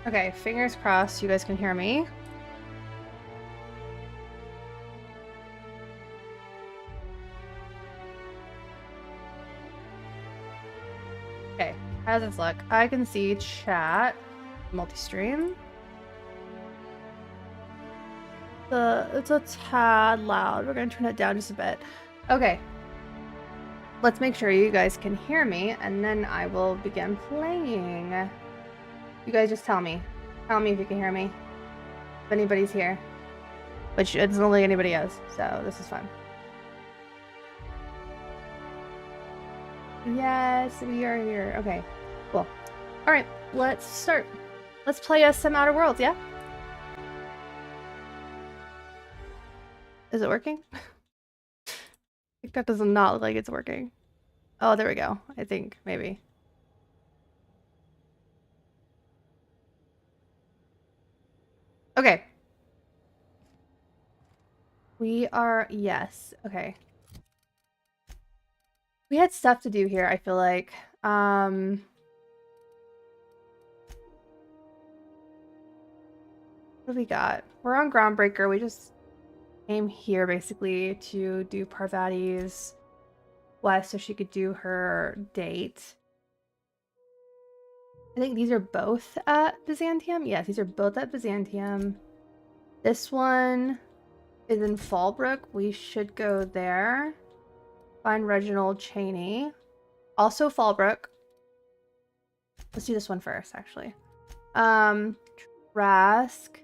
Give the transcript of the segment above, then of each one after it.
Okay, fingers crossed you guys can hear me. Okay, how does this look? I can see chat, multi-stream. It's a tad loud. We're gonna turn it down just a bit. Okay. Let's make sure you guys can hear me, and then I will begin playing. You guys just tell me. Tell me if you can hear me. If anybody's here. Which it doesn't look like anybody is, so this is fun. Yes, we are here. Okay, cool. Alright, let's start. Let's play some Outer Worlds, yeah? Is it working? I think that does not look like it's working. Oh, there we go. I think, maybe. Okay. We are, yes. Okay. We had stuff to do here, I feel like. What do we got? We're on Groundbreaker. We just came here basically to do Parvati's quest so she could do her date. I think these are both at Byzantium. Yes, these are both at Byzantium. This one is in Fallbrook. We should go there. Find Reginald Cheney. Also Fallbrook. Let's do this one first, actually. Trask.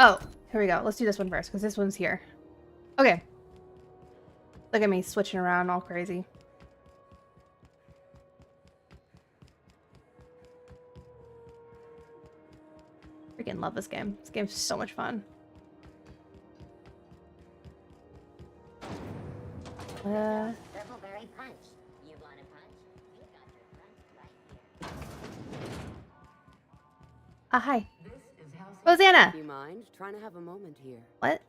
Oh, here we go. Let's do this one first, because this one's here. Okay. Look at me switching around all crazy. Freaking love this game. This game's so much fun. Purpleberry punch. You want a punch? You got your punch right here. Hi. This is House Rosanna! Do you mind trying to have a moment here? What?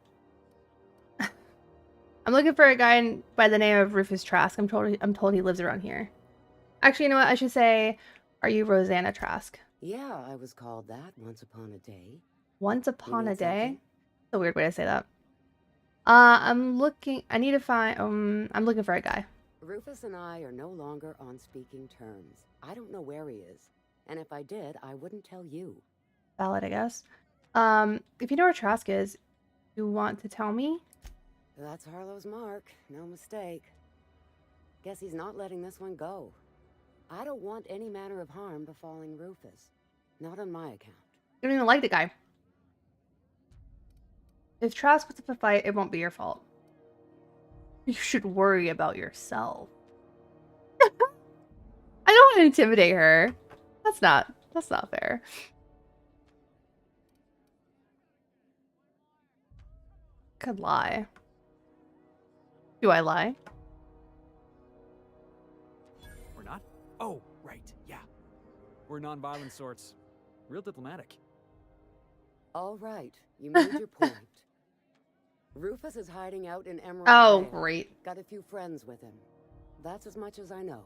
I'm looking for a guy by the name of Rufus Trask. I'm told he lives around here. Actually, you know what? I should say, are you Rosanna Trask? Yeah, I was called that once upon a day. Once upon a day? Something? That's a weird way to say that. I need to find, I'm looking for a guy. Rufus and I are no longer on speaking terms. I don't know where he is. And if I did, I wouldn't tell you. Valid, I guess. If you know where Trask is, you want to tell me? That's Harlow's mark. No mistake. Guess he's not letting this one go. I don't want any manner of harm befalling Rufus. Not on my account. You don't even like the guy. If Trask puts up a fight, it won't be your fault. You should worry about yourself. I don't want to intimidate her. That's not fair. Could lie. Do I lie? We're not? Oh, right, yeah. We're non-violent sorts. Real diplomatic. All right, you made your point. Rufus is hiding out in Emerald Oh, Vale. great. Got a few friends with him. That's as much as I know.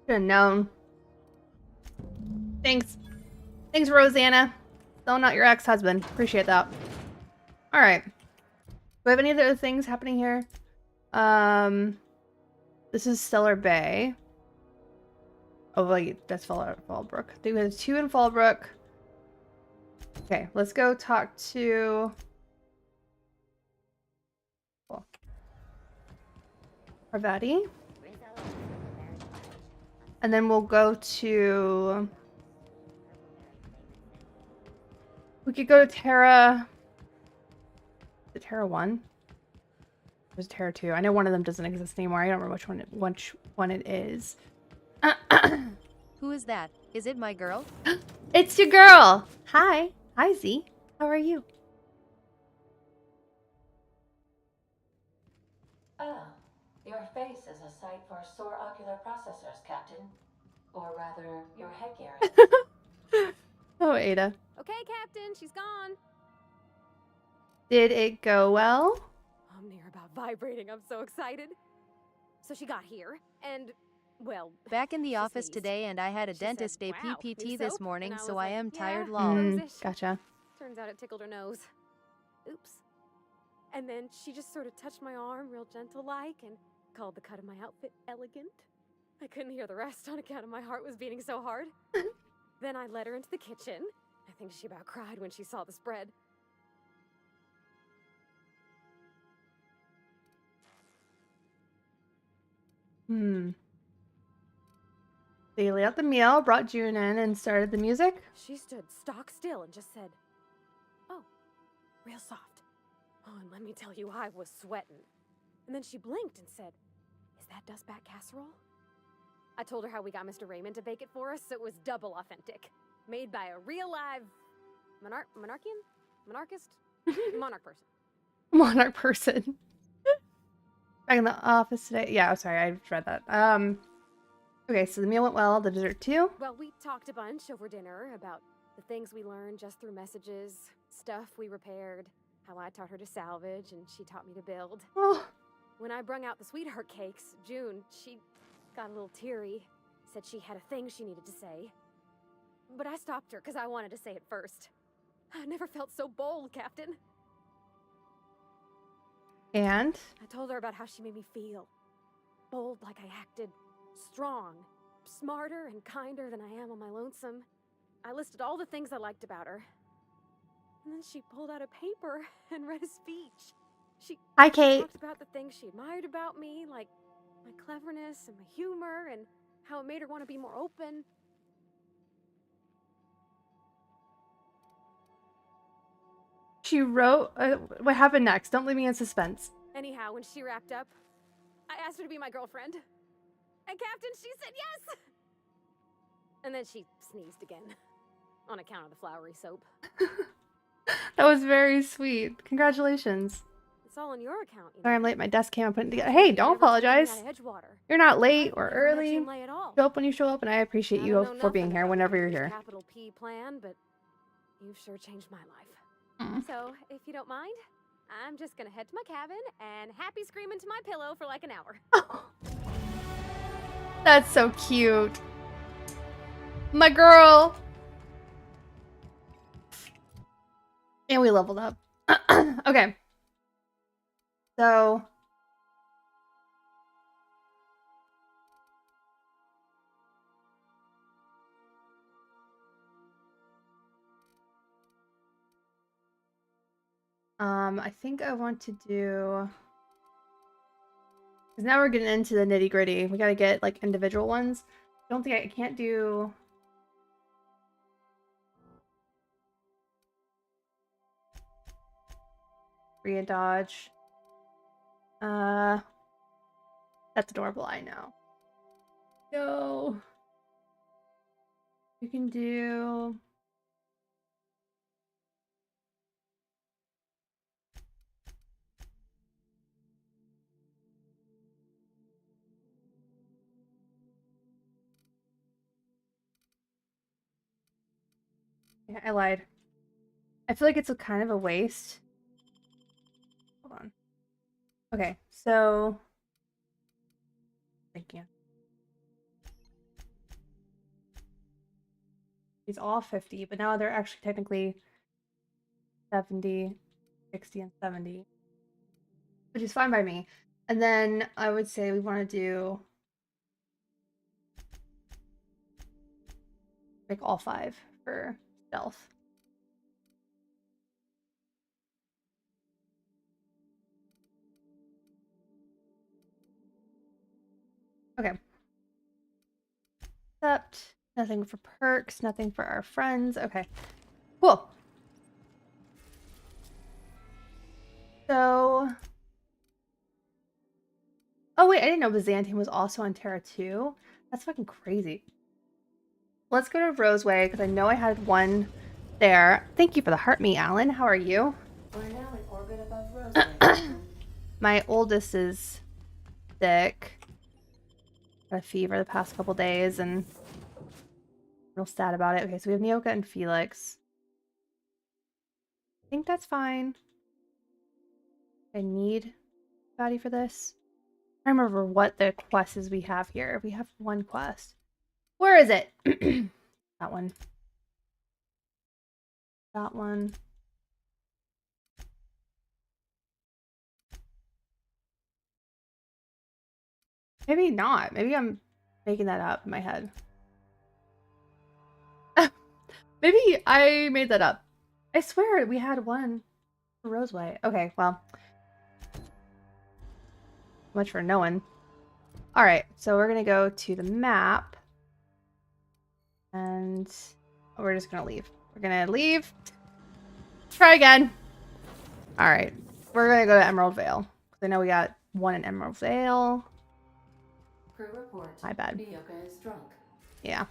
Should have known. Thanks. Thanks, Rosanna. Still not your ex-husband. Appreciate that. Alright. Do we have any other things happening here? This is Stellar Bay. Oh, wait. That's Fallbrook. I think there's 2 in Fallbrook. Okay, let's go talk to... Cool. Parvati. And then we'll go to... We could go to Terra... Is it Terra 1? There's Terra 2. I know one of them doesn't exist anymore. I don't remember which one it is. Who is that? Is it my girl? It's your girl! Hi. Hi, Z. How are you? Ah, your face is a sight for sore ocular processors, Captain. Or rather, your headgear. Oh, Ada. Okay, Captain, she's gone. Did it go well? I'm near about vibrating. I'm so excited. So she got here, and Well, Back in the she office sneezed. today and I had a She said, dentist day "Wow, new PPT this soap?" morning, And I so was I like, am tired "Yeah, lol. rose-ish." Gotcha. Turns out it tickled her nose. Oops. And then she just sort of touched my arm real gentle-like and called the cut of my outfit elegant. I couldn't hear the rest on account of my heart was beating so hard. Then I led her into the kitchen. I think she about cried when she saw the spread. They laid out the meal, brought June in, and started the music. She stood stock still and just said, "Oh, real soft." Oh, and let me tell you, I was sweating. And then she blinked and said, "Is that dustback casserole?" I told her how we got Mr. Raymond to bake it for us, so it was double authentic. Made by a real live monarchist? Monarch person. Monarch person. Back in the office today. Yeah, sorry, I read that. Okay, so the meal went well. The dessert too. Well, we talked a bunch over dinner about the things we learned just through messages, stuff we repaired, how I taught her to salvage and she taught me to build. Oh, When I brung out the sweetheart cakes, June, she got a little teary, said she had a thing she needed to say. But I stopped her because I wanted to say it first. I never felt so bold, Captain. and I told her about how she made me feel. Bold like I acted, strong, smarter and kinder than I am on my lonesome. I listed all the things I liked about her. And then she pulled out a paper and read a speech. Hi, Kate. Talked about the things she admired about me, like my cleverness and my humor, and how it made her want to be more open. She wrote. What happened next? Don't leave me in suspense. Anyhow, when she wrapped up, I asked her to be my girlfriend. And Captain, she said yes! And then she sneezed again, on account of the flowery soap. That was very sweet. Congratulations. It's all on your account, you know. Sorry I'm late. My desk came. I'm putting it together. Hey, don't apologize. You're not late or early. Show up when you show up, and I appreciate you for being here whenever you're here. Capital P plan, but you've sure changed my life. Mm. So, if you don't mind, I'm just gonna head to my cabin and happy scream into my pillow for like an hour. That's so cute. My girl. And we leveled up. Okay. So I think I want to do, because now we're getting into the nitty gritty. We gotta get like individual ones. I don't think I can't do. Free and dodge. That's adorable, I know. No. You can do. Yeah, I lied. I feel like it's a kind of a waste. Hold on. Okay, so thank you. These all 50, but now they're actually technically 70, 60, and 70, which is fine by me. And then I would say we want to do like all 5 for stealth. Okay. Except nothing for perks, nothing for our friends. Okay. Cool. So, oh wait, I didn't know Byzantium was also on Terra 2. That's fucking crazy. Let's go to Roseway, because I know I had one there. Thank you for the heart me, Alan. How are you? We're now in orbit above Roseway. My oldest is sick. Got a fever the past couple days, and real sad about it. Okay, so we have Nyoka and Felix. I think that's fine. I need Fatty for this. I remember what the quest is we have here. We have one quest. Where is it? That one. That one. Maybe not. Maybe I'm making that up in my head. Maybe I made that up. I swear we had one for Roseway. Okay, well. Much for knowing. Alright, so we're gonna go to the map. And we're just gonna leave. We're gonna leave. Try again. Alright. We're gonna go to Emerald Vale. Because I know we got one in Emerald Vale. Crew report. My bad. Bioka is drunk. Yeah.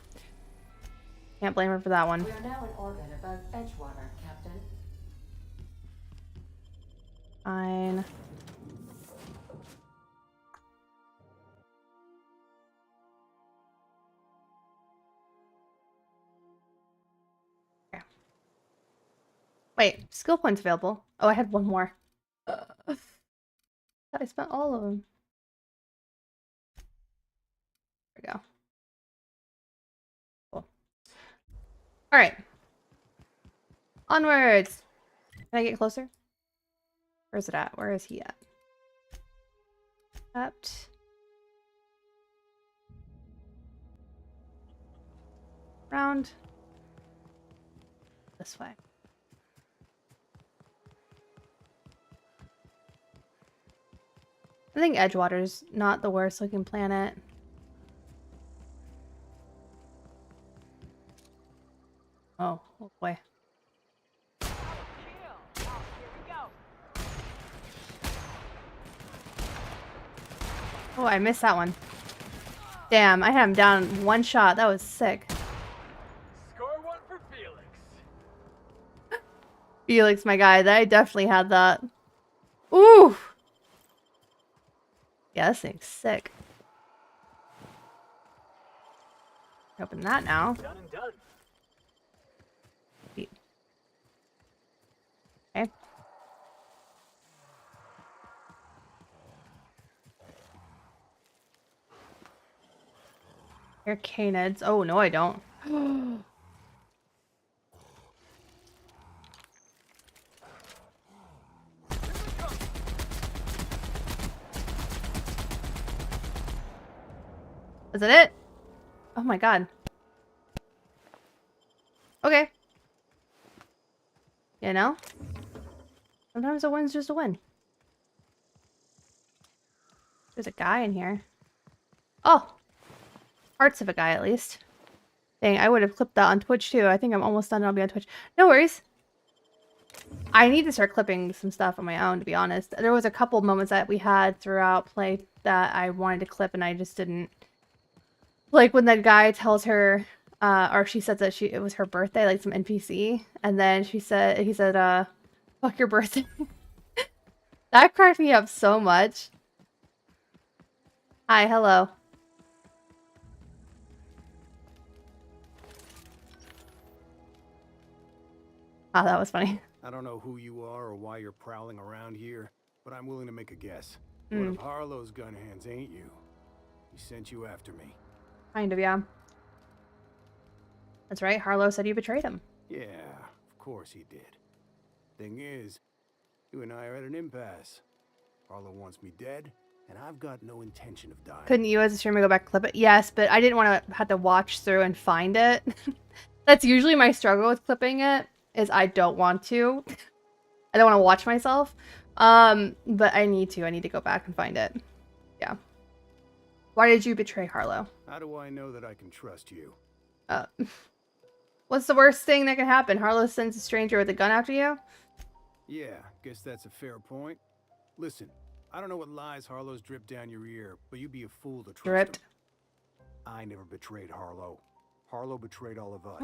Can't blame her for that one. We are now in orbit above Edgewater, Captain. Fine. Okay. Wait, skill points available. Oh, I had one more. I spent all of them. There we go. Cool. All right. Onwards. Can I get closer? Where's it at? Where is he at? Up. Round. This way. I think Edgewater's not the worst looking planet. Oh boy. Oh, I missed that one. Damn, I had him down in one shot. That was sick. Score one for Felix. Felix, my guy. I definitely had that. Ooh! Yeah, this thing's sick. Open that now. Done and done. Okay. Here, canids. Oh, no, I don't. Is that it? Oh my god. Okay. You know? Sometimes a win's just a win. There's a guy in here. Oh! Parts of a guy, at least. Dang, I would have clipped that on Twitch, too. I think I'm almost done. I'll be on Twitch. No worries. I need to start clipping some stuff on my own, to be honest. There was a couple moments that we had throughout play that I wanted to clip, and I just didn't. Like, when that guy tells her, or she said that it was her birthday, like some NPC, and then he said, fuck your birthday. That cracked me up so much. Hi, hello. Oh, that was funny. I don't know who you are or why you're prowling around here, but I'm willing to make a guess. One of Harlow's gun hands, ain't you? He sent you after me. Kind of, yeah. That's right, Harlow said you betrayed him. Yeah, of course he did. Thing is, you and I are at an impasse. Harlow wants me dead, and I've got no intention of dying. Couldn't you as a streamer go back and clip it? Yes, but I didn't want to have to watch through and find it. That's usually my struggle with clipping it, is I don't want to. I don't want to watch myself. But I need to. I need to go back and find it. Yeah. Why did you betray Harlow? How do I know that I can trust you? What's the worst thing that can happen? Harlow sends a stranger with a gun after you? Yeah, guess that's a fair point. Listen, I don't know what lies Harlow's dripped down your ear, but you'd be a fool to trust Dripped. him. I never betrayed Harlow. Harlow betrayed all of us.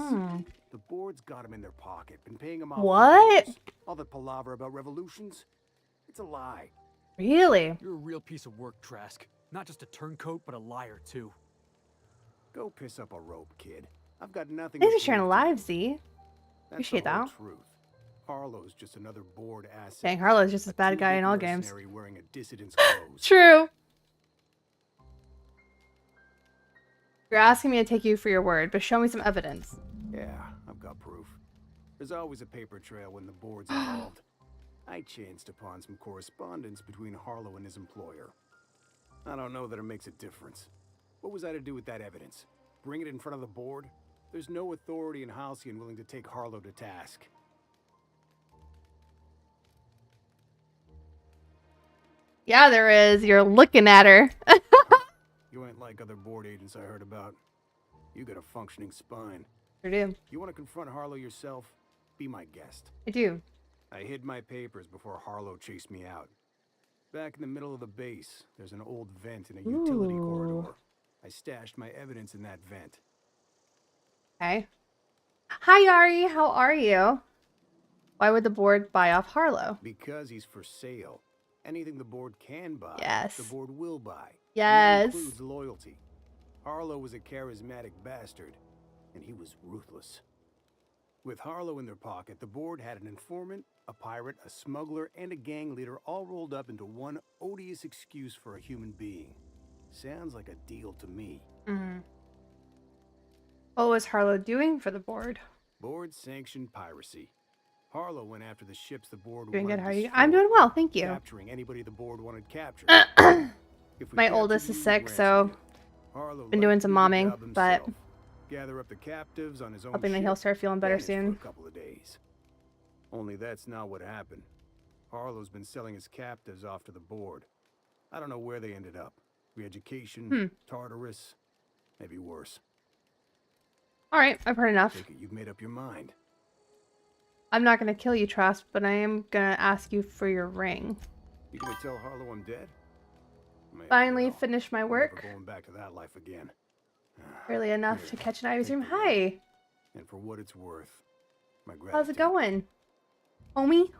The board's got him in their pocket, been paying him off. What? For years. All that palaver about revolutions? It's a lie. Really? You're a real piece of work, Trask. Not just a turncoat, but a liar, too. Go piss up a rope, kid. I've got nothing Thanks to for sharing prove a to you. live, Z. That's Appreciate the whole that. truth. Harlow's just another bored asset. Dang, Harlow's just as A bad guy in two-bit all games. mercenary wearing a dissident's clothes. True. You're asking me to take you for your word, but show me some evidence. Yeah, I've got proof. There's always a paper trail when the board's involved. I chanced upon some correspondence between Harlow and his employer. I don't know that it makes a difference. What was I to do with that evidence? Bring it in front of the board? There's no authority in Halcyon willing to take Harlow to task. Yeah, there is. You're looking at her. You ain't like other board agents I heard about. You got a functioning spine. I do. You want to confront Harlow yourself? Be my guest. I do. I hid my papers before Harlow chased me out. Back in the middle of the base, there's an old vent in a utility corridor. I stashed my evidence in that vent. Okay. Hi, Yari. How are you? Why would the board buy off Harlow? Because he's for sale. Anything the board can buy, Yes. the board will buy. Yes. And that includes loyalty. Harlow was a charismatic bastard, and he was ruthless. With Harlow in their pocket, the board had an informant, a pirate, a smuggler, and a gang leader all rolled up into one odious excuse for a human being. Sounds like a deal to me. Mm-hmm. What was Harlow doing for the board? Board-sanctioned piracy. Harlow went after the ships the board Doing wanted good. How are you? destroyed, I'm doing well, thank you. capturing anybody the board wanted captured. If we My capture oldest you, is we sick, ransom so you. Harlow been liked doing to some do the momming, job but himself. Gather up the captives on his own hoping that ship, he'll start feeling better vanish soon. for a couple of days. Only that's not what happened. Harlow's been selling his captives off to the board. I don't know where they ended up. Re-education, Tartarus, maybe worse. All right, I've heard enough. Take it you've made up your mind. I'm not gonna kill you, Trust, but I am gonna ask you for your ring. You gonna tell Harlow I'm dead? Maybe, Finally well, finish my I'm work. never going back to that life again. Early enough Here, to catch an Ivy's take room. the ring. Hi. And for what it's worth, my gratitude. How's it going? Homie?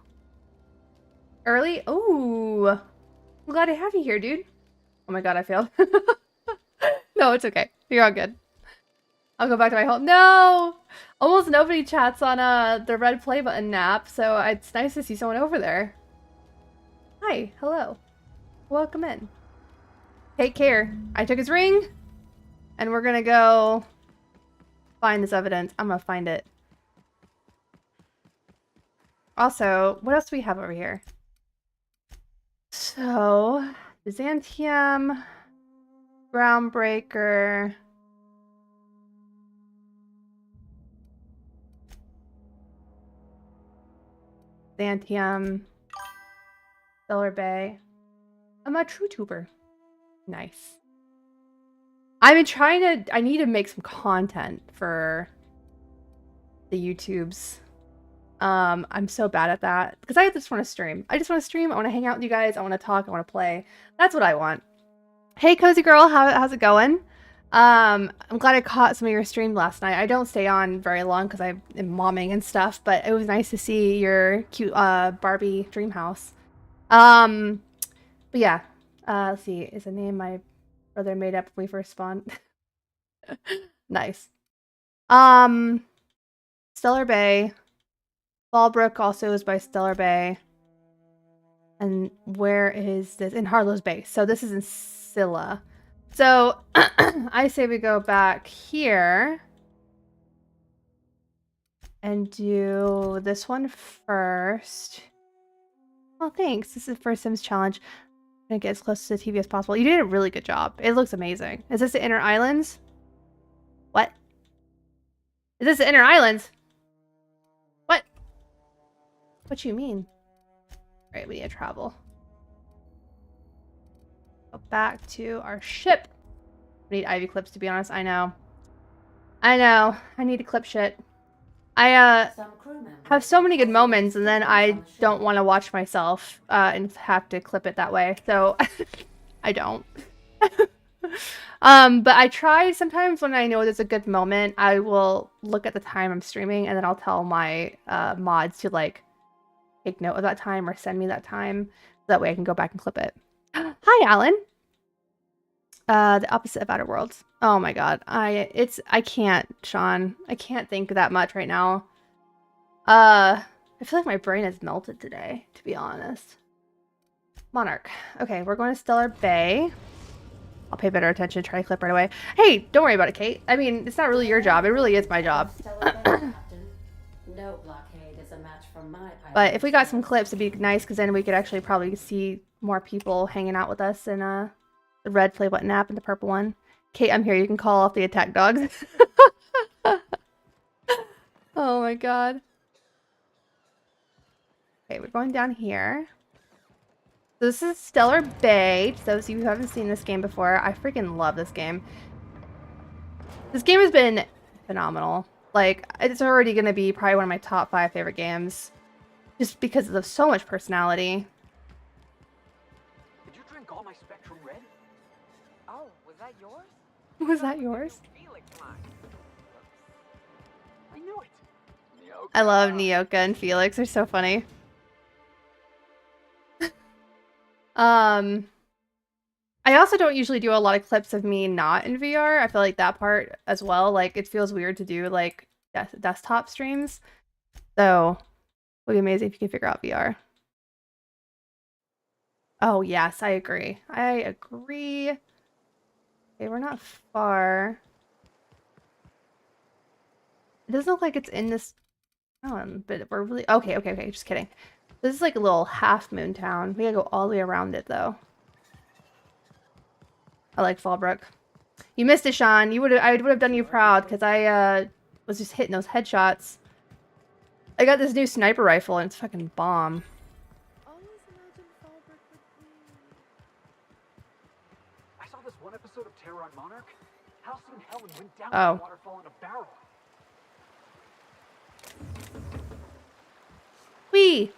Early? Ooh. I'm glad to have you here, dude. Oh my god, I failed. No, it's okay. You're all good. I'll go back to my home. No! Almost nobody chats on the red play button app, so it's nice to see someone over there. Hi. Hello. Welcome in. Take care. I took his ring, and we're gonna go find this evidence. I'm gonna find it. Also, what else do we have over here? So, Byzantium, Groundbreaker. Byzantium, Stellar Bay. I'm a true tuber. Nice. I've been trying to, I need to make some content for the YouTubes. I'm so bad at that because I just want to stream. I just want to stream. I want to hang out with you guys. I want to talk. I want to play. That's what I want. Hey, cozy girl, how's it going? I'm glad I caught some of your stream last night. I don't stay on very long because I'm momming and stuff, but it was nice to see your cute Barbie dream house. But yeah, let's see. Is the name my brother made up when we first spawned? Nice. Stellar Bay. Fallbrook also is by Stellar Bay. And where is this? In Harlow's Bay. So this is in Scylla. So I say we go back here and do this one first. Oh, thanks. This is the first Sims challenge. I'm gonna get as close to the TV as possible. You did a really good job. It looks amazing. Is this the Inner Islands? What? Is this the Inner Islands? What? What you mean? Alright, we need to travel. Go back to our ship. We need Ivy clips, to be honest. I know. I need to clip shit. I have so many good moments, and then I don't want to watch myself and have to clip it that way. So I don't. But I try sometimes when I know there's a good moment, I will look at the time I'm streaming, and then I'll tell my mods to like take note of that time or send me that time, so that way I can go back and clip it. Hi, Alan. The opposite of Outer Worlds. Oh my god. I can't, Sean. I can't think that much right now. I feel like my brain has melted today, to be honest. Monarch. Okay, we're going to Stellar Bay. I'll pay better attention, try to clip right away. Hey, don't worry about it, Kate. I mean, it's not really your job. It really is my job. Stellar Bay, Captain. No blockade is a match for my But if we got some clips, it'd be nice because then we could actually probably see more people hanging out with us in the red play button app and the purple one. Kate, I'm here. You can call off the attack dogs. Oh my god. Okay, we're going down here. This is Stellar Bay. To those of you who haven't seen this game before, I freaking love this game. This game has been phenomenal. Like, it's already going to be probably one of my top 5 favorite games. Just because of so much personality. Did you drink all my Spectrum Red? Oh, was that yours? Was that yours? Felix mine. I knew it. I love Nyoka and Felix. They're so funny. I also don't usually do a lot of clips of me not in VR. I feel like that part as well. Like, it feels weird to do, like, desktop streams. So, it would be amazing if you can figure out VR. Oh, yes, I agree. I agree. Okay, we're not far. It doesn't look like it's in this town, but we're really... Okay, just kidding. This is like a little half-moon town. We gotta go all the way around it, though. I like Fallbrook. You missed it, Sean. I would have done you proud, because I was just hitting those headshots. I got this new sniper rifle, and it's fucking bomb. I saw this one episode of Terror on Monarch. House and Helen went down Oh. the waterfall in a barrel. Whee!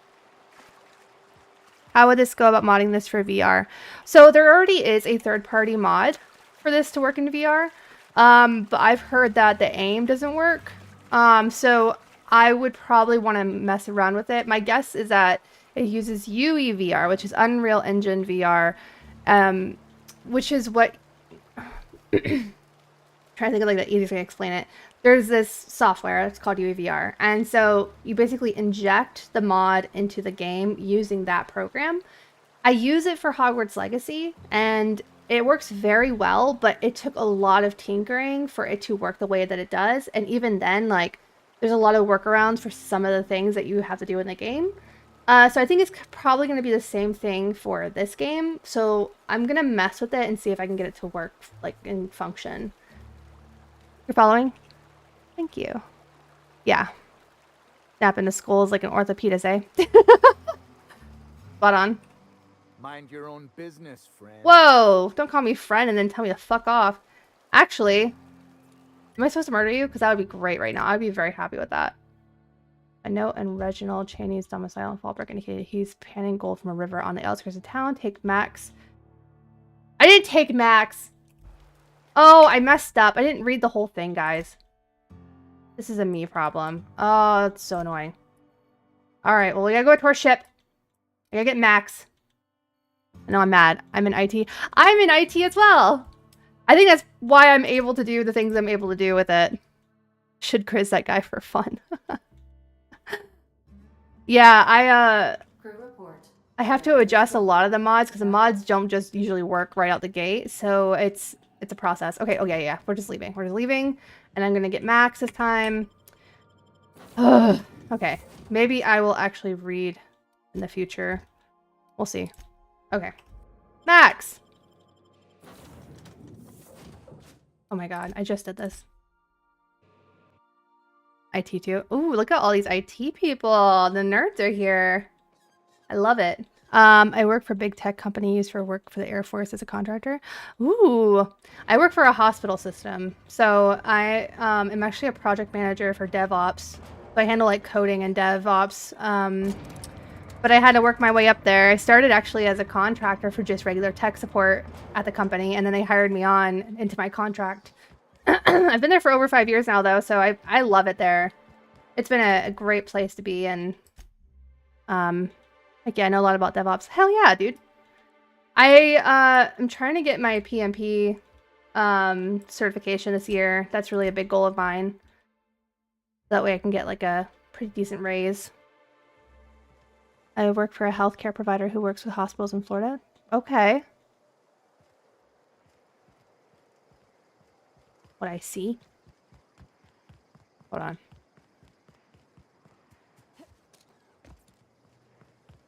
How would this go about modding this for VR? So there already is a third-party mod for this to work in VR. But I've heard that the aim doesn't work. So I would probably want to mess around with it. My guess is that it uses UE VR, which is Unreal Engine VR, which is what... trying to think of like the easiest way to explain it. There's this software, it's called UEVR, and so you basically inject the mod into the game using that program. I use it for Hogwarts Legacy, and it works very well, but it took a lot of tinkering for it to work the way that it does, and even then, like, there's a lot of workarounds for some of the things that you have to do in the game. So I think it's probably going to be the same thing for this game, so I'm going to mess with it and see if I can get it to work, like, and function. You're following? Thank you. Yeah. Snap into skulls like an orthopedist, eh? Spot on. Mind your own business, friend. Whoa! Don't call me friend and then tell me to fuck off. Actually, am I supposed to murder you? Because that would be great right now. I'd be very happy with that. A note and Reginald Cheney's domicile in Fallbrook indicated he's panning gold from a river on the outskirts of town. Take Max. I didn't take Max! Oh, I messed up. I didn't read the whole thing, guys. This is a me problem. Oh, it's so annoying. Alright, well, we gotta go to our ship. I gotta get Max. I know I'm mad. I'm in IT. I'm in IT as well! I think that's why I'm able to do the things I'm able to do with it. Should quiz that guy for fun. Yeah, Crew report. I have to adjust a lot of the mods, because the mods don't just usually work right out the gate, so it's a process. Okay, yeah, we're just leaving. We're just leaving, and I'm gonna get Max this time. Ugh. Okay, maybe I will actually read in the future. We'll see. Okay. Max! Oh my god, I just did this. IT too. Ooh, look at all these IT people. The nerds are here. I love it. I work for big tech companies for work for the Air Force as a contractor. Ooh, I work for a hospital system. So I am actually a project manager for DevOps. So I handle like coding and DevOps. But I had to work my way up there. I started actually as a contractor for just regular tech support at the company. And then they hired me on into my contract. I've been there for over 5 years now, though. So I love it there. It's been a great place to be. And like, yeah, I know a lot about DevOps. Hell yeah, dude. I'm trying to get my PMP certification this year. That's really a big goal of mine. That way I can get like a pretty decent raise. I work for a healthcare provider who works with hospitals in Florida. Okay. what I see. Hold on.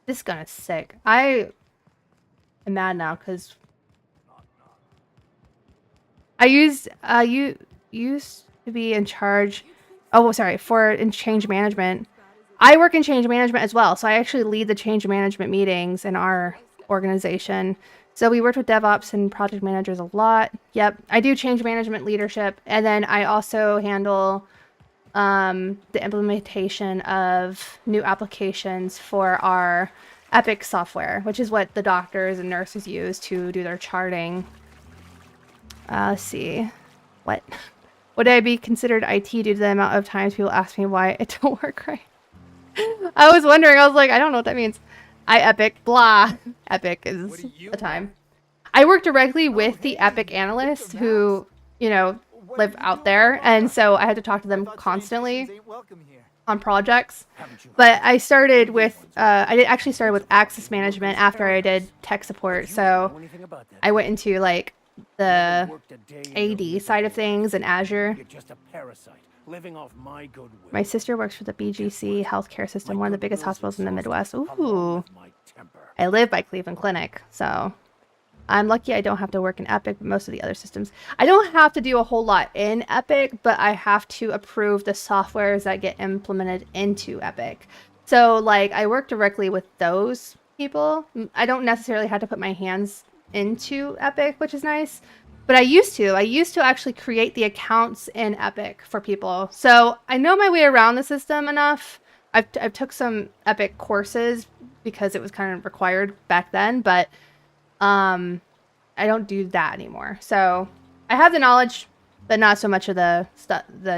This gun is sick. I am mad now because I used to be in charge. Oh, sorry, in change management. I work in change management as well, so I actually lead the change management meetings in our organization. So we worked with DevOps and project managers a lot. Yep, I do change management leadership, and then I also handle the implementation of new applications for our Epic software, which is what the doctors and nurses use to do their charting. Let's see. What? Would I be considered IT due to the amount of times people ask me why it don't work right? I was wondering. I was like, I don't know what that means. Epic, blah. Epic is a time. I work directly with the Epic analysts who, you know, live out there, and so I had to talk to them constantly on projects. But I started with, I actually started with access management after I did tech support. So I went into like the AD side of things in Azure. My sister works for the BGC healthcare system, one of the biggest hospitals in the Midwest. Ooh. I live by Cleveland Clinic, so I'm lucky I don't have to work in Epic, but most of the other systems. I don't have to do a whole lot in Epic, but I have to approve the softwares that get implemented into Epic. So, like, I work directly with those people. I don't necessarily have to put my hands into Epic, which is nice. But I used to actually create the accounts in Epic for people. So I know my way around the system enough. I've took some Epic courses because it was kind of required back then, but I don't do that anymore. So I have the knowledge, but not so much of the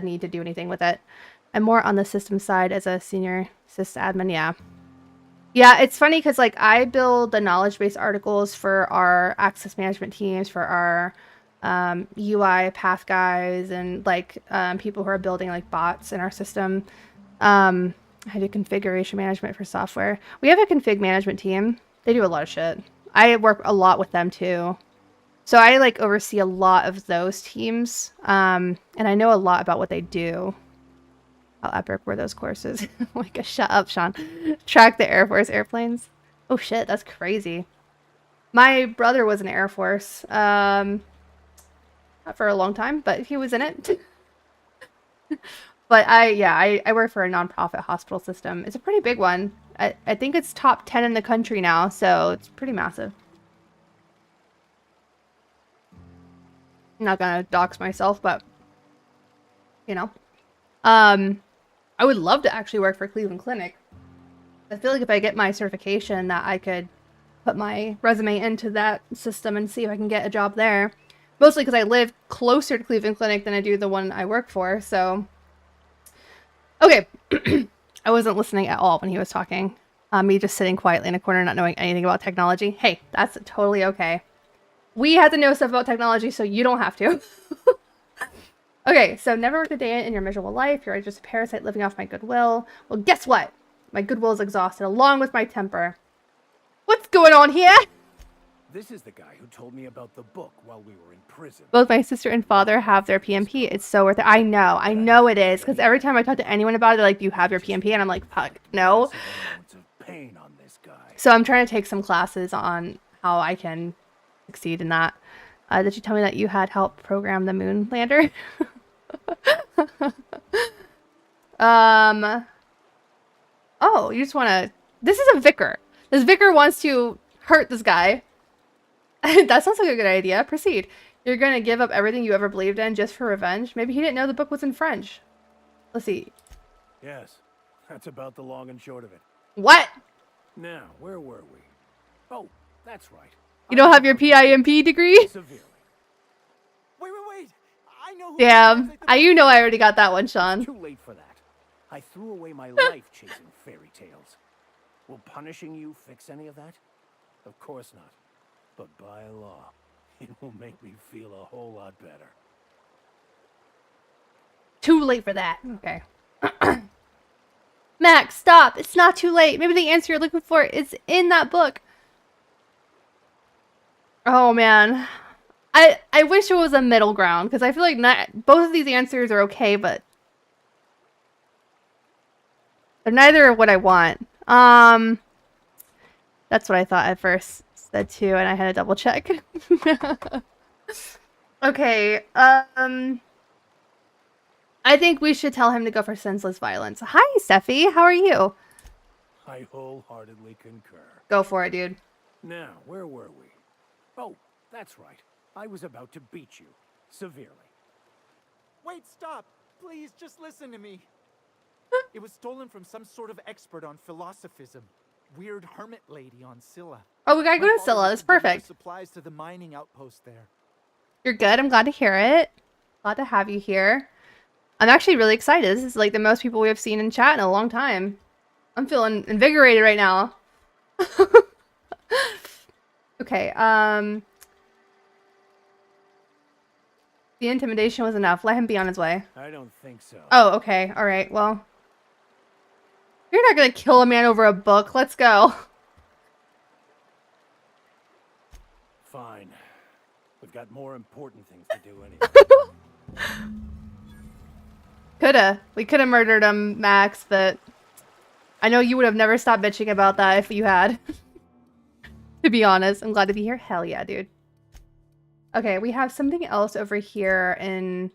need to do anything with it. I'm more on the system side as a senior sysadmin. Yeah, it's funny because like I build the knowledge base articles for our access management teams, for our UI path guys, and like people who are building like bots in our system. I do configuration management for software. We have a config management team. They do a lot of shit. I work a lot with them too. So I like oversee a lot of those teams. And I know a lot about what they do. How epic were those courses? Like, shut up, Sean. Track the Air Force airplanes. Oh shit, that's crazy. My brother was in Air Force. Not for a long time, but he was in it. But I work for a nonprofit hospital system. It's a pretty big one. I think it's top 10 in the country now, so it's pretty massive. I'm not gonna dox myself, but you know. I would love to actually work for Cleveland Clinic. I feel like if I get my certification that I could put my resume into that system and see if I can get a job there. Mostly because I live closer to Cleveland Clinic than I do the one I work for, so. Okay. I wasn't listening at all when he was talking. Me just sitting quietly in a corner not knowing anything about technology. Hey, that's totally okay. We have to know stuff about technology, so you don't have to. Okay, so never worked a day in your miserable life. You're just a parasite living off my goodwill. Well, guess what? My goodwill is exhausted, along with my temper. What's going on here? This is the guy who told me about the book while we were in prison. Both my sister and father have their PMP. It's so worth it. I know it is. Because every time I talk to anyone about it, they're like, do you have your PMP? And I'm like, fuck, no. So I'm trying to take some classes on how I can succeed in that. Did you tell me that you had helped program the moon lander? Oh, you just want to... This is a vicar. This vicar wants to hurt this guy. That sounds like a good idea. Proceed. You're going to give up everything you ever believed in just for revenge? Maybe he didn't know the book was in French. Let's see. Yes, that's about the long and short of it. What? Now, where were we? Oh, that's right. You don't have your PIMP degree? Severely. Wait. I know who. Damn. You know I already got that one, Sean. Too late for that. I threw away my life chasing fairy tales. Will punishing you fix any of that? Of course not. But by law, it will make me feel a whole lot better. Too late for that. Okay. Max, stop. It's not too late. Maybe the answer you're looking for is in that book. Oh, man. I wish it was a middle ground, because I feel like not both of these answers are okay, but they're neither what I want. That's what I thought at first said too, and I had to double check. Okay, I think we should tell him to go for senseless violence. Hi, Steffi. How are you? I wholeheartedly concur. Go for it, dude. Now, where were we? Oh, that's right. I was about to beat you. Severely. Wait, stop! Please, just listen to me. It was stolen from some sort of expert on philosophism. Weird hermit lady on Scylla. Oh, we gotta go My to father Scylla. used That's to deliver perfect. supplies to the mining outpost there. You're good. I'm glad to hear it. Glad to have you here. I'm actually really excited. This is like the most people we have seen in chat in a long time. I'm feeling invigorated right now. Okay, the intimidation was enough. Let him be on his way. I don't think so. Oh, okay. All right. Well, you're not gonna kill a man over a book. Let's go. Fine. We've got more important things to do anyway. We coulda murdered him, Max, but I know you would have never stopped bitching about that if you had. To be honest, I'm glad to be here. Hell yeah, dude. Okay, we have something else over here in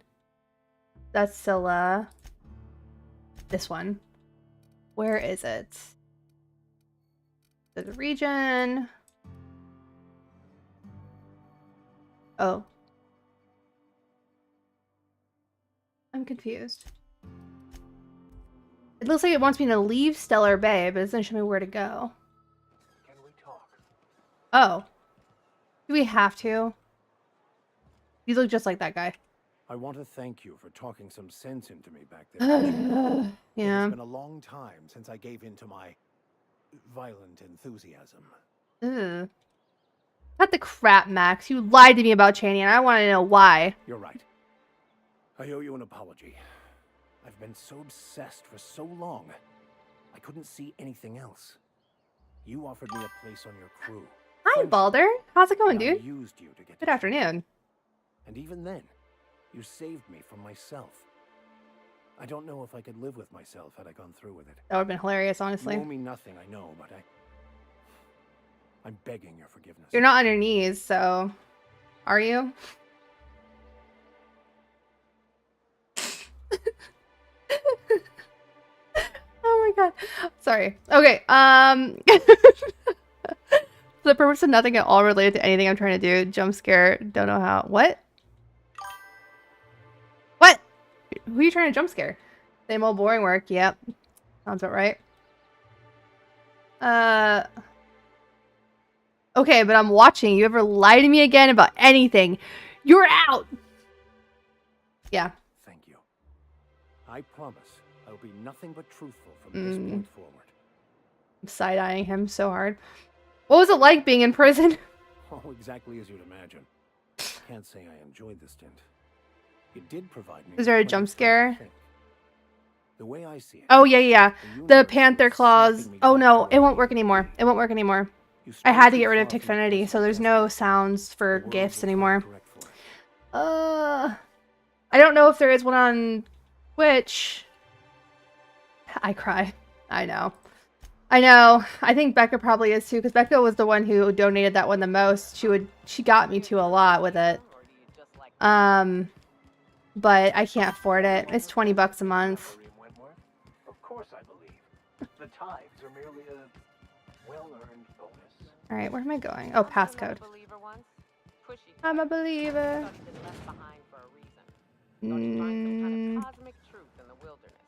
that's Scylla. This one. Where is it? The region. Oh. I'm confused. It looks like it wants me to leave Stellar Bay, but it doesn't show me where to go. Can we talk? Oh. Do we have to? You look just like that guy. I want to thank you for talking some sense into me back there. It Yeah. has been a long time since I gave in to my violent enthusiasm. Ugh. Cut the crap, Max. You lied to me about Chaney, and I want to know why. You're right. I owe you an apology. I've been so obsessed for so long, I couldn't see anything else. You offered me a place on your crew. Hi, Friendship, Balder. How's it going, and I dude? used you to get Good to afternoon. And even then, you saved me from myself. I don't know if I could live with myself had I gone through with it. That would have been hilarious, You honestly. owe me nothing, I know, but I'm begging your forgiveness. You're not on your knees, so... Are you? Oh my god. Sorry. Okay, For the purpose of nothing at all related to anything I'm trying to do. Jump scare. Don't know how. What? What? Who are you trying to jump scare? Same old boring work. Yep. Sounds about right. Okay, but I'm watching. You ever lie to me again about anything? You're out! Yeah. Thank you. I promise I'll be nothing but truthful from this point forward. I'm side-eyeing him so hard. What was it like being in prison? Oh, exactly as you'd imagine. Can't say I enjoyed the stint. It did provide me. Is there a with jump plenty of time to scare? think. The way I see it. Oh, yeah. The universe panther was claws. snapping me Oh back no, to it won't where work anymore. It won't work anymore. you I strayed had to too get rid of far from the Tickfinity, course so of there's destiny. no sounds for The world will gifts try to anymore. correct for it. I don't know if there is one on Twitch. I cry. I know. I think Becca probably is too, because Becca was the one who donated that one the most. She got me to a lot with it. But I can't afford it. It's $20 a month. Of course I believe. The tithes are merely a well-earned bonus. All right, where am I going? Oh, passcode. I'm a believer. Cosmic truth in the wilderness.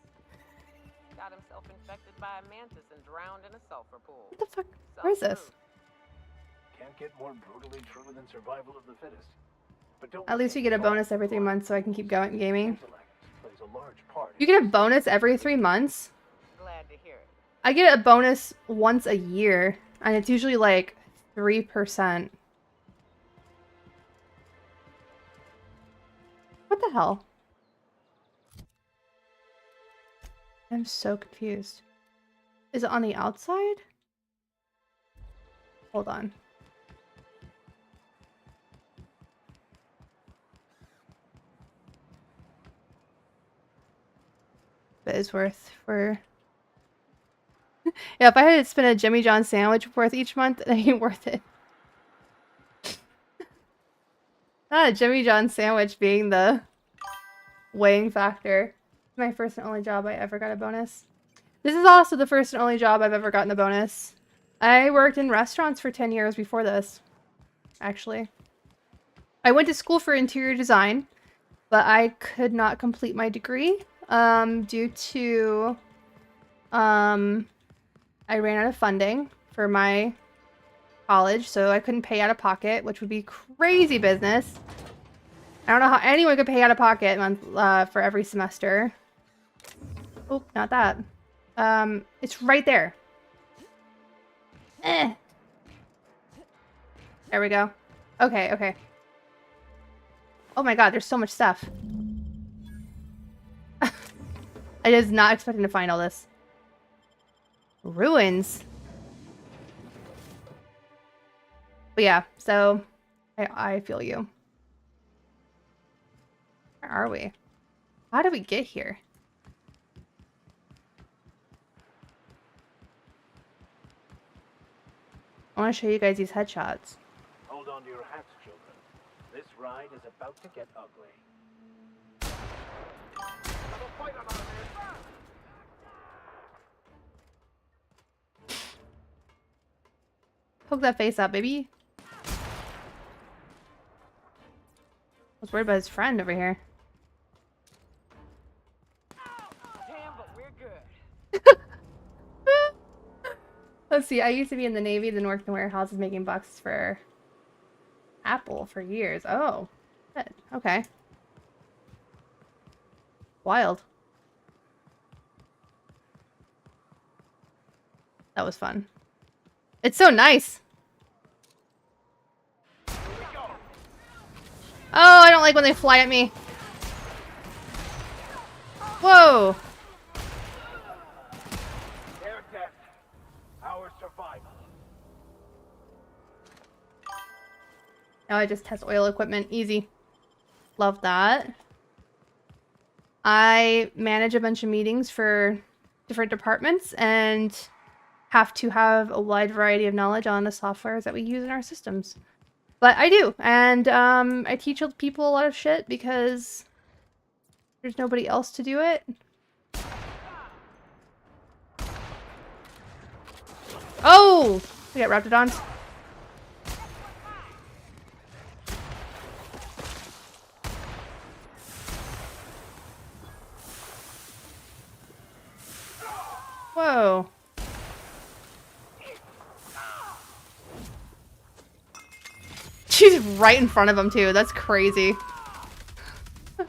Got himself infected by a mantis and drowned in a sulfur pool. What the fuck? Where is this? Can't get more brutally true than survival of the fittest. But don't At least we get a bonus every 3 months so I can keep going gaming. intellect plays a large part. You get a bonus every 3 months? Glad to hear it. I get a bonus once a year, and it's usually like 3%. What the hell? I'm so confused. Is it on the outside? Hold on. is worth for... Yeah, if I had to spend a Jimmy John sandwich worth each month, it ain't worth it. Not a Jimmy John sandwich being the weighing factor. My first and only job I ever got a bonus. This is also the first and only job I've ever gotten a bonus. I worked in restaurants for 10 years before this, actually. I went to school for interior design, but I could not complete my degree due to I ran out of funding for my college, so I couldn't pay out of pocket, which would be crazy business. I don't know how anyone could pay out of pocket for every semester. Oh, not that. It's right there. Eh. There we go. Okay, okay. Oh my god, there's so much stuff. I was not expecting to find all this. Ruins. But yeah, so I feel you. Where are we? How did we get here? I want to show you guys these headshots. Hold on to your hats, children. This ride is about to get ugly. Poke that face out, baby. I was worried about his friend over here. Damn, but we're good. Let's see, I used to be in the Navy, then worked in warehouses making boxes for Apple for years. Oh, good. Okay. Wild. That was fun. It's so nice. Oh, I don't like when they fly at me. Whoa. Their death, our survival. Now I just test oil equipment. Easy. Love that. I manage a bunch of meetings for different departments and have to have a wide variety of knowledge on the softwares that we use in our systems. But I do, and I teach people a lot of shit because there's nobody else to do it. Oh! We got Raptidons. Whoa. She's right in front of him too. That's crazy. I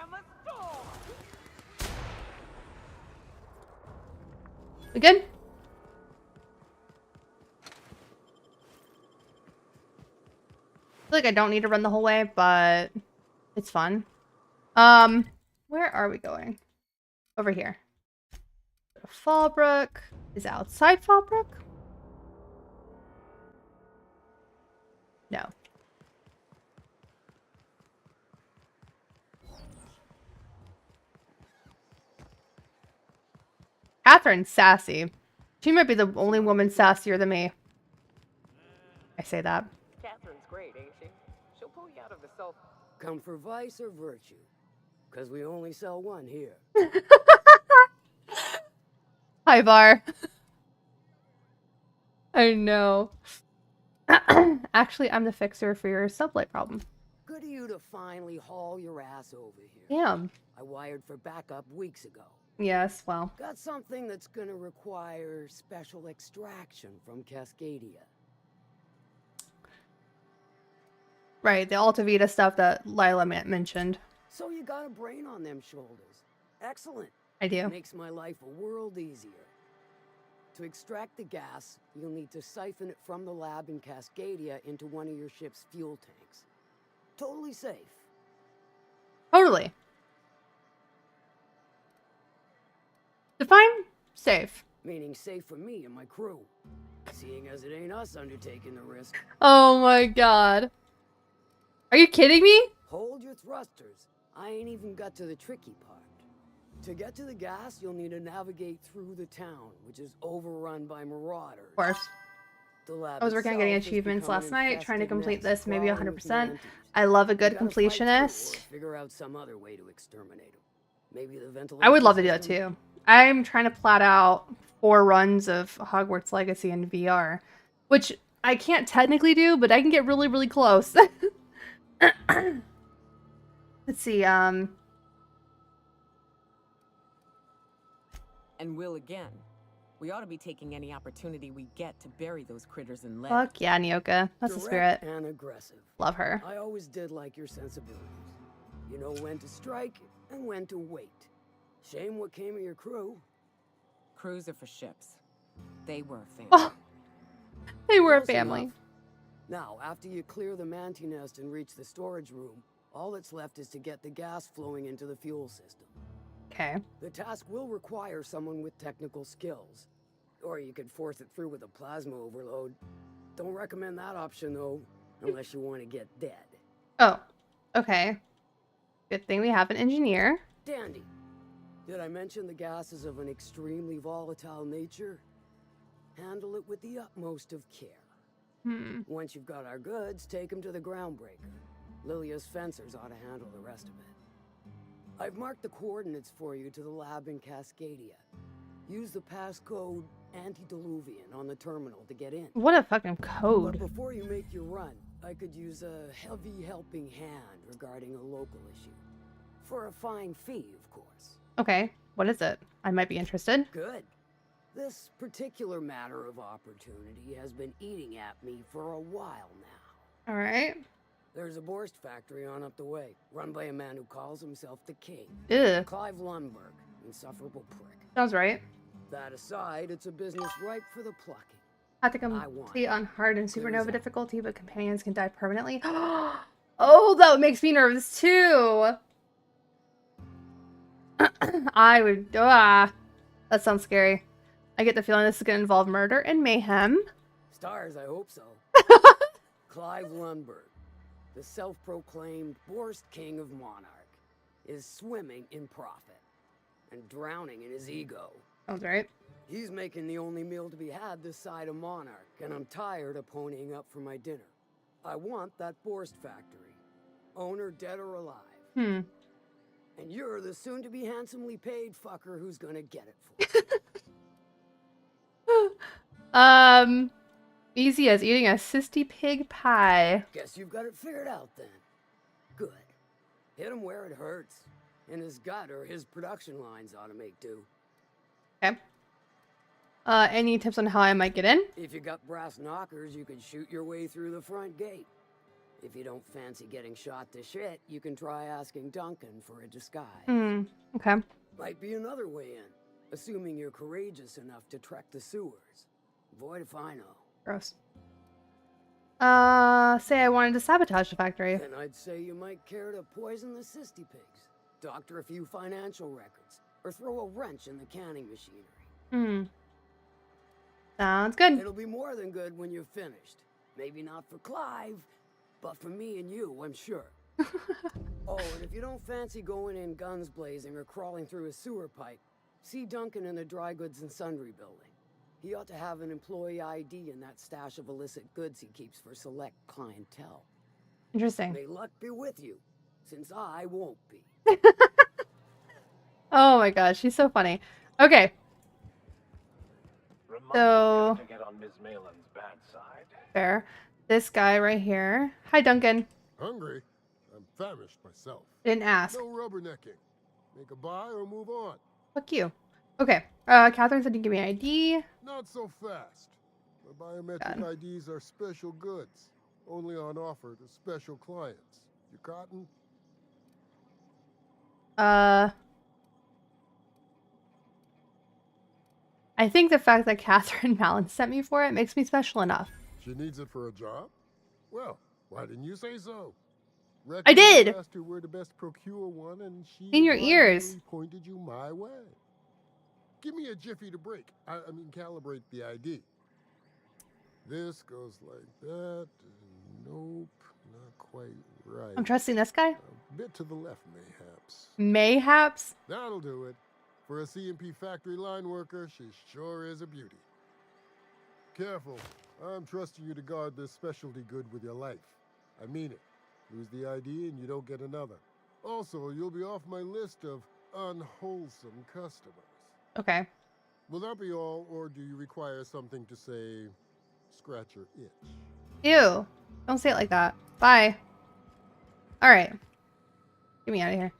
am a storm. We good? I feel like I don't need to run the whole way, but it's fun. Where are we going? Over here. Fallbrook is outside Fallbrook? No. Catherine's sassy. She might be the only woman sassier than me. I say that. Catherine's great, ain't she? She'll pull you out of the self. Come for vice or virtue? Because we only sell one here. Hi, Bar. I know. Actually, I'm the fixer for your sublight problem. Good of you to finally haul your ass over here. Damn. I wired for backup weeks ago. Yes, well. Got something that's gonna require special extraction from Cascadia. Right, the Alta Vita stuff that Lila mentioned. So you got a brain on them shoulders. Excellent. I do. Makes my life a world easier. To extract the gas, you'll need to siphon it from the lab in Cascadia into one of your ship's fuel tanks. Totally safe. Totally. Define safe. Meaning safe for me and my crew. Seeing as it ain't us undertaking the risk. Oh my god. Are you kidding me? Hold your thrusters. I ain't even got to the tricky part. To get to the gas, you'll need to navigate through the town, which is overrun by marauders. Of course. The lab I was working on getting itself has achievements become an last night, trying to infested complete nest this, maybe crawling with 100%. mantis. I love a You good gotta fight through completionist. or figure out some other way to exterminate them. Maybe the ventilation I would love to do that system? too. I'm trying to plot out 4 runs of Hogwarts Legacy in VR, which I can't technically do, but I can get really, really close. Let's see, And will again. We ought to be taking any opportunity we get to bury those critters in lead. fuck yeah, Nyoka. That's the spirit. Direct and aggressive. Love her. I always did like your sensibilities. You know when to strike and when to wait. Shame what came of your crew. Crews are for ships. They were a family. Oh, they were a Close family. enough. Now, after you clear the manti nest and reach the storage room, all that's left is to get the gas flowing into the fuel system. Okay. The task will require someone with technical skills. Or you could force it through with a plasma overload. Don't recommend that option, though, unless you want to get dead. Oh, okay. Good thing we have an engineer. Dandy. Did I mention the gas is of an extremely volatile nature? Handle it with the utmost of care. Once you've got our goods, take them to the groundbreaker. Lilia's fencers ought to handle the rest of it. I've marked the coordinates for you to the lab in Cascadia. Use the passcode Antediluvian on the terminal to get in. What a fucking But code. before you make your run, I could use a heavy helping hand regarding a local issue. For a fine fee, of course. Okay, what is it? I might be interested. Good. This particular matter of opportunity has been eating at me for a while now. All right. There's a Borst factory on up the way, run by a man who calls himself the King. Ew. Clive Lundberg, insufferable prick. Sounds right. That aside, it's a business ripe for the plucking. Have to I want complete on hard and Clear as supernova up. difficulty, but companions can die permanently. Oh, that makes me nervous too. I would. That sounds scary. I get the feeling this is going to involve murder and mayhem. Stars, I hope so. Clive Lundberg, the self-proclaimed Borst King of Monarch, is swimming in profit and drowning in his ego. Sounds right. He's making the only meal to be had this side of Monarch, and I'm tired of ponying up for my dinner. I want that Borst factory, owner dead or alive. Hmm. And you're the soon-to-be handsomely paid fucker who's gonna get it for me. Easy as eating a cysty pig pie. Guess you've got it figured out then. Good. Hit him where it hurts. In his gut or his production lines ought to make do. Okay. Any tips on how I might get in? If you got brass knockers, you could shoot your way through the front gate. If you don't fancy getting shot to shit, you can try asking Duncan for a disguise. Okay. Might be another way in, assuming you're courageous enough to trek the sewers. Void if I know. Gross. Say I wanted to sabotage the factory. Then I'd say you might care to poison the cysty pigs, doctor a few financial records, or throw a wrench in the canning machinery. Sounds good. It'll be more than good when you're finished. Maybe not for Clive, but for me and you, I'm sure. Oh, and if you don't fancy going in guns blazing or crawling through a sewer pipe, see Duncan in the dry goods and sundry building. He ought to have an employee ID in that stash of illicit goods he keeps for select clientele. Interesting. May luck be with you, since I won't be. Oh my gosh, she's so funny. Okay. So, To get on Ms. Malin's bad side. fair. This guy right here. Hi, Duncan. Hungry? I'm famished myself. Didn't ask. No rubbernecking. Make a buy or move on. Fuck you. Okay. Catherine said you give me an ID. Not so fast. The biometric IDs are special goods, only on offer to special clients. You cotton? I think the fact that Catherine Mallon sent me for it makes me special enough. She needs it for a job? Well, why didn't you say so? I did! Asked her where to best procure one, and she In your ears. blindly pointed you my way. Give me a jiffy to break. I mean, calibrate the ID. This goes like that. Nope, not quite right. I'm trusting this guy. A bit to the left, mayhaps. Mayhaps. That'll do it. For a CMP factory line worker, she sure is a beauty. Careful. I'm trusting you to guard this specialty good with your life. I mean it. Lose the ID and you don't get another. Also, you'll be off my list of unwholesome customers. Okay. Will that be all, or do you require something to say, scratch your itch? Ew. Don't say it like that. Bye. Alright. Get me out of here.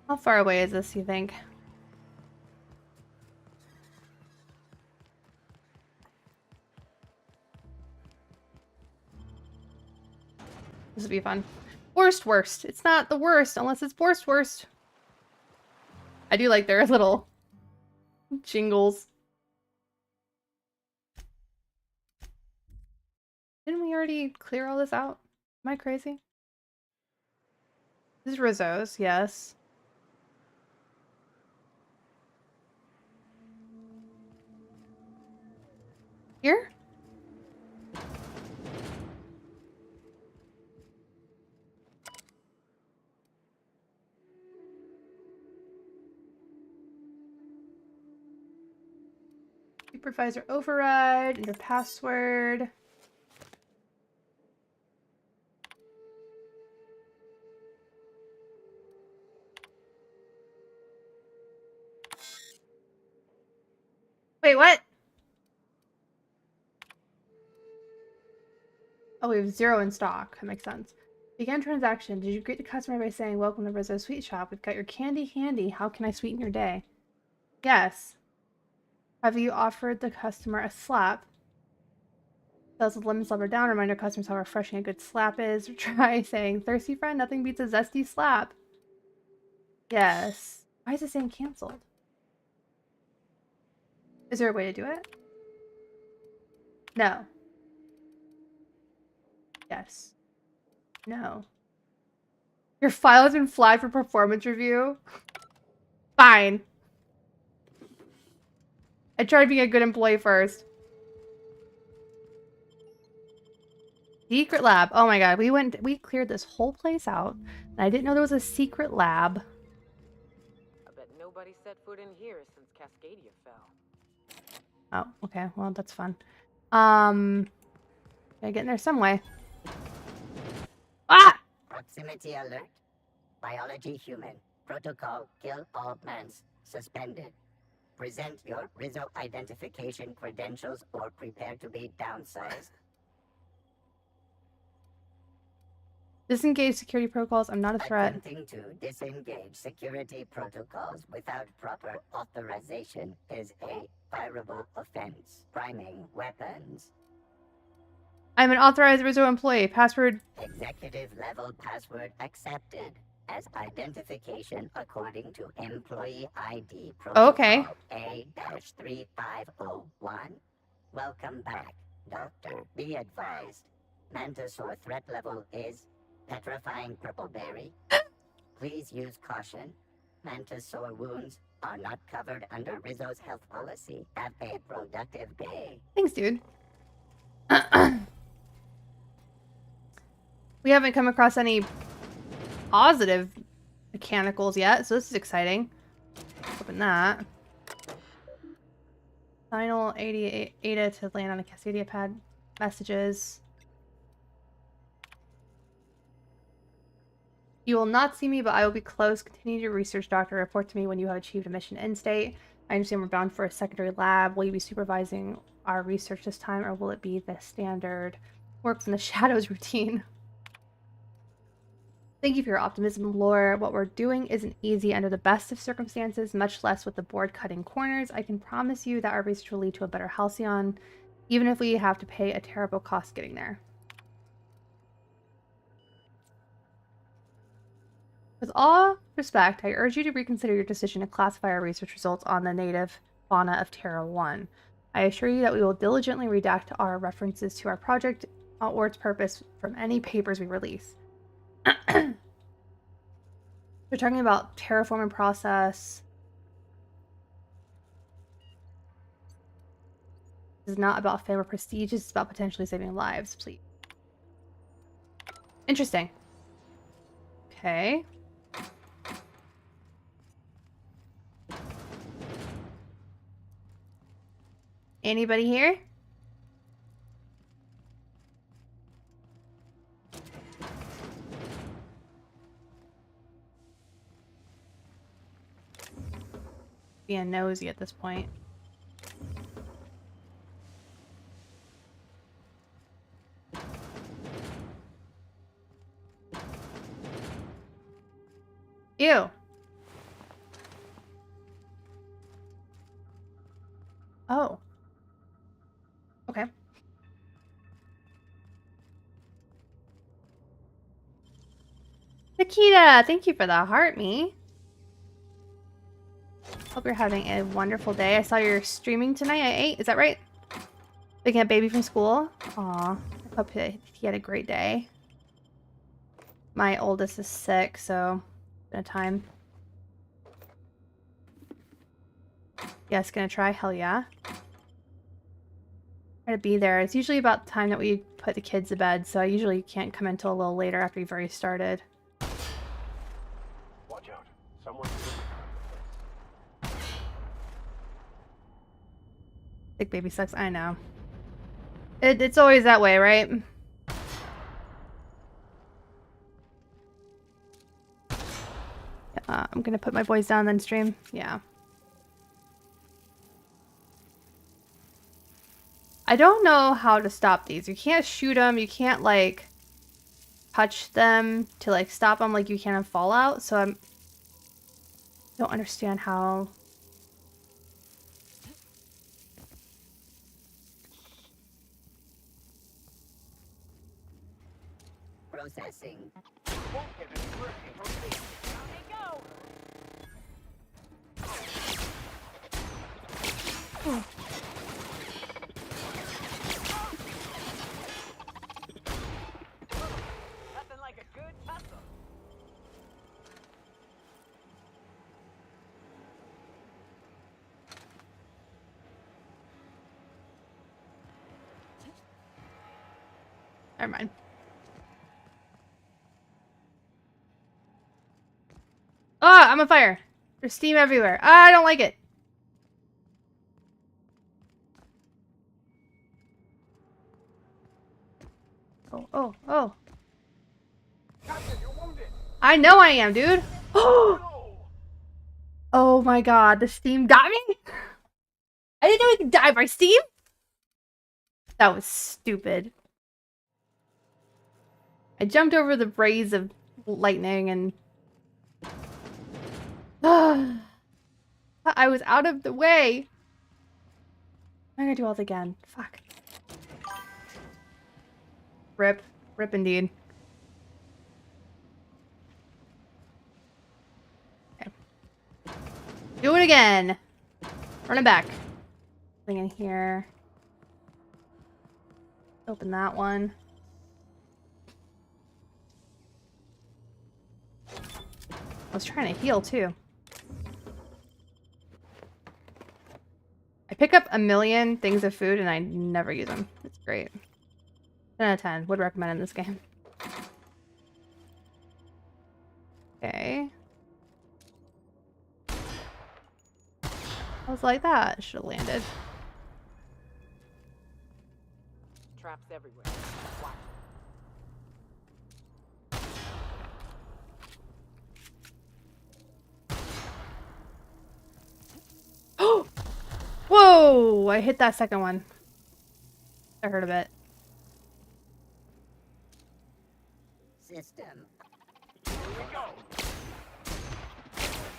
How far away is this, you think? This would be fun. Worst. It's not the worst unless it's worst. I do like their little jingles. Didn't we already clear all this out? Am I crazy? This is Rizzo's, yes. Here? Supervisor override, enter password. Wait, what? Oh, we have 0 in stock. That makes sense. Begin transaction. Did you greet the customer by saying, "Welcome to Rizzo Sweet Shop. We've got your candy handy. How can I sweeten your day?" Yes. Have you offered the customer a slap? Sells with lemon slapper down. Reminder customers how refreshing a good slap is. Try saying, "Thirsty friend, nothing beats a zesty slap." Yes. Why is it saying canceled? Is there a way to do it? No. Yes. No. Your file has been flagged for performance review. Fine. I tried being a good employee first. Secret lab. Oh my god, we cleared this whole place out. And I didn't know there was a secret lab. I bet nobody set foot in here since Cascadia fell. Oh, okay. Well, that's fun. Gotta get in there some way. Ah! Proximity alert. Biology human. Protocol kill all plants. Suspended. Present your Rizzo identification credentials or prepare to be downsized. Disengage security protocols. I'm not a threat. Attempting to disengage security protocols without proper authorization is a fireable offense. Priming weapons. I'm an authorized Rizzo employee. Password. Executive level password accepted as identification according to employee ID protocol Okay. A-3501. Welcome back, Doctor. Be advised. Mantisaur threat level is petrifying purple berry. Please use caution. Mantisaur wounds are not covered under Rizzo's health policy. Have a productive day. Thanks, dude. We haven't come across any positive mechanicals yet, so this is exciting. Open that. Final Ada to land on a Cascadia pad. Messages. You will not see me, but I will be close. Continue your research, Doctor. Report to me when you have achieved a mission end state. I understand we're bound for a secondary lab. Will you be supervising our research this time, or will it be the standard work from the shadows routine? Thank you for your optimism, Lore. What we're doing isn't easy under the best of circumstances, much less with the board cutting corners. I can promise you that our research will lead to a better Halcyon, even if we have to pay a terrible cost getting there. With all respect, I urge you to reconsider your decision to classify our research results on the native fauna of Terra 1. I assure you that we will diligently redact our references to our project or its purpose from any papers we release. We're talking about terraforming process. This is not about fame or prestige. It's about potentially saving lives, please. Interesting. Okay. Anybody here? Being nosy at this point. Ew. Oh. Okay. Nikita, thank you for the heart me. Hope you're having a wonderful day. I saw you're streaming tonight at 8. Is that right? Picking up baby from school. Aw. I hope he had a great day. My oldest is sick, so it's been a time. Yes, gonna try? Hell yeah. Try to be there. It's usually about the time that we put the kids to bed, so I usually can't come until a little later after you've already started. Watch out. Someone. Sick baby sucks. I know. It's always that way, right? I'm gonna put my boys down then stream. Yeah. I don't know how to stop these. You can't shoot them. You can't, like, touch them to, like, stop them like you can in Fallout. So I don't understand how... Processing. Oh. Nothing like a good tussle. Never mind. Ah, I'm on fire. There's steam everywhere. I don't like it. Oh, oh. Captain, you're wounded. I know I am, dude. Oh my god, the steam got me? I didn't know we could die by steam? That was stupid. I jumped over the rays of lightning and... I was out of the way. I'm gonna do all this again. Fuck. Rip. Rip indeed. Okay. Do it again. Run it back. Something in here. Open that one. I was trying to heal too. I pick up a million things of food and I never use them. It's great. 10 out of 10. Would recommend in this game. Okay. I was like that. Should have landed. Traps everywhere. Watch. Whoa! I hit that second one. I hurt a bit. System. Here we go.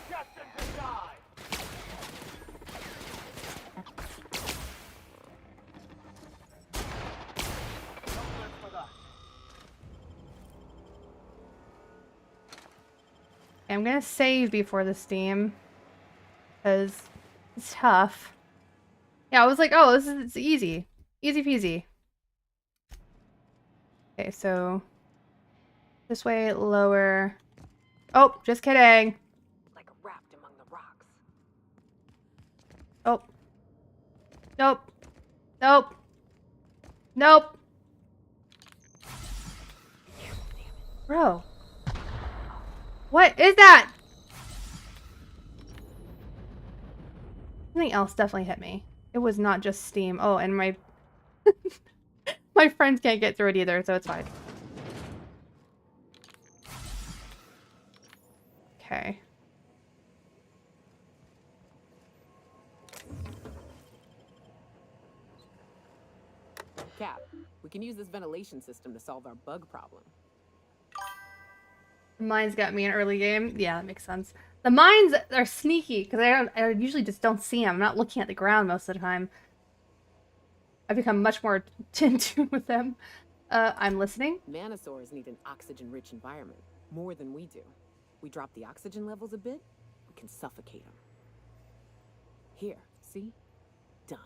Destined to die. Don't live for that. I'm gonna save before the steam. Because it's tough. Yeah, I was like, oh, it's easy. Easy peasy. Okay, so... this way, lower... Oh, just kidding. Like wrapped among the rocks. Oh. Nope. Nope. Nope. Bro. What is that? Something else definitely hit me. It was not just Steam. Oh, and my my friends can't get through it either, so it's fine. Okay. Cap, we can use this ventilation system to solve our bug problem. Mines got me an early game. Yeah, that makes sense. The mines are sneaky because I usually just don't see them. I'm not looking at the ground most of the time. I've become much more in tune with them. I'm listening. Manosaurs need an oxygen-rich environment, more than we do. We drop the oxygen levels a bit, we can suffocate them. Here, see? Done.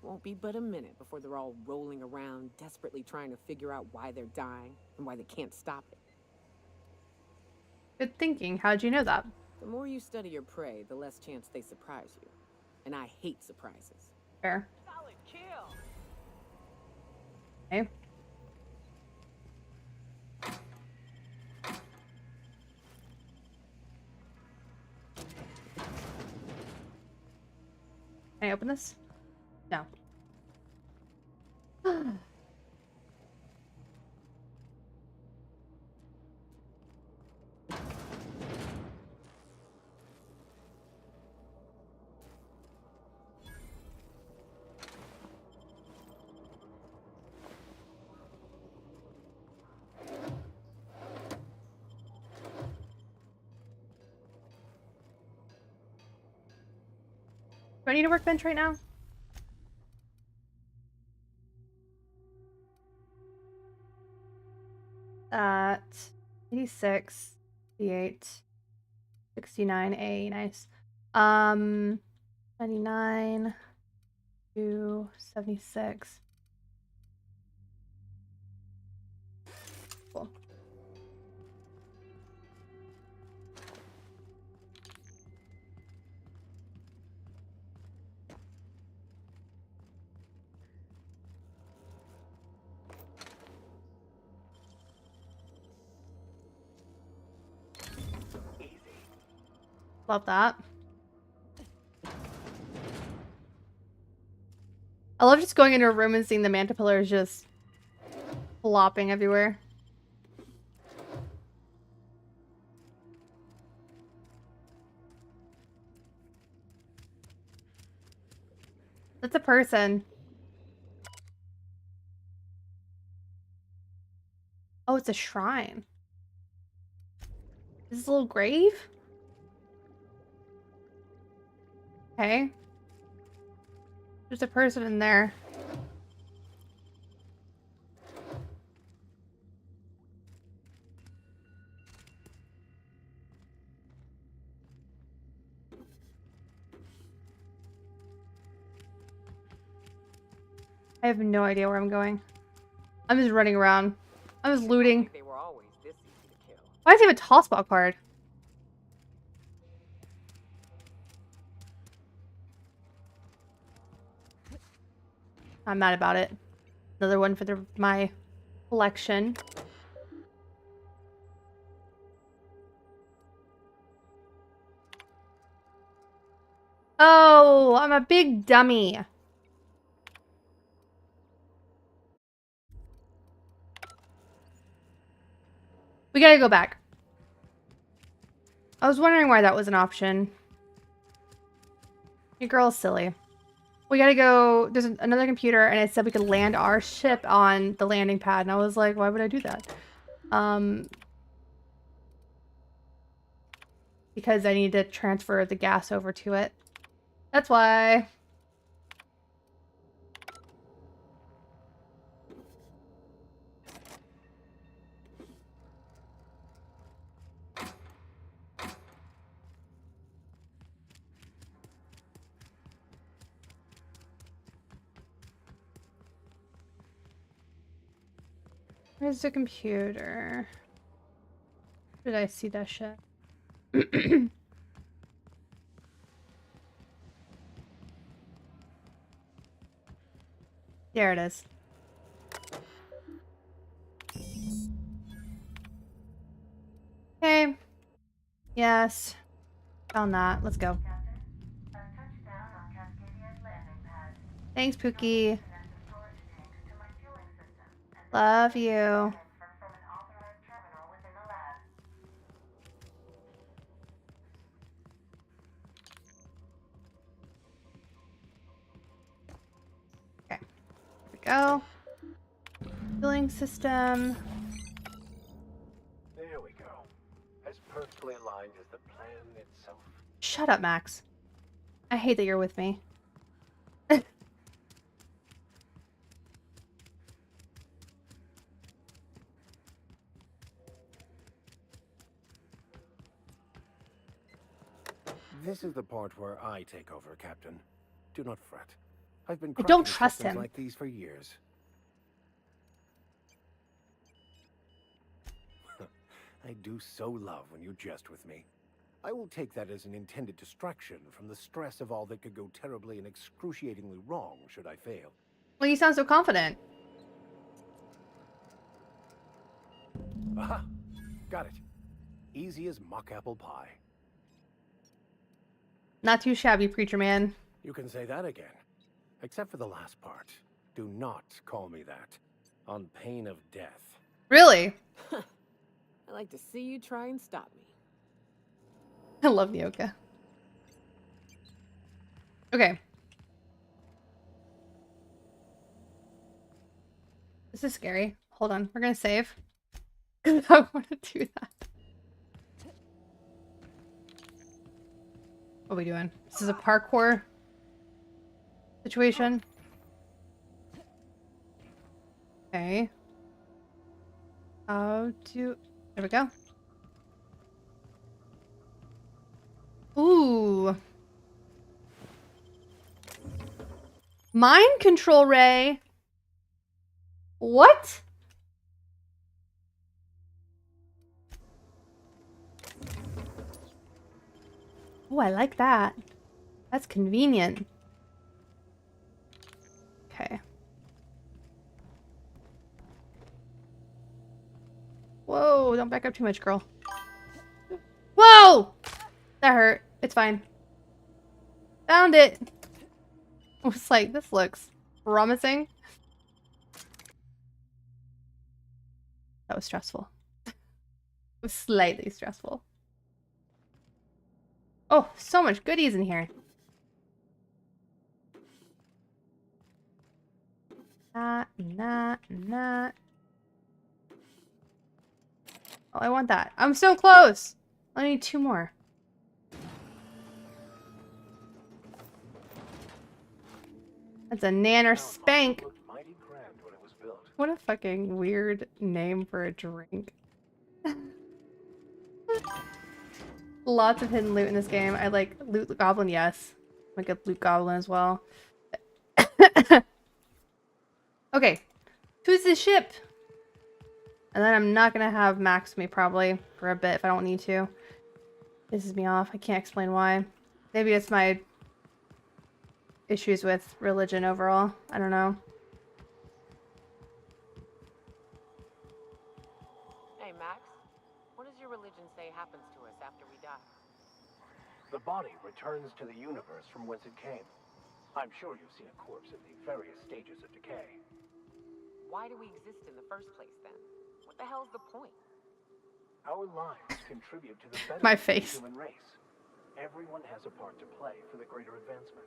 Won't be but a minute before they're all rolling around, desperately trying to figure out why they're dying and why they can't stop it. Good thinking. How'd you know that? The more you study your prey, the less chance they surprise you. And I hate surprises. Fair. Solid kill. Okay. Can I open this? No. Do I need a workbench right now? At 86, 88, 69A, nice. 99 to 76. Cool. Love that. I love just going into a room and seeing the mantipillars just flopping everywhere. That's a person. Oh, it's a shrine. Is this a little grave? Okay. There's a person in there. I have no idea where I'm going. I'm just running around. I'm just looting. They were always this easy to kill. Why does he have a toss ball card? I'm mad about it. Another one for my collection. Oh, I'm a big dummy. We gotta go back. I was wondering why that was an option. Your girl's silly. We gotta go. There's another computer, and it said we could land our ship on the landing pad, and I was like, why would I do that? Because I need to transfer the gas over to it. That's why. Where's the computer? Did I see that shit? There it is. Okay. Yes. Found that. Let's go. Thanks, Pookie. Love you. Okay, here we go. Fueling system. There we go. As perfectly aligned as the plan itself. Shut up, Max. I hate that you're with me. This is the part where I take over, Captain. Do not fret. I've been I don't crafting trust systems him. like these for years. I do so love when you jest with me. I will take that as an intended distraction from the stress of all that could go terribly and excruciatingly wrong should I fail. Well, you sound so confident. Aha! Got it. Easy as mock apple pie. Not too shabby, preacher man. You can say that again. Except for the last part. Do not call me that. On pain of death. Really? I like to see you try and stop me. I love Nyoka. Okay. This is scary. Hold on. We're gonna save. I want to do that. What are we doing? This is a parkour situation. Okay. How to... There we go. Ooh. Mind control ray. What? Oh, I like that. That's convenient. Okay. Whoa, don't back up too much, girl. Whoa! That hurt. It's fine. Found it. I was like, this looks promising. That was stressful. It was slightly stressful. Oh, so much goodies in here. Not. Oh, I want that. I'm so close. I need 2 more. That's a nanner spank. What a fucking weird name for a drink. Lots of hidden loot in this game. I like loot goblin, yes. Like a loot goblin as well. Okay. Who's the ship? And then I'm not gonna have Max with me probably for a bit if I don't need to. Pisses me off. I can't explain why. Maybe it's my issues with religion overall. I don't know. Hey, Max. What does your religion say happens to us after we die? The body returns to the universe from whence it came. I'm sure you've seen a corpse in the various stages of decay. Why do we exist in the first place, then? What the hell's the point? Our lives contribute to the betterment My of face. the human race. Everyone has a part to play for the greater advancement.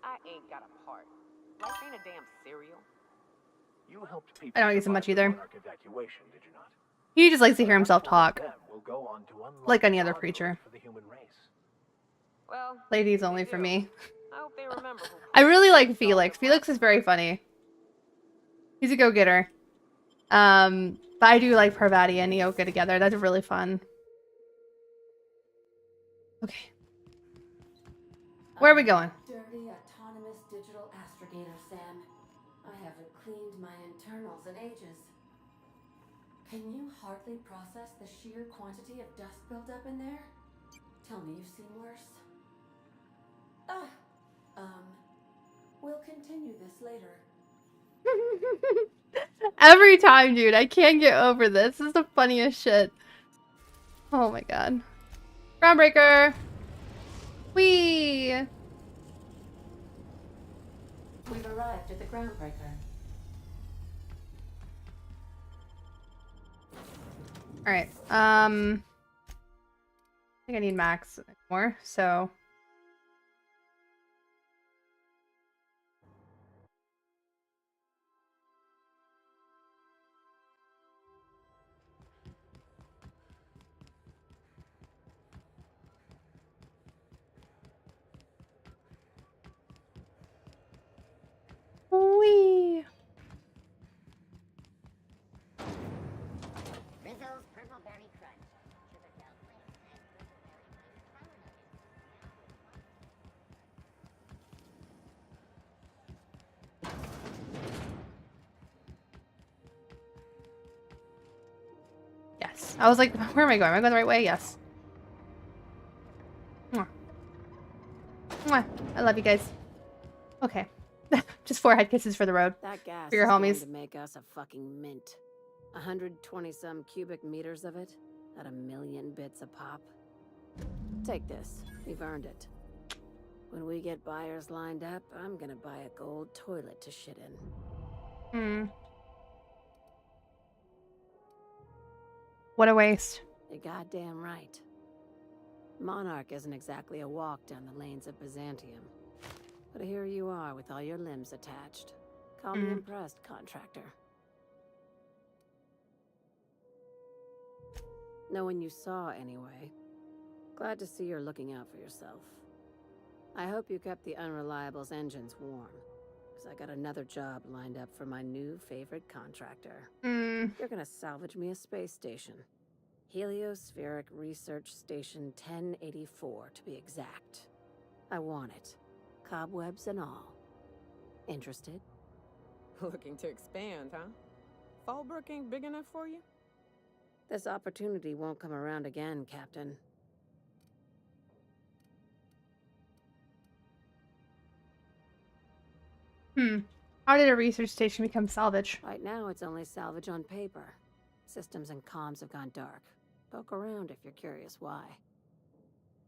I ain't got a part. Life ain't a damn cereal. You helped people I don't use him much either. Monarch evacuation, did you not? He just likes to hear himself talk. Them will go on to unlock Like any other our preacher. for the human race. Well, Ladies only for me. I hope they remember who I really like Felix. Felix is very funny. He's a go-getter. But I do like Parvati and Nyoka together. That's really fun. Okay. Where are we going? Dirty, autonomous digital astrogator, Sam. I haven't cleaned my internals in ages. Can you hardly process the sheer quantity of dust buildup in there? Tell me you've seen worse. We'll continue this later. Every time, dude. I can't get over this. This is the funniest shit. Oh my god. Groundbreaker! Whee! We've arrived at the groundbreaker. Alright, I think I need max more, so... Whee! Rizzle's Purple Berry Crunch. Sugar gel flakes and Yes. I was like, where am I going? Am I going the right way? Yes. Mwah. Mwah. I love you guys. Okay. Just forehead kisses for the road. That gas For your is going homies. to make us a fucking mint. 120-some cubic meters of it at 1,000,000 bits a pop. Take this. We've earned it. When we get buyers lined up, I'm gonna buy a gold toilet to shit in. Hmm. What a waste. You're goddamn right. Monarch isn't exactly a walk down the lanes of Byzantium. But here you are with all your limbs attached. Call me impressed, contractor. No one you saw, anyway. Glad to see you're looking out for yourself. I hope you kept the Unreliable's engines warm, because I got another job lined up for my new favorite contractor. You're gonna salvage me a space station. Heliospheric Research Station 1084, to be exact. I want it. Cobwebs and all. Interested? Looking to expand, huh? Fallbrook ain't big enough for you? This opportunity won't come around again, Captain. How did a research station become salvage? Right now, it's only salvage on paper. Systems and comms have gone dark. Poke around if you're curious why.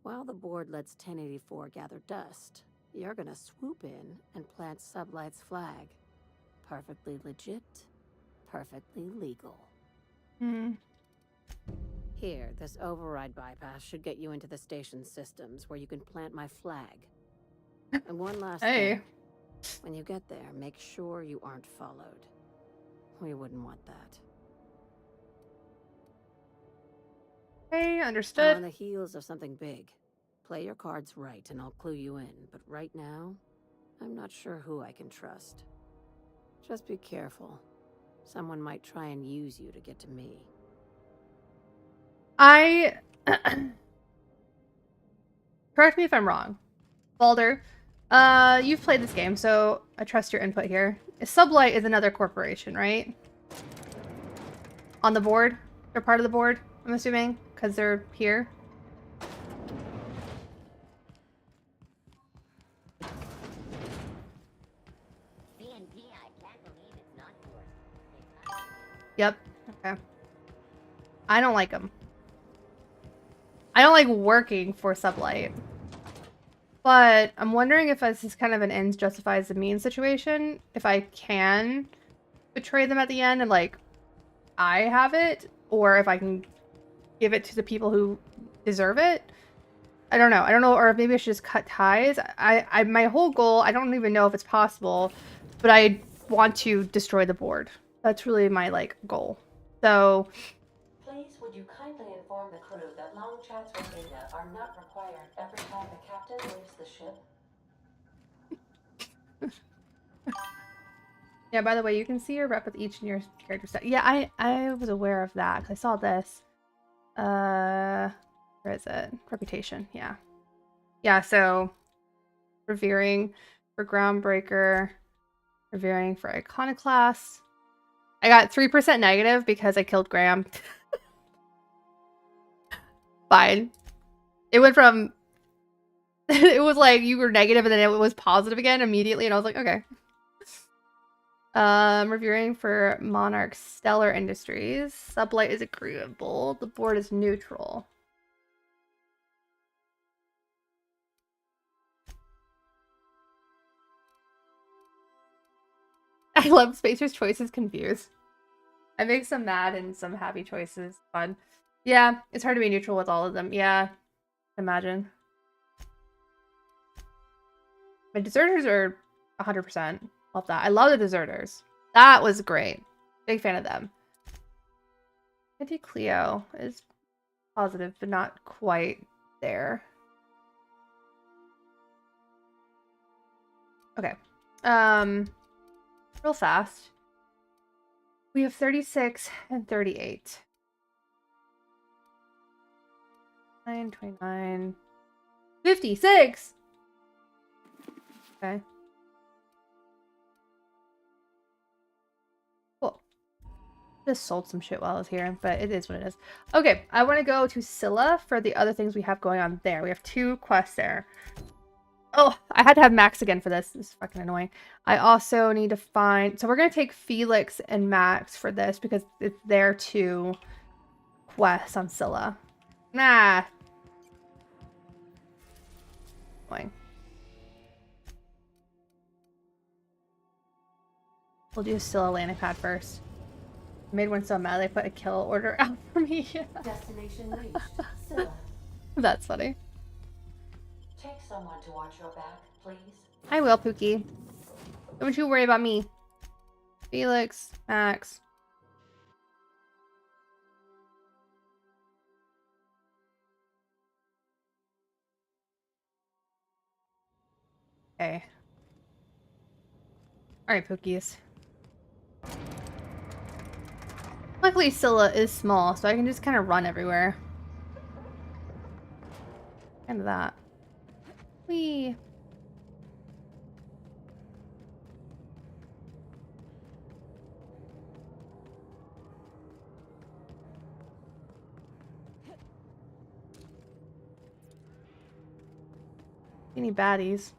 While the board lets 1084 gather dust, you're gonna swoop in and plant Sublight's flag. Perfectly legit, perfectly legal. Here, this override bypass should get you into the station's systems where you can plant my flag. And one last thing. When you get there, make sure you aren't followed. We wouldn't want that. Hey, I'm understood. on the heels of something big. Play your cards right and I'll clue you in, but right now, I'm not sure who I can trust. Just be careful. Someone might try and use you to get to me. Correct me if I'm wrong. Balder, you've played this game, so I trust your input here. Sublight is another corporation, right? On the board? They're part of the board, I'm assuming, because they're here. CNP, I can't believe it's not yours. Yep. Okay. I don't like them. I don't like working for Sublight. But I'm wondering if this is kind of an ends justifies the means situation. If I can betray them at the end and, like, I have it. Or if I can give it to the people who deserve it. I don't know. I don't know. Or maybe I should just cut ties. My whole goal, I don't even know if it's possible. But I want to destroy the board. That's really my, like, goal. So... Please, would you kindly inform the crew that long chats with Ada are not required every time the captain leaves the ship? Yeah, by the way, you can see your rep with each in your character set. Yeah, I was aware of that, because I saw this. Where is it? Reputation, yeah. Yeah, so... Revering for Groundbreaker. Revering for Iconoclast. I got 3% negative because I killed Graham. Fine. It went from... it was like you were negative and then it was positive again immediately, and I was like, okay. Reviewing for Monarch Stellar Industries. Sublight is agreeable. The board is neutral. I love Spacer's choices confused. I make some mad and some happy choices. Fun. Yeah, it's hard to be neutral with all of them. Yeah, imagine. My deserters are 100%. Love that. I love the deserters. That was great. Big fan of them. Anti-Cleo is positive, but not quite there. Okay. Real fast. We have 36 and 38. 9, 29, 56! Okay. Cool. Just sold some shit while I was here, but it is what it is. Okay, I want to go to Scylla for the other things we have going on there. We have 2 quests there. Oh, I had to have Max again for this. This is fucking annoying. I also need to find... So we're going to take Felix and Max for this because it's their 2 quests on Scylla. Nah. Annoying. We'll do Scylla landing pad first. I made one so mad they put a kill order out for me. Destination reached. Scylla. That's funny. Take someone to watch your back, please. I will, Pookie. Don't you worry about me. Felix, Max. Okay. Alright, Pookies. Luckily, Scylla is small, so I can just kind of run everywhere. Kind of that. Whee! Any baddies?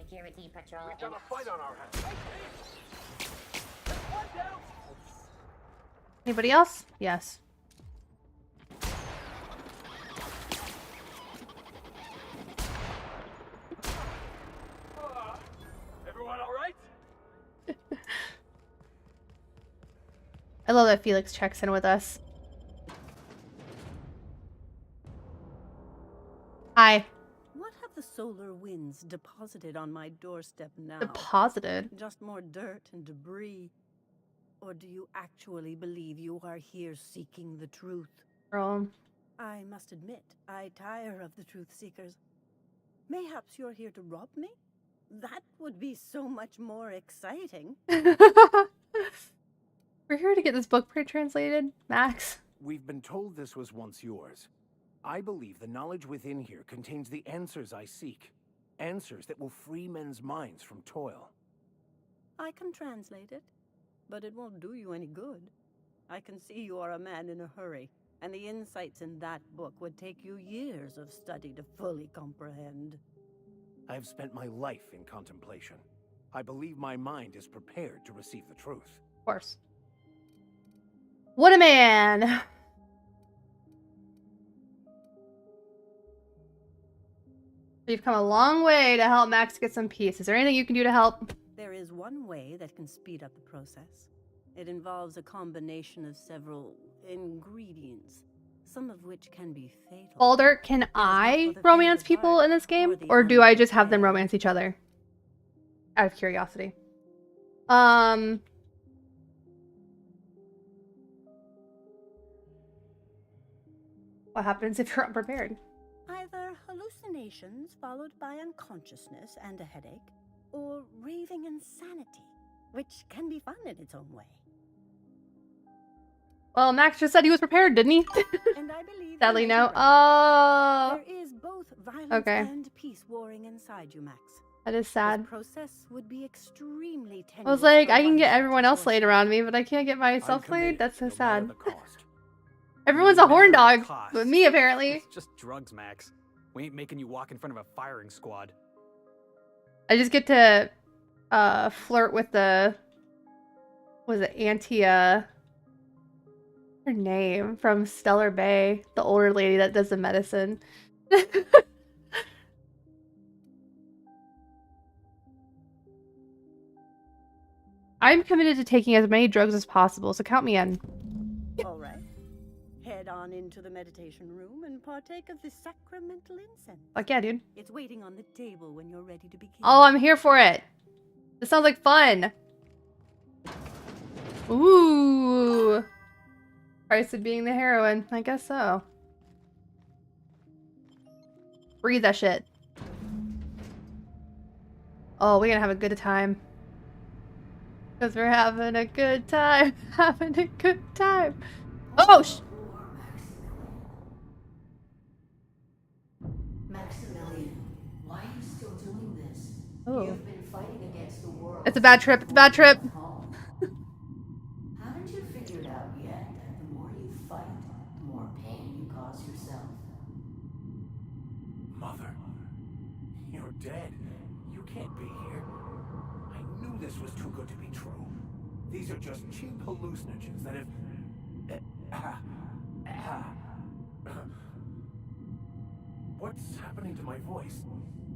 Security patrol. We've got a fight on our hands. Anybody else? Yes. Everyone all right? I love that Felix checks in with us. Hi. What have the solar winds deposited on my doorstep now? Deposited? Just more dirt and debris. Or do you actually believe you are here seeking the truth? Girl. I must admit, I tire of the truth seekers. Mayhaps you're here to rob me? That would be so much more exciting. We're here to get this book translated, Max. We've been told this was once yours. I believe the knowledge within here contains the answers I seek. Answers that will free men's minds from toil. I can translate it, but it won't do you any good. I can see you are a man in a hurry, and the insights in that book would take you years of study to fully comprehend. I've spent my life in contemplation. I believe my mind is prepared to receive the truth. Of course. What a man! You've come a long way to help Max get some peace. Is there anything you can do to help? There is one way that can speed up the process. It involves a combination of several ingredients, some of which can be fatal. Balder, can I romance people in this game? Or do I just have them romance each other? Out of curiosity. What happens if you're unprepared? Either hallucinations followed by unconsciousness and a headache, or raving insanity, which can be fun in its own way. Well, Max just said he was prepared, didn't he? And I believe sadly, no. Oh. There is both violence and peace warring inside you, Max. That is sad. This process would be extremely tenuous. I was like, I can get everyone else laid around me, but I can't get myself laid? That's so sad. Everyone's a horn dog, but me apparently. It's just drugs, Max. We ain't making you walk in front of a firing squad. I just get to flirt with the Was it Antia? Her name from Stellar Bay, the older lady that does the medicine. I'm committed to taking as many drugs as possible, so count me in. All right. Head on into the meditation room and partake of the sacramental incense. Fuck yeah, dude. It's waiting on the table when you're ready to begin. Oh, I'm here for it. This sounds like fun. Ooh. Price of being the heroine. I guess so. Breathe that shit. Oh, we're gonna have a good time. Because we're having a good time. Having a good time. Oh, Maximilian, why are you still doing this? Oh. You've been fighting against the world. It's a bad trip. It's a bad trip. Haven't you figured out yet that the more you fight, the more pain you cause yourself? Mother, you're dead. You can't be here. I knew this was too good to be true. These are just cheap hallucinogens that have... What's happening to my voice?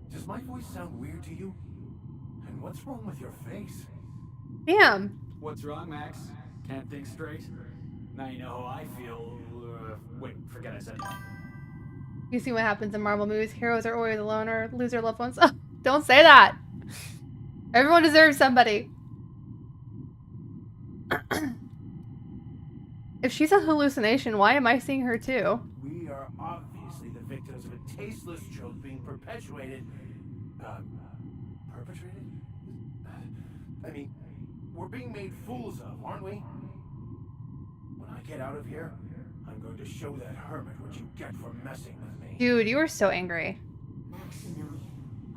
Does my voice sound weird to you? And what's wrong with your face? Damn. What's wrong, Max? Can't think straight? Now you know how I feel. Wait, forget I said that. You see what happens in Marvel movies. Heroes are always alone or lose their loved ones. Oh, don't say that. Everyone deserves somebody. If she's a hallucination, why am I seeing her too? We are obviously the victims of a tasteless joke being perpetuated. Perpetrated? I mean, we're being made fools of, aren't we? When I get out of here, I'm going to show that hermit what you get for messing with me. Dude, you are so angry. Maximilian,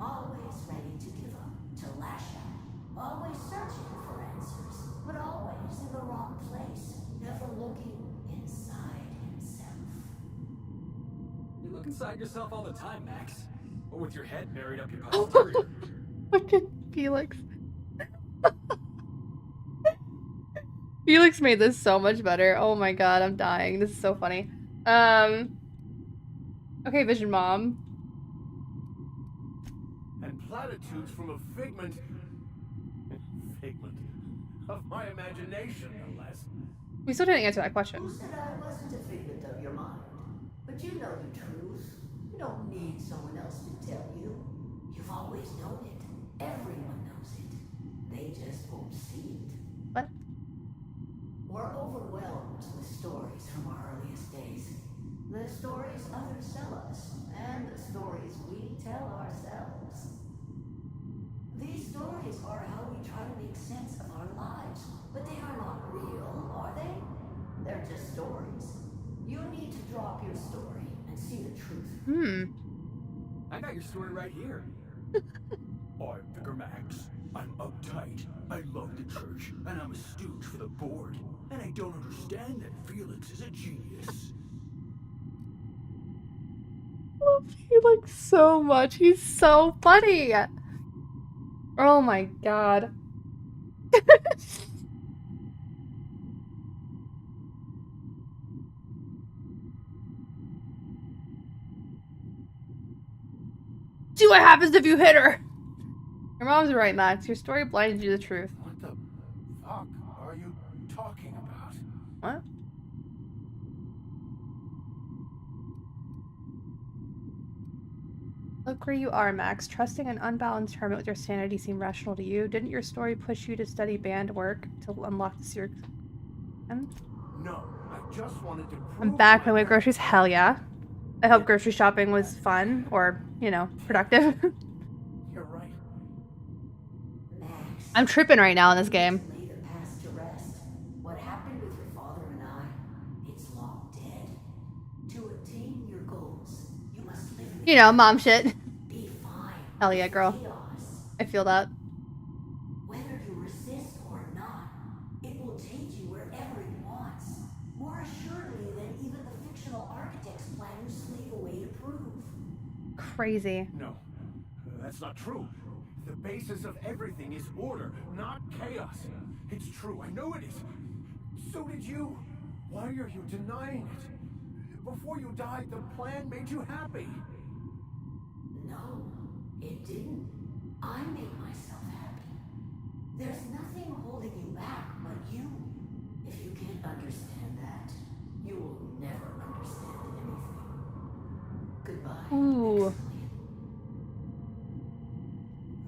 always ready to give up, to lash out, always searching for answers, but always in the wrong place, never looking inside himself. You look inside yourself all the time, Max. Or with your head buried up your posterior. Fucking Felix. Felix made this so much better. Oh my god, I'm dying. This is so funny. Okay, Vision Mom. And platitudes from a figment of my imagination, no less. We still didn't answer that question. Who said I wasn't a figment of your mind? But you know the truth. You don't need someone else to tell you. You've always known it. Everyone knows it. They just won't see it. What? We're overwhelmed with stories from our earliest days. The stories others tell us, and the stories we tell ourselves. These stories are how we try to make sense of our lives, but they are not real, are they? They're just stories. You need to drop your story and see the truth. I got your story right here. I'm Vicar Max. I'm uptight. I love the church, and I'm a stooge for the board. And I don't understand that Felix is a genius. I love Felix so much. He's so funny. Oh my god. See what happens if you hit her. Your mom's right, Max. Your story blinded you to the truth. What the fuck are you talking about? What? Look where you are, Max. Trusting an unbalanced hermit with your sanity seemed rational to you. Didn't your story push you to study band work to unlock the secret? No, I just wanted to prove I'm back when I went groceries. Hell yeah. I hope grocery shopping was fun or, you know, productive. You're right. Max, I'm tripping right now in this game. lay the past to rest. What happened with your father and I, it's long dead. To attain your goals, you must live in You know, mom shit. be fine. Hell yeah, girl. Chaos. I feel that. Whether you resist or not, it will take you wherever it wants. More assuredly than even the fictional architect's plan you slave away to prove. Crazy. No, that's not true. The basis of everything is order, not chaos. It It's true. I know it is. So did you. Why are you denying it? Before you died, the plan made you happy. No, it didn't. I made myself happy. There's nothing holding you back but you. If you can't understand that, you will never understand anything. Goodbye. Ooh.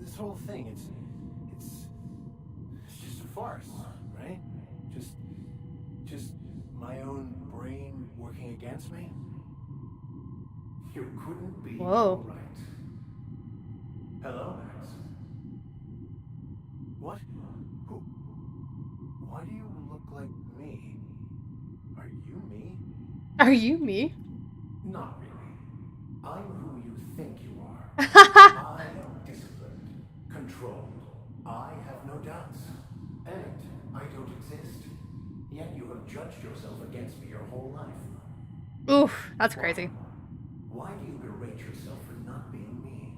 This whole thing, it's just a farce, right? Just my own brain working against me? You couldn't be Whoa. more right. Hello, Max. What? Who? Why do you look like me? Are you me? Are you me? Not really. I'm who you think you are. I am disciplined, controlled. I have no doubts. And I don't exist. Yet you have judged yourself against me your whole life. Oof, that's crazy. Why do you berate yourself for not being me?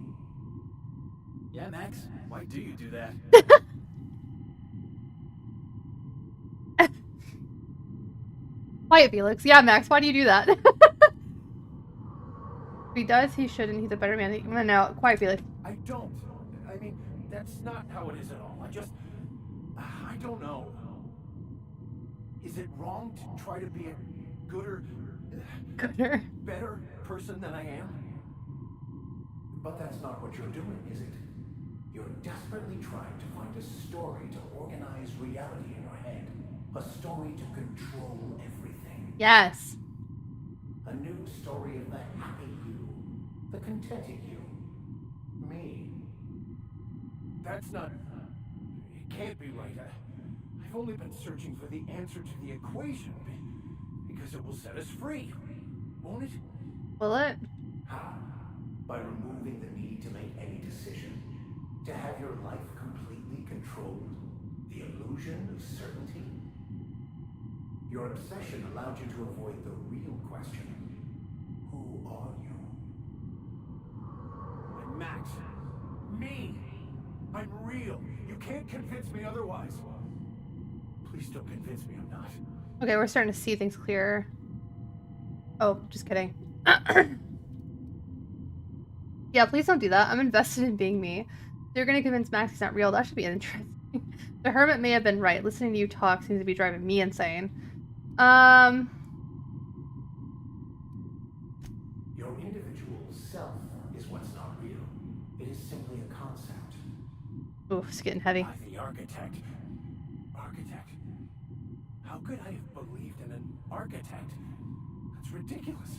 Yeah, Max, why do you do that? Quiet, Felix. Yeah, Max, why do you do that? If he does, he shouldn't. He's a better man. No, quiet, Felix. I don't. I mean, that's not how it is at all. I don't know. Is it wrong to try to be a gooder, better person than I am? But that's not what you're doing, is it? You're desperately trying to find a story to organize reality in your head. A story to control everything. Yes. A new story of the happy you. The contented you. Me. That's not... It can't be right. I've only been searching for the answer to the equation because it will set us free. Won't it? Will it? How? By removing the need to make any decision. To have your life completely controlled. The illusion of certainty. Your obsession allowed you to avoid the real question. Who are you? I'm Max. Me! I'm real. You can't convince me otherwise. Please don't convince me I'm not. Okay, we're starting to see things clearer. Oh, just kidding. Yeah, please don't do that. I'm invested in being me. You're gonna convince Max he's not real. That should be interesting. The hermit may have been right. Listening to you talk seems to be driving me insane. Your individual self is what's not real. It is simply a concept. Oof, it's getting heavy. The architect. Architect? How could I have believed in an architect? That's ridiculous.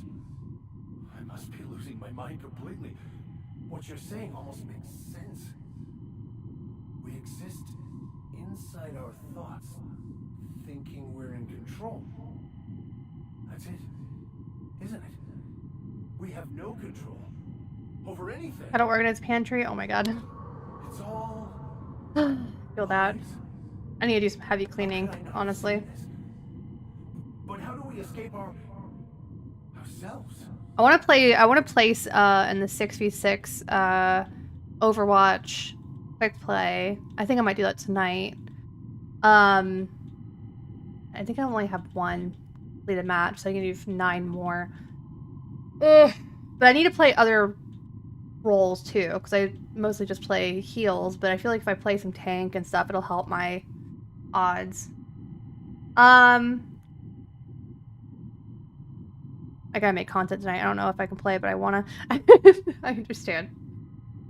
I must be losing my mind completely. What you're saying almost makes sense. We exist inside our thoughts, thinking we're in control. That's it, isn't it? We have no control over anything. How to organize pantry? Oh my god. It's all... Feel that. I need to do some heavy cleaning, honestly. But how do we escape ourselves? I want to place in the 6v6 Overwatch quick play. I think I might do that tonight. I think I only have one completed match, so I can do 9 more. Ugh. But I need to play other roles too, because I mostly just play heals, but I feel like if I play some tank and stuff, it'll help my odds. I gotta make content tonight. I don't know if I can play, but I wanna. I understand.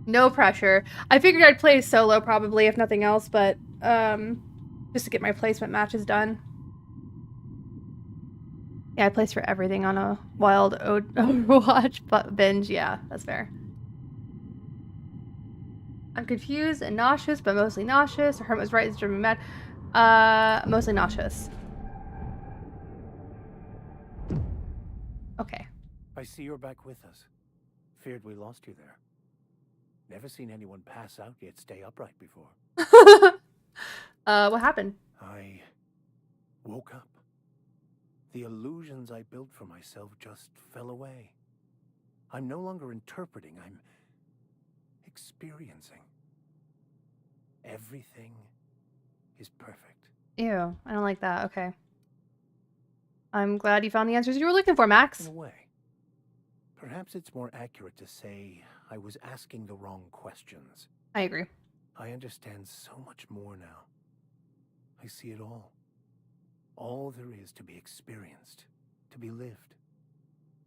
No pressure. I figured I'd play solo probably, if nothing else, but just to get my placement matches done. Yeah, I place for everything on a wild Overwatch binge. Yeah, that's fair. I'm confused and nauseous, but mostly nauseous. Hermit was right, it's driving me mad. Mostly nauseous. Okay. I see you're back with us. Feared we lost you there. Never seen anyone pass out yet stay upright before. What happened? I woke up. The illusions I built for myself just fell away. I'm no longer interpreting, I'm experiencing. Everything is perfect. Ew, I don't like that. Okay. I'm glad you found the answers you were looking for, Max. In a way. Perhaps it's more accurate to say I was asking the wrong questions. I agree. I understand so much more now. I see it all. All there is to be experienced, to be lived.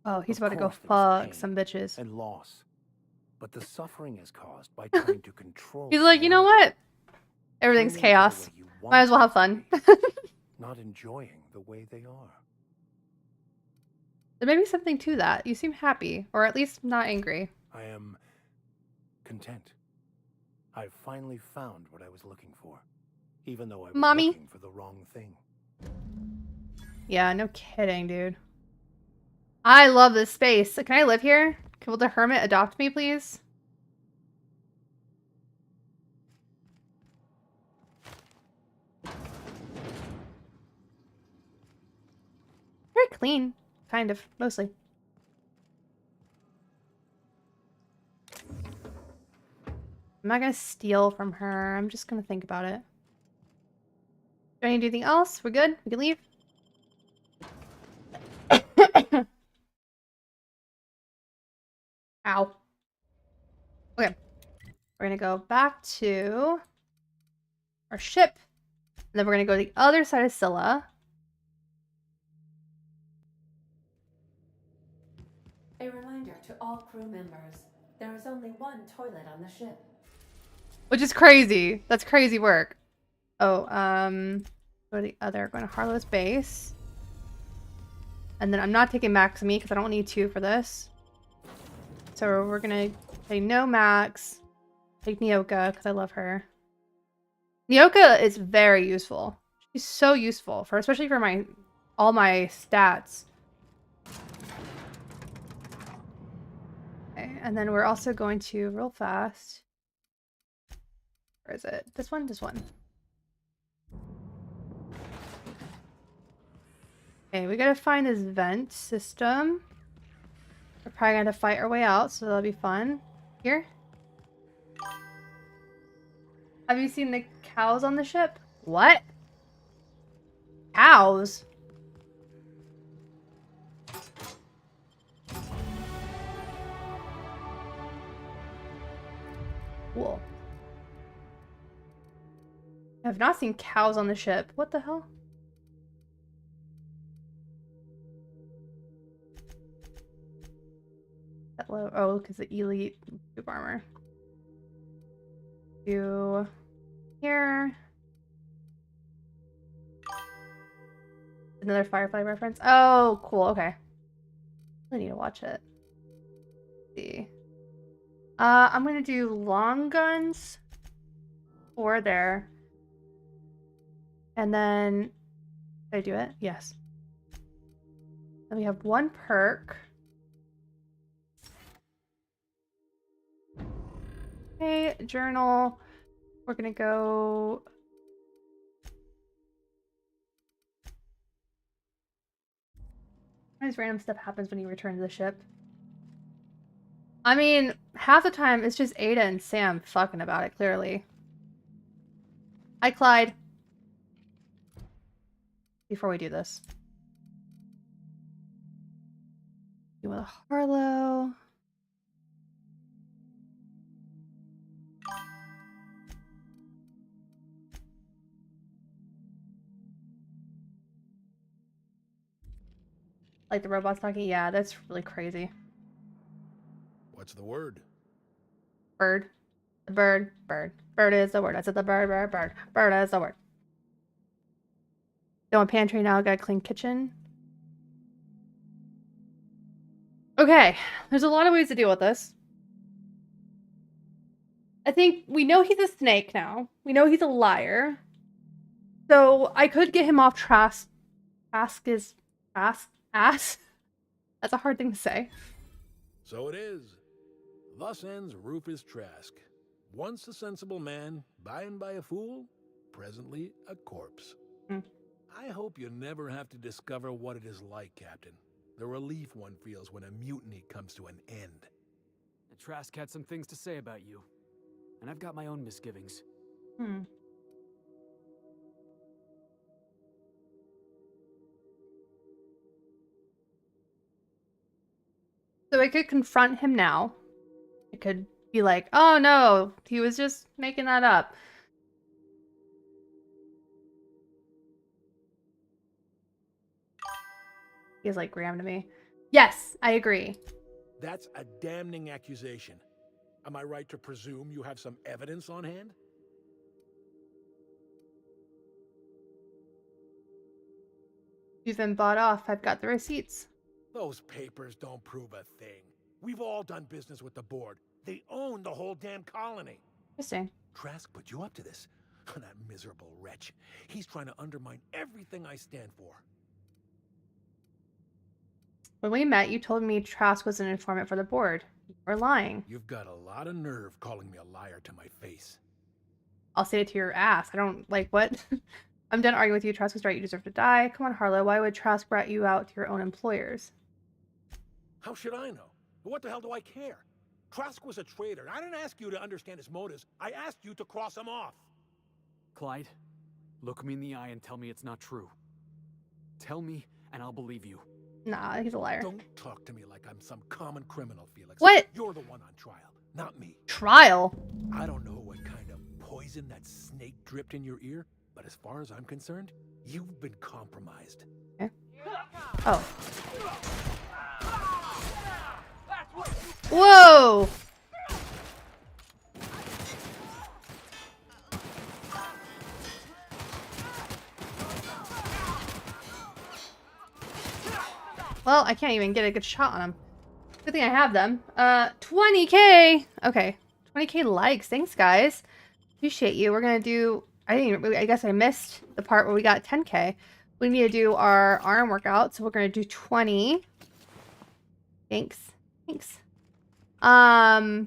Oh, he's Of about to go course there was fuck pain some bitches. and loss, but the suffering is caused by trying to control. He's like, you know reality, what? Everything's turning to the chaos. way you Might want as well it have to fun. be, not enjoying the way they are. There may be something to that. You seem happy, or at least not angry. I am content. I've finally found what I was looking for, even though I was looking for the wrong thing. Yeah, no kidding, dude. I love this space. Can I live here? Will the hermit adopt me, please? Very clean. Kind of. Mostly. I'm not gonna steal from her. I'm just gonna think about it. Do I need to do anything else? We're good? We can leave? Ow. Okay. We're gonna go back to our ship. And then we're gonna go to the other side of Scylla. A reminder to all crew members, there is only one toilet on the ship. Which is crazy. That's crazy work. Oh, go to the other, going to Harlow's base. And then I'm not taking Max with me because I don't need two for this. So we're gonna say no Max. Take Nyoka because I love her. Nyoka is very useful. She's so useful for, especially for all my stats. Okay, and then we're also going to real fast. Where is it? This one? This one. Okay, we gotta find this vent system. We're probably gonna fight our way out, so that'll be fun. Here. Have you seen the cows on the ship? What? Cows? Cool. I have not seen cows on the ship. What the hell? That low. Oh, because the elite tube armor. Do here. Another Firefly reference. Oh, cool. Okay. I need to watch it. Let's see. I'm gonna do long guns for there. And then did I do it? Yes. Then we have one perk. Okay, journal. We're gonna go. Sometimes random stuff happens when you return to the ship. I mean, half the time it's just Ada and Sam fucking about it, clearly. Hi, Clyde. Before we do this. Do a Harlow. Like the robots talking? Yeah, that's really crazy. What's the word? Bird. The bird. Bird. Bird is the word. I said the bird, bird, bird. Bird is the word. Going pantry now, got a clean kitchen. Okay, there's a lot of ways to deal with this. I think we know he's a snake now. We know he's a liar. So I could get him off Trask. Trask is ass. That's a hard thing to say. So it is. Thus ends Rufus Trask. Once a sensible man, by and by a fool, presently a corpse. I hope you never have to discover what it is like, Captain. The relief one feels when a mutiny comes to an end. The Trask had some things to say about you, and I've got my own misgivings. So I could confront him now. I could be like, oh no, he was just making that up. He's like Graham to me. Yes, I agree. That's a damning accusation. Am I right to presume you have some evidence on hand? You've been bought off. I've got the receipts. Those papers don't prove a thing. We've all done business with the board. They own the whole damn colony. Interesting. Trask put you up to this. That miserable wretch. He's trying to undermine everything I stand for. When we met, you told me Trask was an informant for the board. You were lying. You've got a lot of nerve calling me a liar to my face. I'll say it to your ass. I don't like what. I'm done arguing with you. Trask is right. You deserve to die. Come on, Harlow. Why would Trask rat you out to your own employers? How should I know? What the hell do I care? Trask was a traitor, and I didn't ask you to understand his motives. I asked you to cross him off. Clyde, look me in the eye and tell me it's not true. Tell me, and I'll believe you. Nah, he's a liar. Don't talk to me like I'm some common criminal, Felix. What? You're the one on trial, not me. Trial? I don't know what kind of poison that snake dripped in your ear, but as far as I'm concerned, you've been compromised. Okay. Oh. Whoa! Well, I can't even get a good shot on him. Good thing I have them. 20K! Okay. 20K likes. Thanks, guys. Appreciate you. We're gonna do... I guess I missed the part where we got 10K. We need to do our arm workout, so we're gonna do 20. Thanks. Thanks. Hold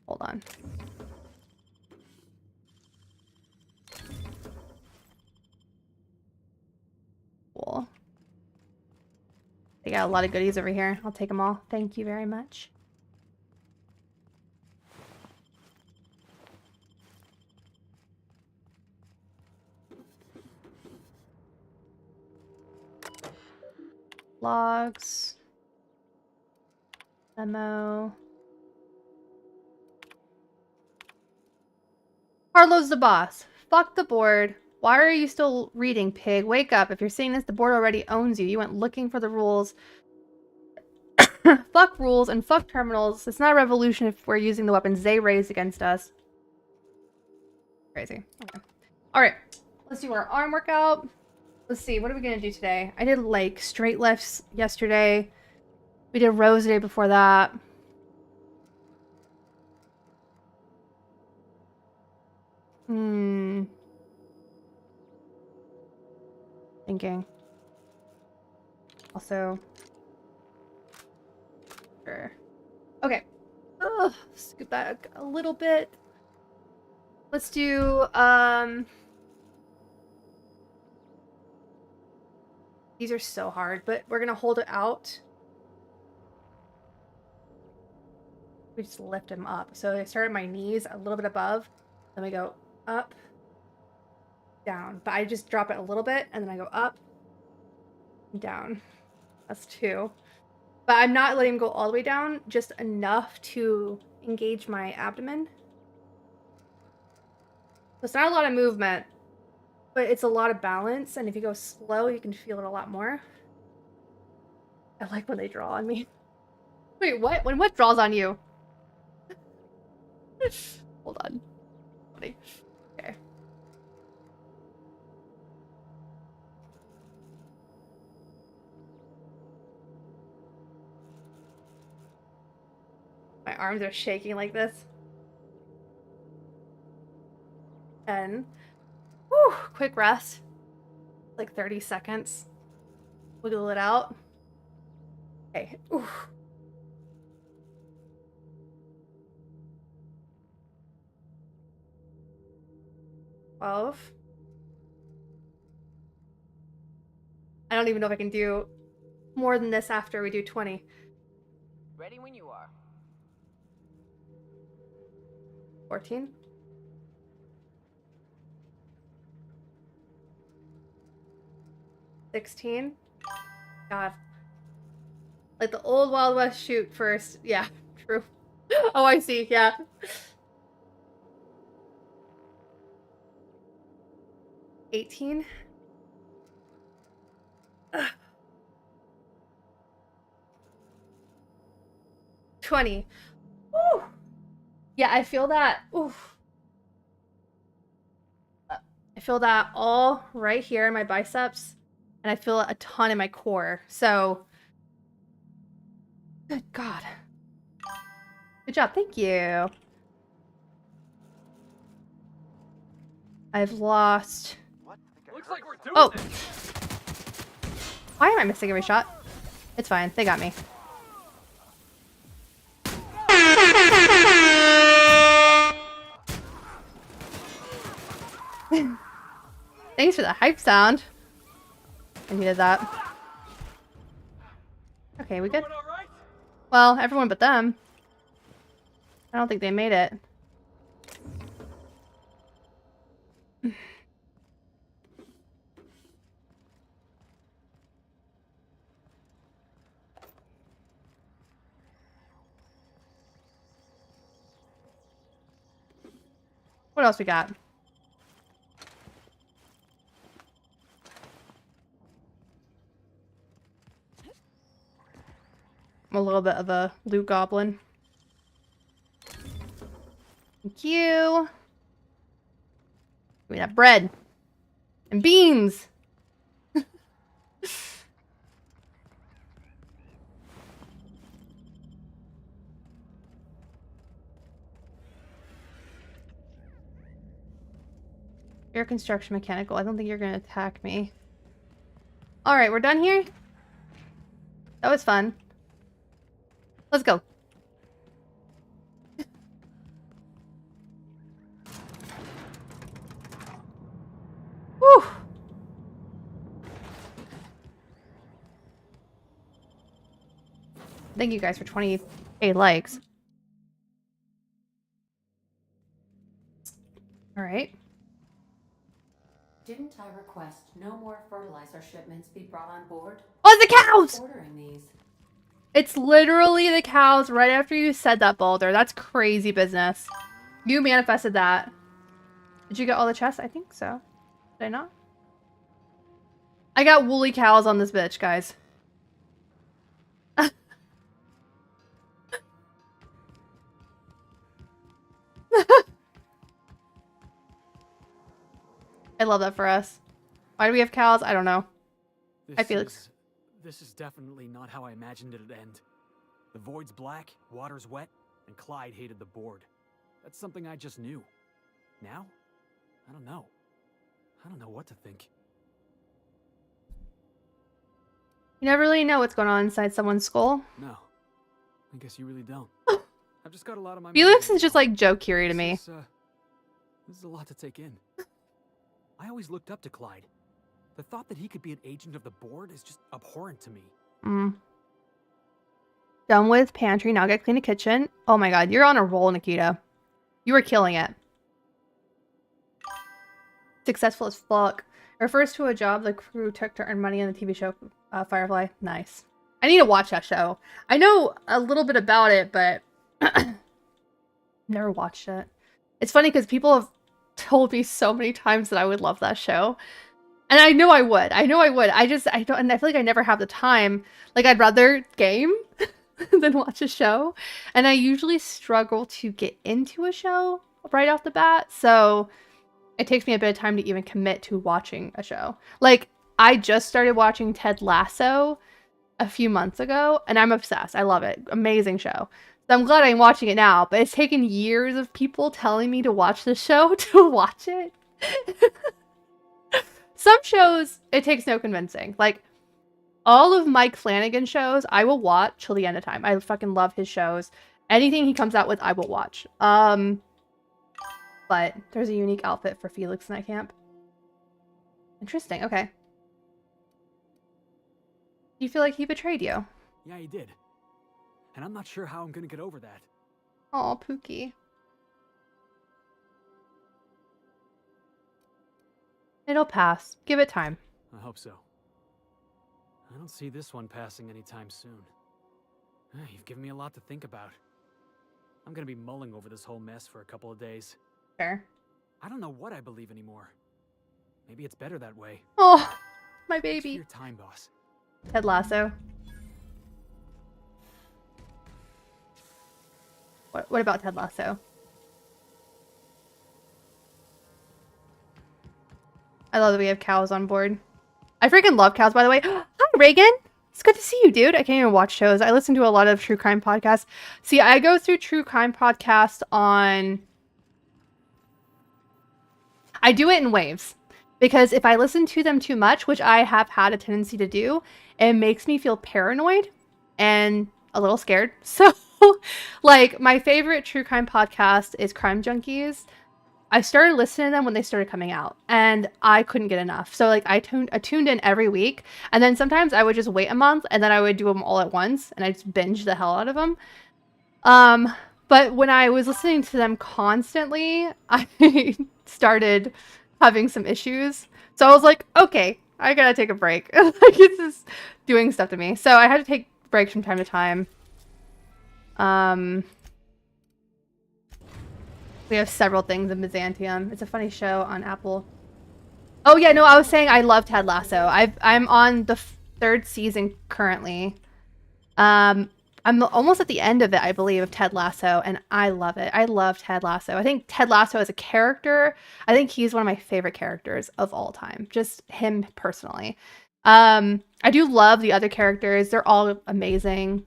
on. Cool. They got a lot of goodies over here. I'll take them all. Thank you very much. Logs. Memo. Harlow's the boss. Fuck the board. Why are you still reading, pig? Wake up. If you're seeing this, the board already owns you. You went looking for the rules. Fuck rules and fuck terminals. It's not a revolution if we're using the weapons they raised against us. Crazy. Okay. Alright. Let's do our arm workout. Let's see. What are we going to do today? I did, like, straight lifts yesterday. We did rows the day before that. Thinking. Also. Sure. Okay. Ugh, scoop that a little bit. Let's do, these are so hard, but we're gonna hold it out. We just lift him up. So I start at my knees a little bit above. Then we go up, down. But I just drop it a little bit, and then I go up, down. That's 2. But I'm not letting him go all the way down, just enough to engage my abdomen. So it's not a lot of movement, but it's a lot of balance. And if you go slow, you can feel it a lot more. I like when they draw on me. Wait, what? When what draws on you? Hold on. Funny. Okay. My arms are shaking like this. 10. Whew, quick rest. Like 30 seconds. Wiggle it out. Okay. Oof. I don't even know if I can do more than this after we do 20. Ready when you are. 14. 16. God. Like the old Wild West shoot first. Yeah, true. Oh, I see. Yeah. $18? 20. Woo! Yeah, I feel that. Oof. I feel that all right here in my biceps, and I feel it a ton in my core. So, good God. Good job. Thank you. I've lost. Looks like we're doing Oh. this. Why am I missing every shot? It's fine. They got me. Thanks for the hype sound. I needed that. Okay, we good? Well, everyone but them. I don't think they made it. What else we got? I'm a little bit of a loot goblin. Thank you. Give me that bread. And beans! You're construction mechanical. I don't think you're gonna attack me. Alright, we're done here? That was fun. Let's go. Whew! Thank you guys for 28 likes. Alright. Didn't I request no more fertilizer shipments be brought on board? Oh, the cows! Ordering these. It's literally the cows right after you said that, Baldur. That's crazy business. You manifested that. Did you get all the chests? I think so. Did I not? I got woolly cows on this bitch, guys. I love that for us. Why do we have cows? I don't know. Hi, Felix. This is definitely not how I imagined it'd end. The void's black, water's wet, and Clyde hated the board. That's something I just knew. Now? I don't know. I don't know what to think. You never really know what's going on inside someone's skull. No. I guess you really don't. I've just got a lot of my Felix is just like Joe Curie to me. This is a lot to take in. I always looked up to Clyde. The thought that he could be an agent of the board is just abhorrent to me. Done with pantry, now get clean the kitchen. Oh my god, you're on a roll, Nikita. You are killing it. Successful as fuck. It refers to a job the crew took to earn money on the TV show Firefly. Nice. I need to watch that show. I know a little bit about it, but never watched it. It's funny because people have told me so many times that I would love that show. And I know I would. I know I would. I don't, and I feel like I never have the time. Like, I'd rather game than watch a show. And I usually struggle to get into a show right off the bat. So it takes me a bit of time to even commit to watching a show. Like, I just started watching Ted Lasso a few months ago, and I'm obsessed. I love it. Amazing show. So I'm glad I'm watching it now, but it's taken years of people telling me to watch this show to watch it. Some shows, it takes no convincing. Like, all of Mike Flanagan's shows, I will watch till the end of time. I fucking love his shows. Anything he comes out with, I will watch. But there's a unique outfit for Felix in that camp. Interesting, okay. Do you feel like he betrayed you? Yeah, he did. And I'm not sure how I'm gonna get over that. Aw, Pookie. It'll pass. Give it time. I hope so. I don't see this one passing anytime soon. You've given me a lot to think about. I'm gonna be mulling over this whole mess for a couple of days. Fair. I don't know what I believe anymore. Maybe it's better that way. Oh, my Thanks for baby. your time, boss. Ted Lasso. What about Ted Lasso? I love that we have cows on board. I freaking love cows, by the way. Hi, Reagan. It's good to see you, dude. I can't even watch shows. I listen to a lot of true crime podcasts. See, I go through true crime podcasts on... I do it in waves. Because if I listen to them too much, which I have had a tendency to do, it makes me feel paranoid and a little scared. So, like, my favorite true crime podcast is Crime Junkies. I started listening to them when they started coming out, and I couldn't get enough. So, like, I tuned in every week, and then sometimes I would just wait a month, and then I would do them all at once, and I just binge the hell out of them. But when I was listening to them constantly, I started having some issues. So I was like, okay, I gotta take a break. Like, it's just doing stuff to me. So I had to take breaks from time to time. We have several things in Byzantium. It's a funny show on Apple. Oh yeah, no, I was saying I love Ted Lasso. I'm on the 3rd season currently. I'm almost at the end of it, I believe, of Ted Lasso, and I love it. I love Ted Lasso. I think Ted Lasso as a character, I think he's one of my favorite characters of all time. Just him personally. I do love the other characters. They're all amazing.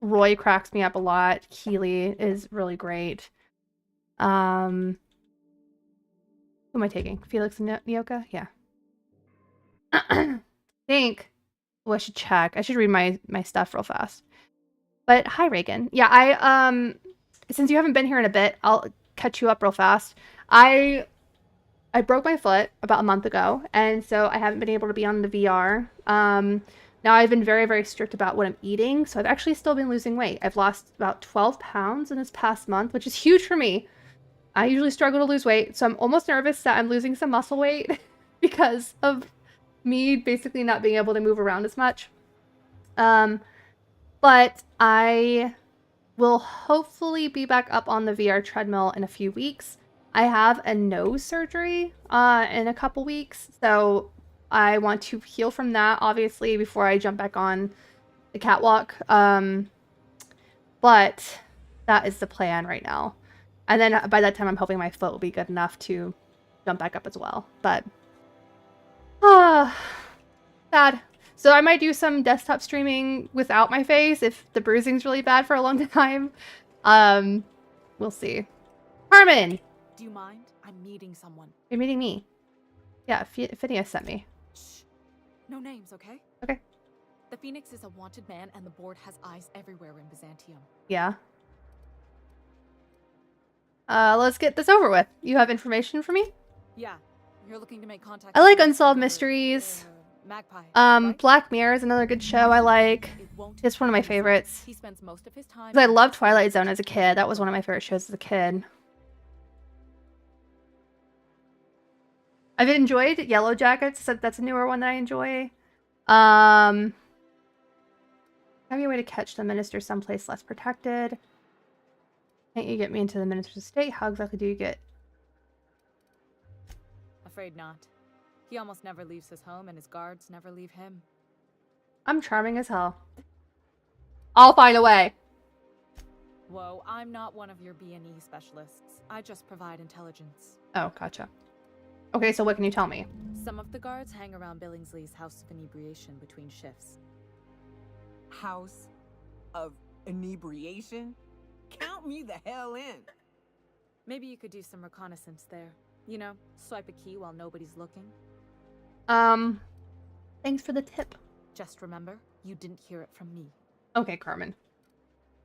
Roy cracks me up a lot. Keely is really great. Who am I taking? Felix and Nyoka? Yeah. I think... Well, I should check. I should read my stuff real fast. But hi, Reagan. Yeah, since you haven't been here in a bit, I'll catch you up real fast. I broke my foot about a month ago, and so I haven't been able to be on the VR. Now I've been very, very strict about what I'm eating, so I've actually still been losing weight. I've lost about 12 pounds in this past month, which is huge for me. I usually struggle to lose weight, so I'm almost nervous that I'm losing some muscle weight because of me basically not being able to move around as much. But I will hopefully be back up on the VR treadmill in a few weeks. I have a nose surgery in a couple weeks, so I want to heal from that, obviously, before I jump back on the catwalk. But that is the plan right now. And then by that time, I'm hoping my foot will be good enough to jump back up as well. But sad. So I might do some desktop streaming without my face if the bruising's really bad for a long time. We'll see. Carmen! Do you mind? I'm meeting someone. You're meeting me. Yeah, Phineas sent me. Shh. No names, okay? Okay. The Phoenix is a wanted man, and the board has eyes everywhere in Byzantium. Yeah. Let's get this over with. You have information for me? Yeah. You're looking to make contact. I like unsolved mysteries. Magpie. Right? Black Mirror is another good show I like. It's one of my favorites. He spends most of his time. I loved Twilight Zone as a kid. That was one of my favorite shows as a kid. I've enjoyed Yellow Jackets. So that's a newer one that I enjoy. Have you a way to catch the minister someplace less protected? Can't you get me into the minister's estate? How exactly do you get? Afraid not. He almost never leaves his home, and his guards never leave him. I'm charming as hell. I'll find a way. Whoa, I'm not one of your B&E specialists. I just provide intelligence. Oh, gotcha. Okay, so what can you tell me? Some of the guards hang around Billingsley's House of Inebriation between shifts. House of Inebriation? Count me the hell in. Maybe you could do some reconnaissance there. You know, swipe a key while nobody's looking. Thanks for the tip. Just remember, you didn't hear it from me. Okay, Carmen.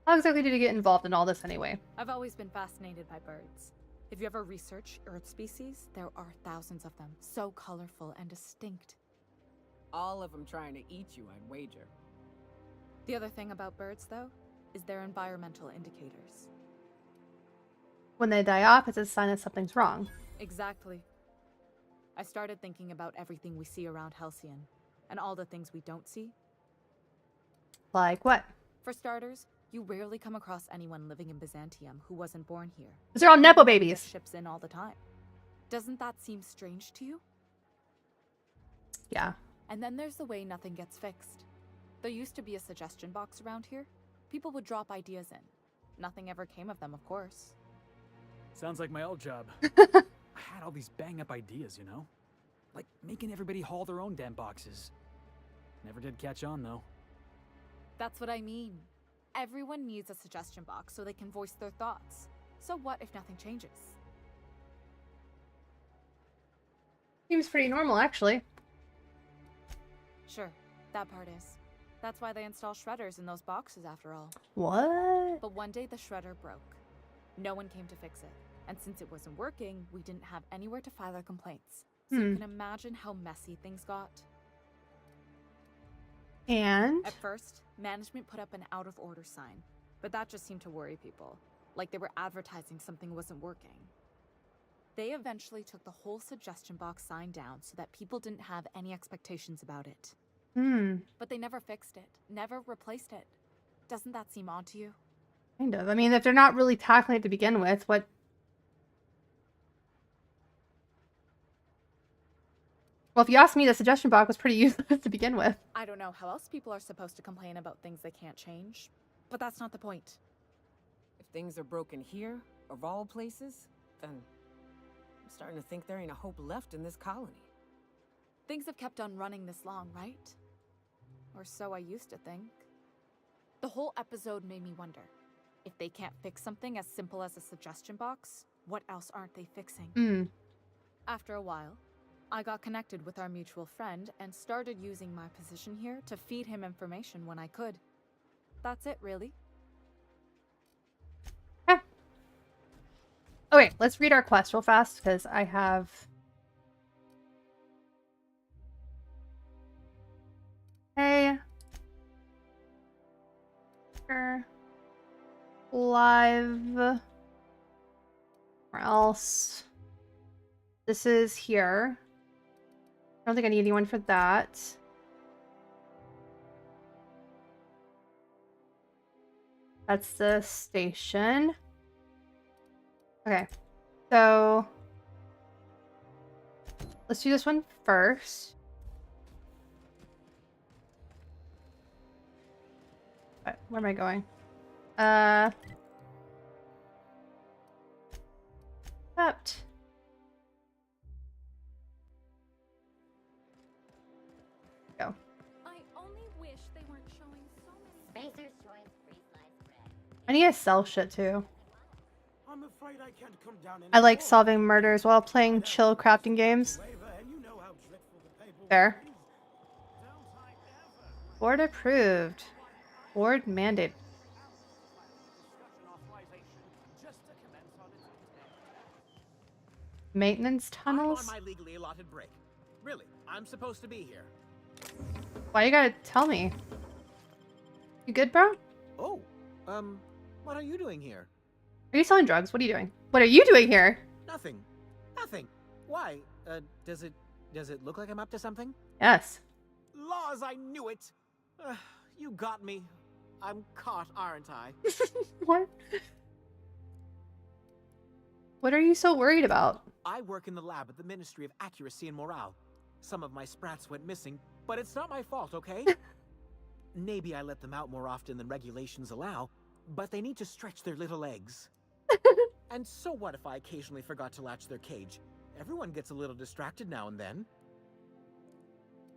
How exactly did you get involved in all this anyway? I've always been fascinated by birds. If you ever research Earth species, there are thousands of them, so colorful and distinct. All of them trying to eat you, I'd wager. The other thing about birds, though, is their environmental indicators. When they die off, it's a sign that something's wrong. Exactly. I started thinking about everything we see around Halcyon. and all the things we don't see. Like what? For starters, you rarely come across anyone living in Byzantium who wasn't born here. They're all Nepo babies. Ships in all the time. Doesn't that seem strange to you? Yeah. And then there's the way nothing gets fixed. There used to be a suggestion box around here. People would drop ideas in. Nothing ever came of them, of course. Sounds like my old job. I had all these bang-up ideas, you know? Like making everybody haul their own damn boxes. Never did catch on, though. That's what I mean. Everyone needs a suggestion box so they can voice their thoughts. So what if nothing changes? Seems pretty normal, actually. Sure, that part is. That's why they install shredders in those boxes, after all. What? But one day the shredder broke. No one came to fix it. And since it wasn't working, we didn't have anywhere to file our complaints. So you can imagine how messy things got. And? At first, management put up an out-of-order sign. But that just seemed to worry people. Like they were advertising something wasn't working. They eventually took the whole suggestion box sign down so that people didn't have any expectations about it. But they never fixed it, never replaced it. Doesn't that seem odd to you? Kind of. I mean, if they're not really tackling it to begin with, what... Well, if you ask me, the suggestion box was pretty useless to begin with. I don't know how else people are supposed to complain about things they can't change. But that's not the point. If things are broken here, of all places, then I'm starting to think there ain't a hope left in this colony. Things have kept on running this long, right? Or so I used to think. The whole episode made me wonder, if they can't fix something as simple as a suggestion box, what else aren't they fixing? After a while, I got connected with our mutual friend and started using my position here to feed him information when I could. That's it, really. Yeah. Okay, let's read our quest real fast, because I have... Hey. Live. Where else? This is here. I don't think I need anyone for that. That's the station. Okay. So let's do this one first. Where am I going? Accept. Go. I only wish they weren't showing so many Spacers joins free sliced bread. I need to sell shit too. I'm afraid I can't come down I like solving murders while playing chill crafting games. Fair. Board approved. Board mandate. Maintenance tunnels? I'm on my legally allotted break. Really, I'm supposed to be here. Why you gotta tell me? You good, bro? Oh, what are you doing here? Are you selling drugs? What are you doing? What are you doing here? Nothing. Nothing. Why? Does it look like I'm up to something? Yes. Laws, I knew it. You got me. I'm caught, aren't I? What? What are you so worried about? I work in the lab at the Ministry of Accuracy and Morale. Some of my sprats went missing, but it's not my fault, okay? Maybe I let them out more often than regulations allow, but they need to stretch their little legs. And so what if I occasionally forgot to latch their cage? Everyone gets a little distracted now and then.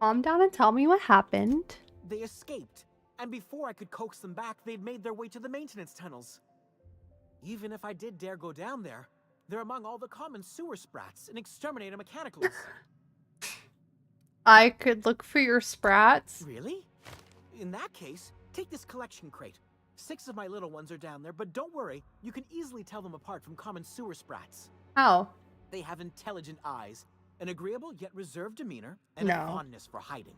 Calm down and tell me what happened. They escaped, and before I could coax them back, they'd made their way to the maintenance tunnels. Even if I did dare go down there, they're among all the common sewer sprats and exterminator mechanicals. I could look for your sprats. Really? In that case, take this collection crate. 6 of my little ones are down there, but don't worry, you can easily tell them apart from common sewer sprats. How? They have intelligent eyes, an agreeable yet reserved demeanor, and a fondness for hiding.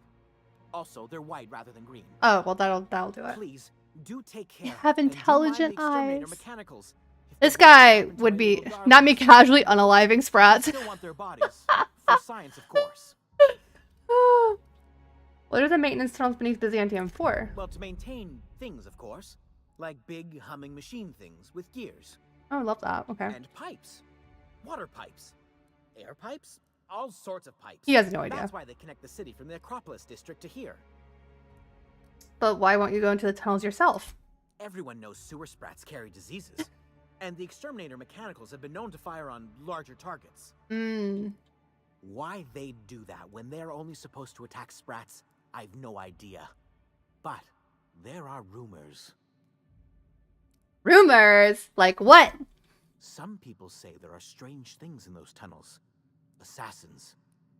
Also, they're white rather than green. Oh, well, that'll do it. Please, do take care. You have intelligent eyes. Mechanicals. This guy would be not me casually unaliving sprats. Still want their bodies for science, of course. What are the maintenance tunnels beneath Byzantium for? Well, to maintain things, of course. Like big, humming machine things with gears. Oh, I love that. Okay. And pipes. Water pipes. Air pipes. All sorts of pipes. He has no idea. That's why they connect the city from the Acropolis district to here. But why won't you go into the tunnels yourself? Everyone knows sewer sprats carry diseases. And the exterminator mechanicals have been known to fire on larger targets. Why they'd do that when they're only supposed to attack sprats, I've no idea. But there are rumors. Rumors? Like what? Some people say there are strange things in those tunnels. Assassins.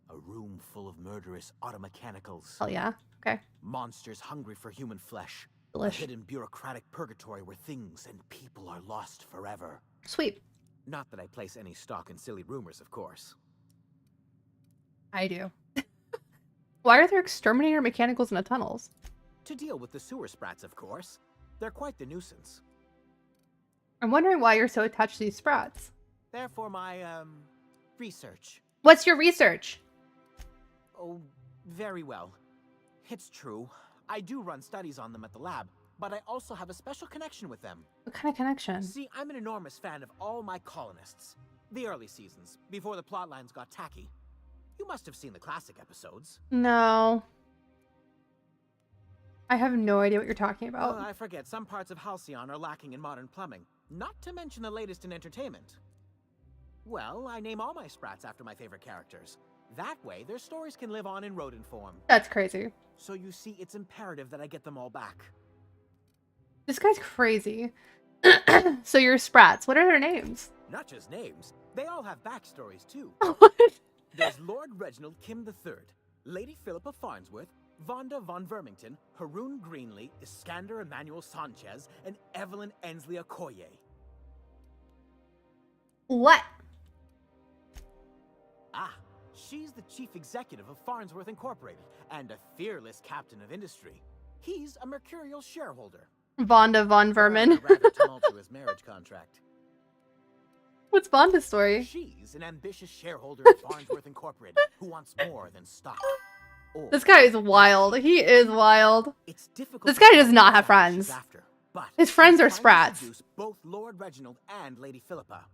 A room full of murderous automechanicals. Oh yeah? Okay. Monsters hungry for human flesh. Delish. A hidden bureaucratic purgatory where things and people are lost forever. Sweet. Not that I place any stock in silly rumors, of course. I do. Why are there exterminator mechanicals in the tunnels? To deal with the sewer sprats, of course. They're quite the nuisance. I'm wondering why you're so attached to these sprats. They're for my, research. What's your research? Oh, very well. It's true. I do run studies on them at the lab, but I also have a special connection with them. What kind of connection? See, I'm an enormous fan of all my colonists. The early seasons, before the plotlines got tacky. You must have seen the classic episodes. No. I have no idea what you're talking about. I forget, some parts of Halcyon are lacking in modern plumbing. Not to mention the latest in entertainment. Well, I name all my sprats after my favorite characters. That way, their stories can live on in rodent form. That's crazy. So you see, it's imperative that I get them all back. This guy's crazy. So your sprats, what are their names? Not just names, they all have backstories too. What? There's Lord Reginald Kim III, Lady Philippa Farnsworth, Vonda von Vermington, Haroon Greenlee, Iskander Emmanuel Sanchez, and Evelyn Ensley Okoye. What? Ah, she's the chief executive of Farnsworth Incorporated and a fearless captain of industry. He's a mercurial shareholder. Vonda von Vermin. A rather tumultuous marriage contract. What's Vonda's story? She's an ambitious shareholder of Farnsworth Incorporated who wants more than stock. This guy is wild. He is wild. It's difficult. This guy does not have friends. After, but his friends are sprats. Both Lord Reginald and Lady Philippa.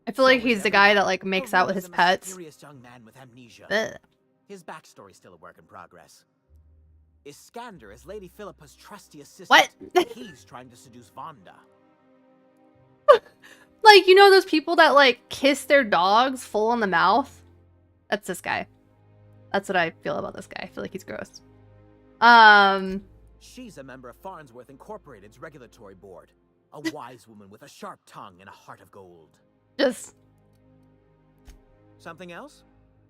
I feel like he's the guy that like makes out with his pets. Mysterious young man with amnesia. Ugh. His backstory's still a work in progress. Iskander is Lady Philippa's trusty assistant. What? He's trying to seduce Vonda. Like, you know those people that like kiss their dogs full in the mouth? That's this guy. That's what I feel about this guy. I feel like he's gross. She's a member of Farnsworth Incorporated's regulatory board. A wise woman with a sharp tongue and a heart of gold. Just... Something else?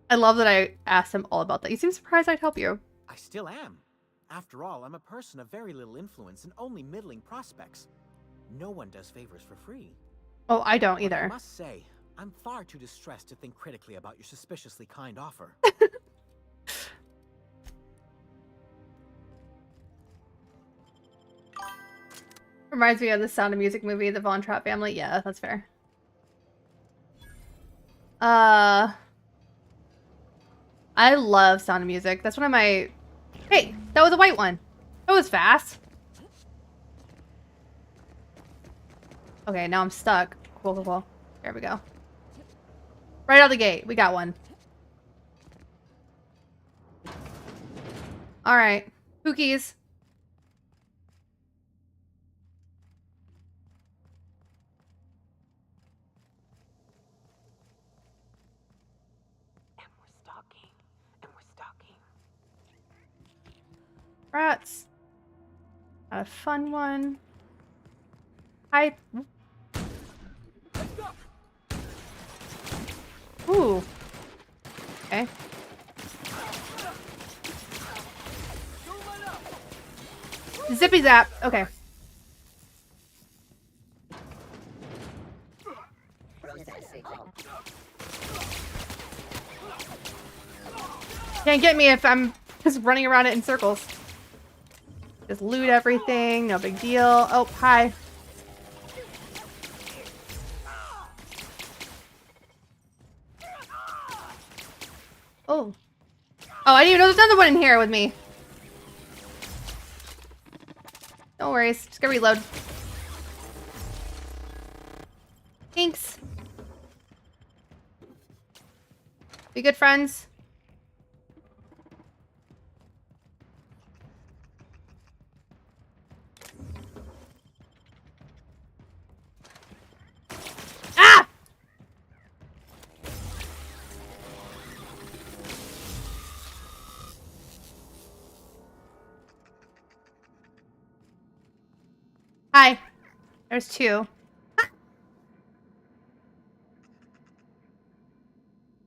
I love that I asked him all about that. You seem surprised I'd help you. I still am. After all, I'm a person of very little influence and only middling prospects. No one does favors for free. Oh, I don't But either. I must say, I'm far too distressed to think critically about your suspiciously kind offer. Reminds me of the Sound of Music movie, the Von Trapp family. Yeah, that's fair. I love Sound of Music. That's one of my... Hey, that was a white one. That was fast. Okay, now I'm stuck. Cool, cool, cool. There we go. Right out the gate. We got one. Alright. Cookies. Rats. Got a fun one. Hi. Ooh. Okay. Zippy zap. Okay. Can't get me if I'm just running around it in circles. Just loot everything. No big deal. Oh, hi. Oh, Oh, I didn't even know there's another one in here with me. No worries. Just gonna reload. Thanks. Be good friends. Ah! Hi. There's two.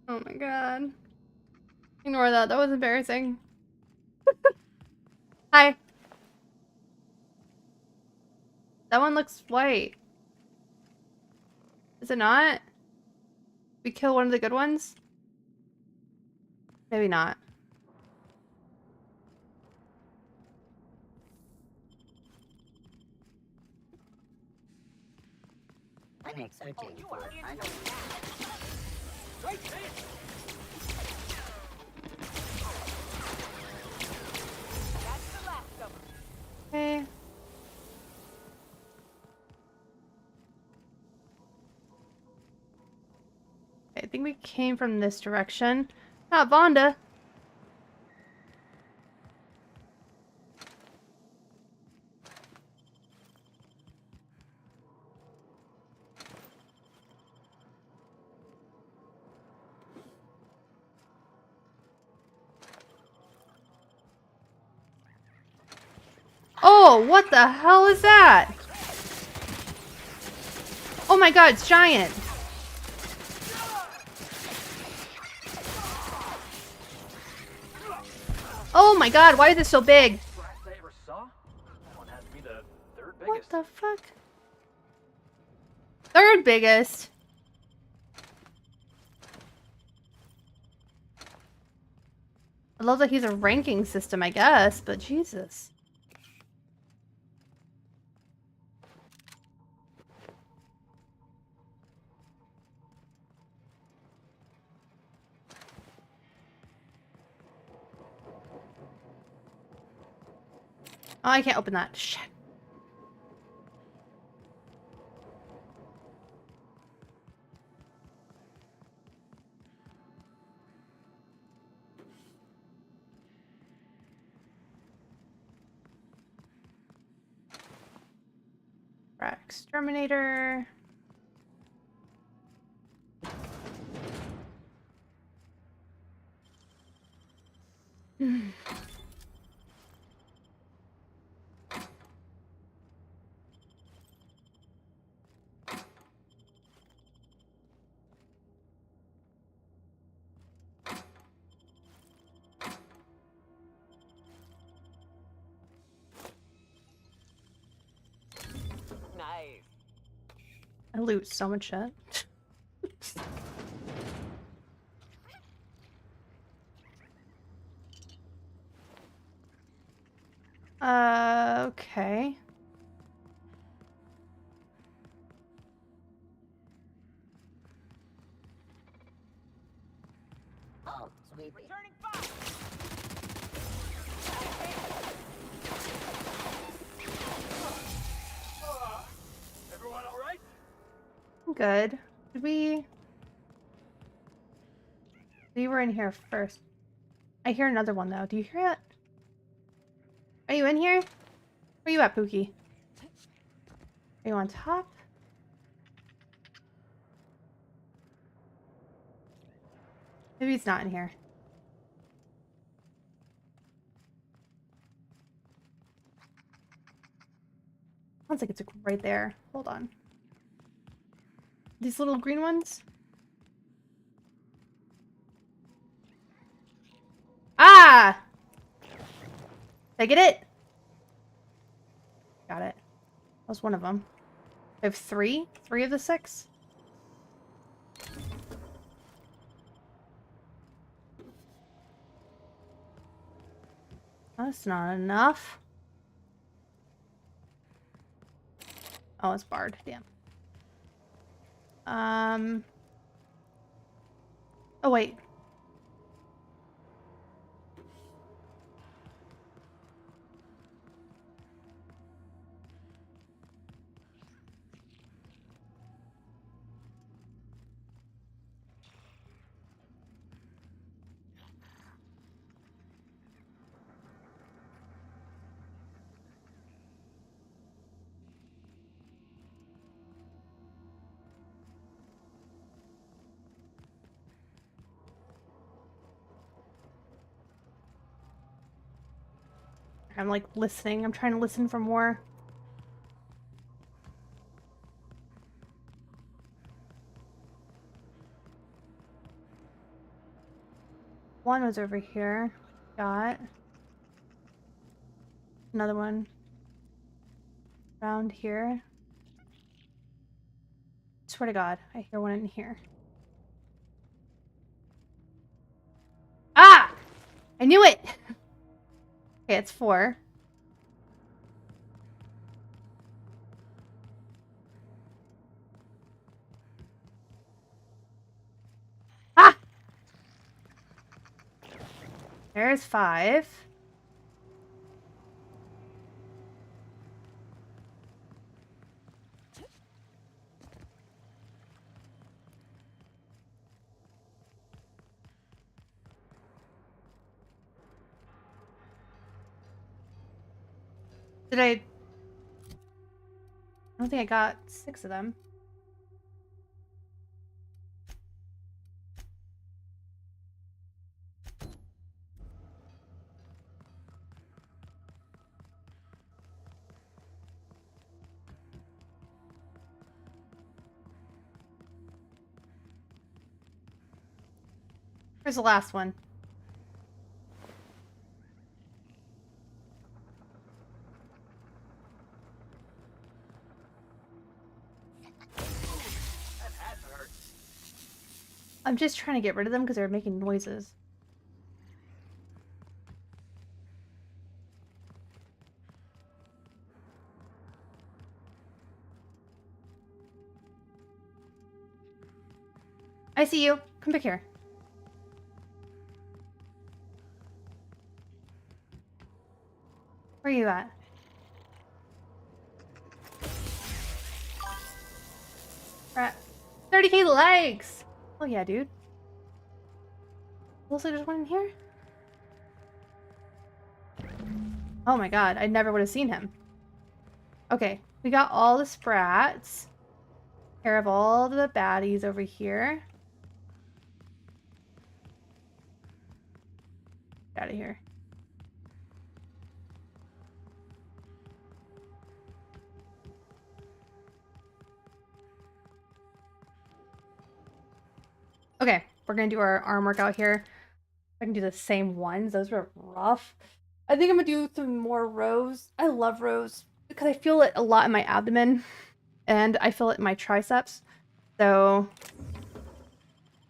Oh my god. Ignore that. That was embarrassing. Hi. That one looks white. Is it not? We kill one of the good ones? Maybe not. Clinic searching for Okay. I think we came from this direction. Not Vonda. Oh, what the hell is that? Oh my god, it's giant. Oh my god, why is it so big? What the fuck? Third biggest. I love that he's a ranking system, I guess, but Jesus. Oh, I can't open that. Shit. Rat exterminator. Nice. I loot so much shit. Okay. Oh, sweet. Returning fire. Everyone all right? Good. Did we were in here first. I hear another one though. Do you hear it? Are you in here? Where you at, Pookie? Are you on top? Maybe it's not in here. Sounds like it's right there. Hold on. These little green ones? Ah! Did I get it? Got it. That was one of them. I have three? 3 of the 6? That's not enough. Oh, it's barred. Damn. Oh, wait. I'm like listening. I'm trying to listen for more. One was over here. Got another one around here. Swear to God, I hear one in here. Ah! I knew it! Okay, it's 4. Ah! There's 5. Did I don't think I got 6 of them. Where's the last one? I'm just trying to get rid of them because they're making noises. I see you. Come back here. Where are you at? Right. 30k likes! Oh yeah, dude. Looks like there's one in here. Oh my god, I never would have seen him. Okay, we got all the sprats. Care of all the baddies over here. Get out of here. Okay, we're gonna do our arm workout here. I can do the same ones. Those were rough. I think I'm gonna do some more rows. I love rows because I feel it a lot in my abdomen and I feel it in my triceps. So,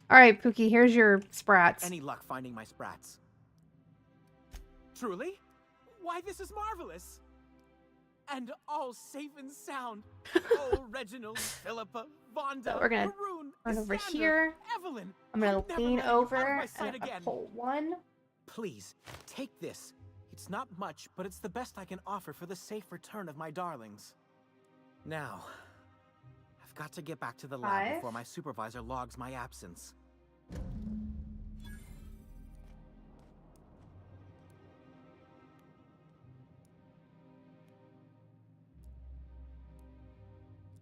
all right, Pookie, here's your sprats. Any luck finding my sprats? Truly? Why, this is marvelous! And all safe and sound. Oh, Reginald, Philippa, Vonda, So we're gonna Haroon, run over Iskander, here. Evelyn. I'm gonna I'll never lean let you out of over my and sight I'm gonna again. pull 1. Please, take this. It's not much, but it's the best I can offer for the safe return of my darlings. Now, I've got to get back to the lab 5. before my supervisor logs my absence.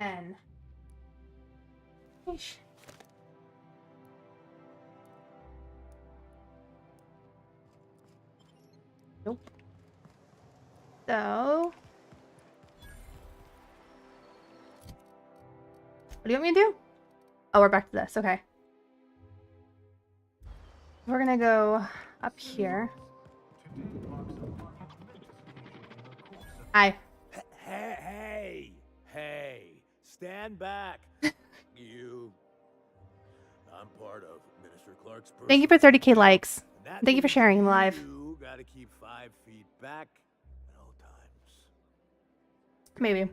N. Yeesh. Nope. So, what do you want me to do? Oh, we're back to this. Okay. We're gonna go up here. Hi. Hey, stand back. You. I'm part of Minister Clark's personal Thank you for 30k likes. and that Thank you for means sharing live. You gotta keep 5 feet back at all times. Maybe.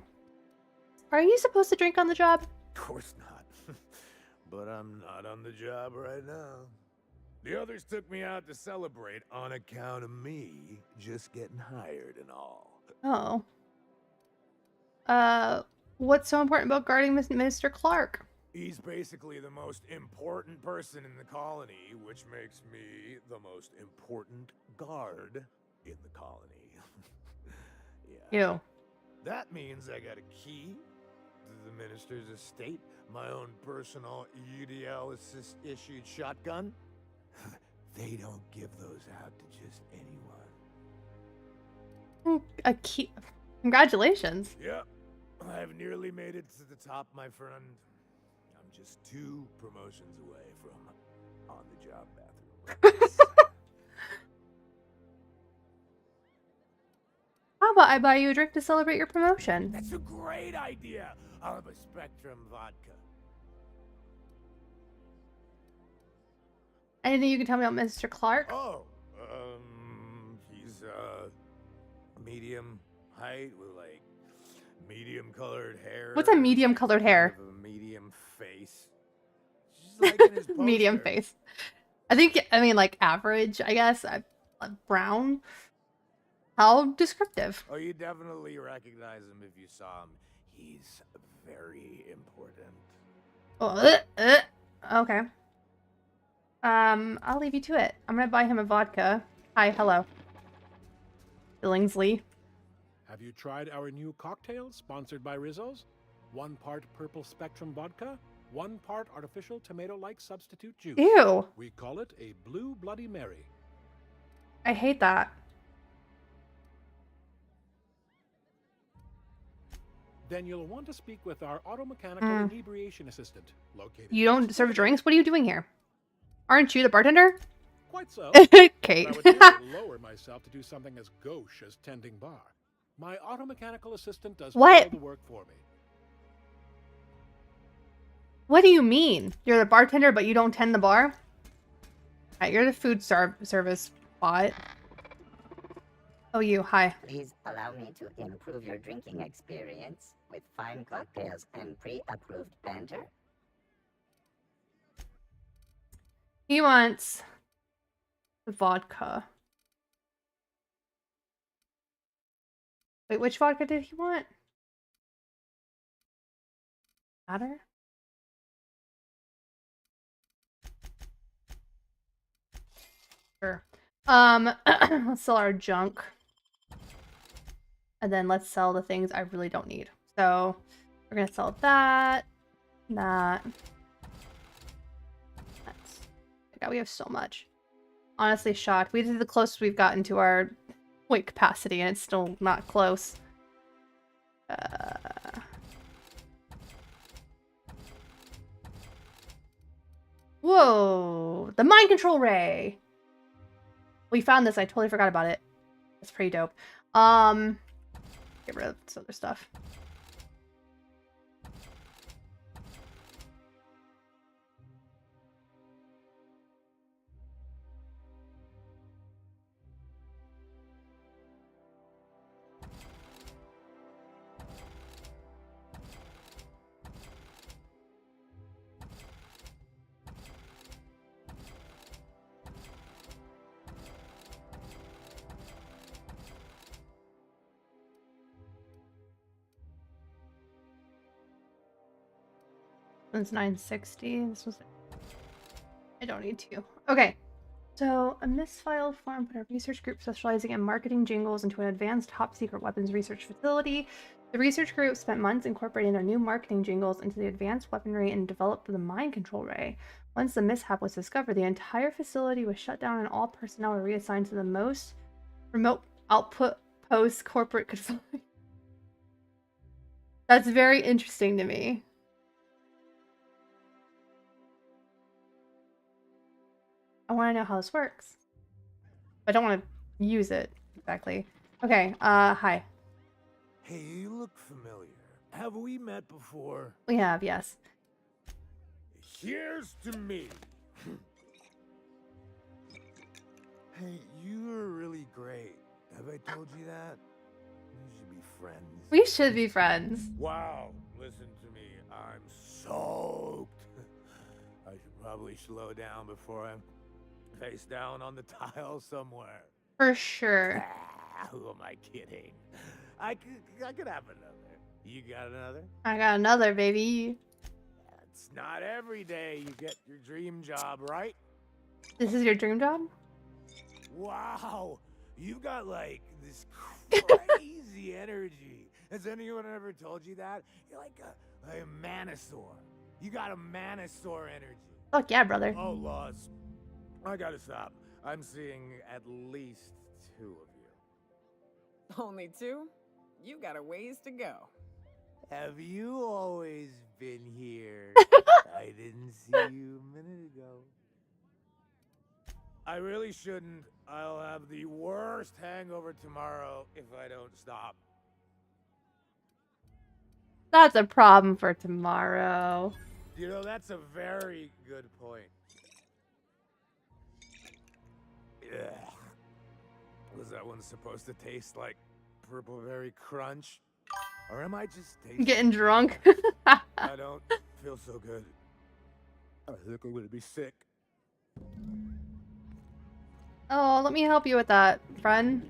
Are you supposed to drink on the job? Of course not. But I'm not on the job right now. The others took me out to celebrate on account of me just getting hired and all. Oh. What's so important about guarding Minister Clark? He's basically the most important person in the colony, which makes me the most important guard in the colony. Yeah. Ew. That means I got a key to the minister's estate, my own personal UDL issued shotgun. They don't give those out to just anyone. A key. Congratulations. Yep, I've nearly made it to the top, my friend. I'm just 2 promotions away from on-the-job bathroom. How about I buy you a drink to celebrate your promotion? That's a great idea. I'll have a Spectrum vodka. Anything you can tell me about Mr. Clark? Oh, he's medium height with like medium colored hair. What's a medium colored hair? Kind of a medium face. Just like in his Medium poster. face. I mean, like average, I guess. Brown. How descriptive. Oh, you definitely recognize him if you saw him. He's very important. Oh, okay. I'll leave you to it. I'm gonna buy him a vodka. Hi, hello. Billingsley. Have you tried our new cocktail sponsored by Rizzo's? 1 part purple Spectrum vodka, 1 part artificial tomato-like substitute juice. Ew. We call it a Blue Bloody Mary. I hate that. Then you'll want to speak with our auto-mechanical inebriation assistant, located... You don't serve drinks? What are you doing here? Aren't you the bartender? Quite so. Kate. But I would never lower myself to do something as gauche as tending bar. My auto-mechanical assistant does all the work for me. What do you mean? You're the bartender, but you don't tend the bar? Right, you're the food service bot. Oh, you. Hi. Please allow me to improve your drinking experience with fine cocktails and pre-approved banter. He wants the vodka. Wait, which vodka did he want? Matter? Sure. Let's sell our junk. And then let's sell the things I really don't need. So we're gonna sell that. God, we have so much. Honestly shocked. We did the closest we've gotten to our weight capacity and it's still not close. Whoa! The mind control ray! We found this, I totally forgot about it. That's pretty dope. Get rid of this other stuff. It's 960. This was. I don't need to. Okay. So, a misfiled form put a research group specializing in marketing jingles into an advanced top-secret weapons research facility. The research group spent months incorporating their new marketing jingles into the advanced weaponry and developed the mind control ray. Once the mishap was discovered, the entire facility was shut down and all personnel were reassigned to the most remote output post corporate could find. That's very interesting to me. I want to know how this works. I don't want to use it exactly. Okay, hi. Hey, you look familiar. Have we met before? We have, yes. Here's to me. Hey, you are really great. Have I told you that? We should be friends. We should be friends. Wow, listen to me. I'm soaked. I should probably slow down before I'm face down on the tile somewhere. For sure. Who am I kidding? I could have another. You got another? I got another, baby. It's not every day you get your dream job, right? This is your dream job? Wow, you got like this crazy energy. Has anyone ever told you that? You're like a manosaur. You got a manosaur energy. Fuck yeah, brother. Oh, laws. I gotta stop. I'm seeing at least 2 of you. Only 2? You got a ways to go. Have you always been here? I didn't see you a minute ago. I really shouldn't. I'll have the worst hangover tomorrow if I don't stop. That's a problem for tomorrow. You know, that's a very good point. Yeah. Was that one supposed to taste like purple berry crunch? Or am I just tasting? Getting drunk. I don't feel so good. I think I'm gonna be sick. Oh, let me help you with that, friend.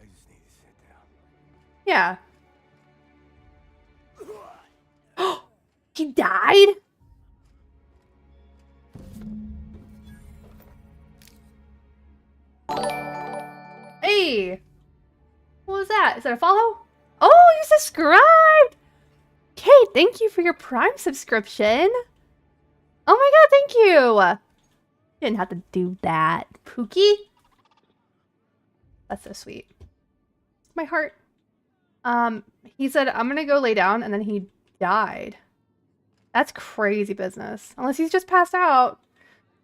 I just need to sit down. Yeah. He died? Hey! What was that? Is that a follow? Oh, you subscribed! Okay, thank you for your Prime subscription. Oh my god, thank you! Didn't have to do that. Pookie? That's so sweet. My heart. He said, I'm gonna go lay down, and then he died. That's crazy business. Unless he's just passed out.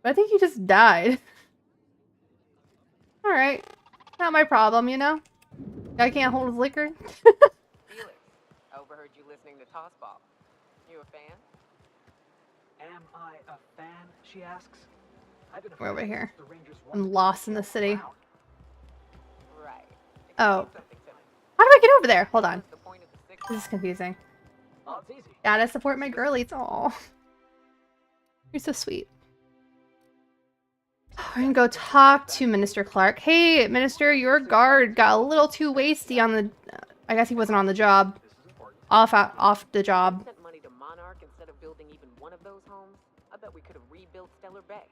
But I think he just died. Alright. Not my problem, you know? Guy can't hold his liquor. Felix, I overheard you listening to Tossball. You a fan? Am I a fan, she asks. I've been a We're over fan here. since the Rangers won I'm lost in the city. Right. Oh. How do I get over there? Hold on. This is confusing. Oh, it's easy. Gotta support my girlies. Aw. You're so sweet. We're gonna go talk to Minister Clark. Hey, Minister, your guard got a little too wasty on the... I guess he wasn't on the job. Off the job. Sent money to Monarch instead of building even one of those homes. I bet we could have rebuilt Stellar Bay.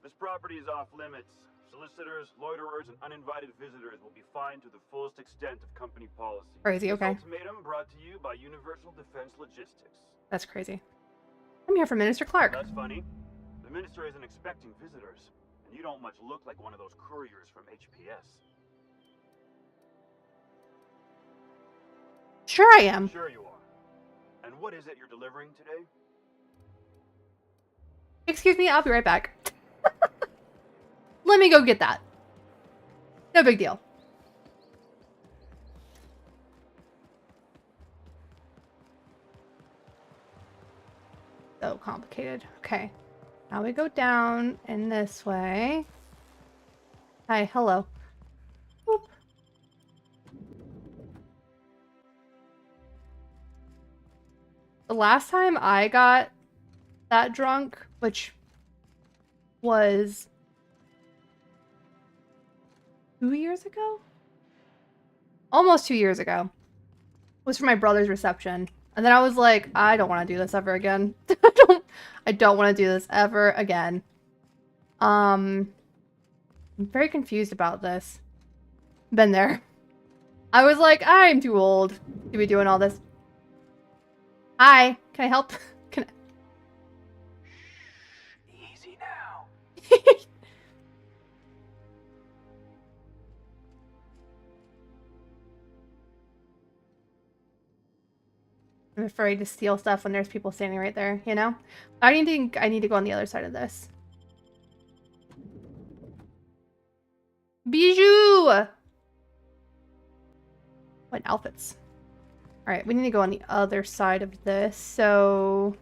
This property is off limits. Solicitors, loiterers, and uninvited visitors will be fined to the fullest extent of company policy. Crazy, okay. This ultimatum brought to you by Universal Defense Logistics. That's crazy. I'm here for Minister Clark. That's funny. The minister isn't expecting visitors, and you don't much look like one of those couriers from HPS. Sure I am. Sure you are. And what is it you're delivering today? Excuse me, I'll be right back. Let me go get that. No big deal. So complicated. Okay. Now we go down in this way. Hi, hello. Boop. The last time I got that drunk, which was 2 years ago? Almost 2 years ago. Was for my brother's reception. And then I was like, I don't want to do this ever again. I don't want to do this ever again. I'm very confused about this. Been there. I was like, I'm too old to be doing all this. Hi, can I help? Can I... Easy now. I'm afraid to steal stuff when there's people standing right there, you know? I need to go on the other side of this. Bijou! What outfits? Alright, we need to go on the other side of this, so...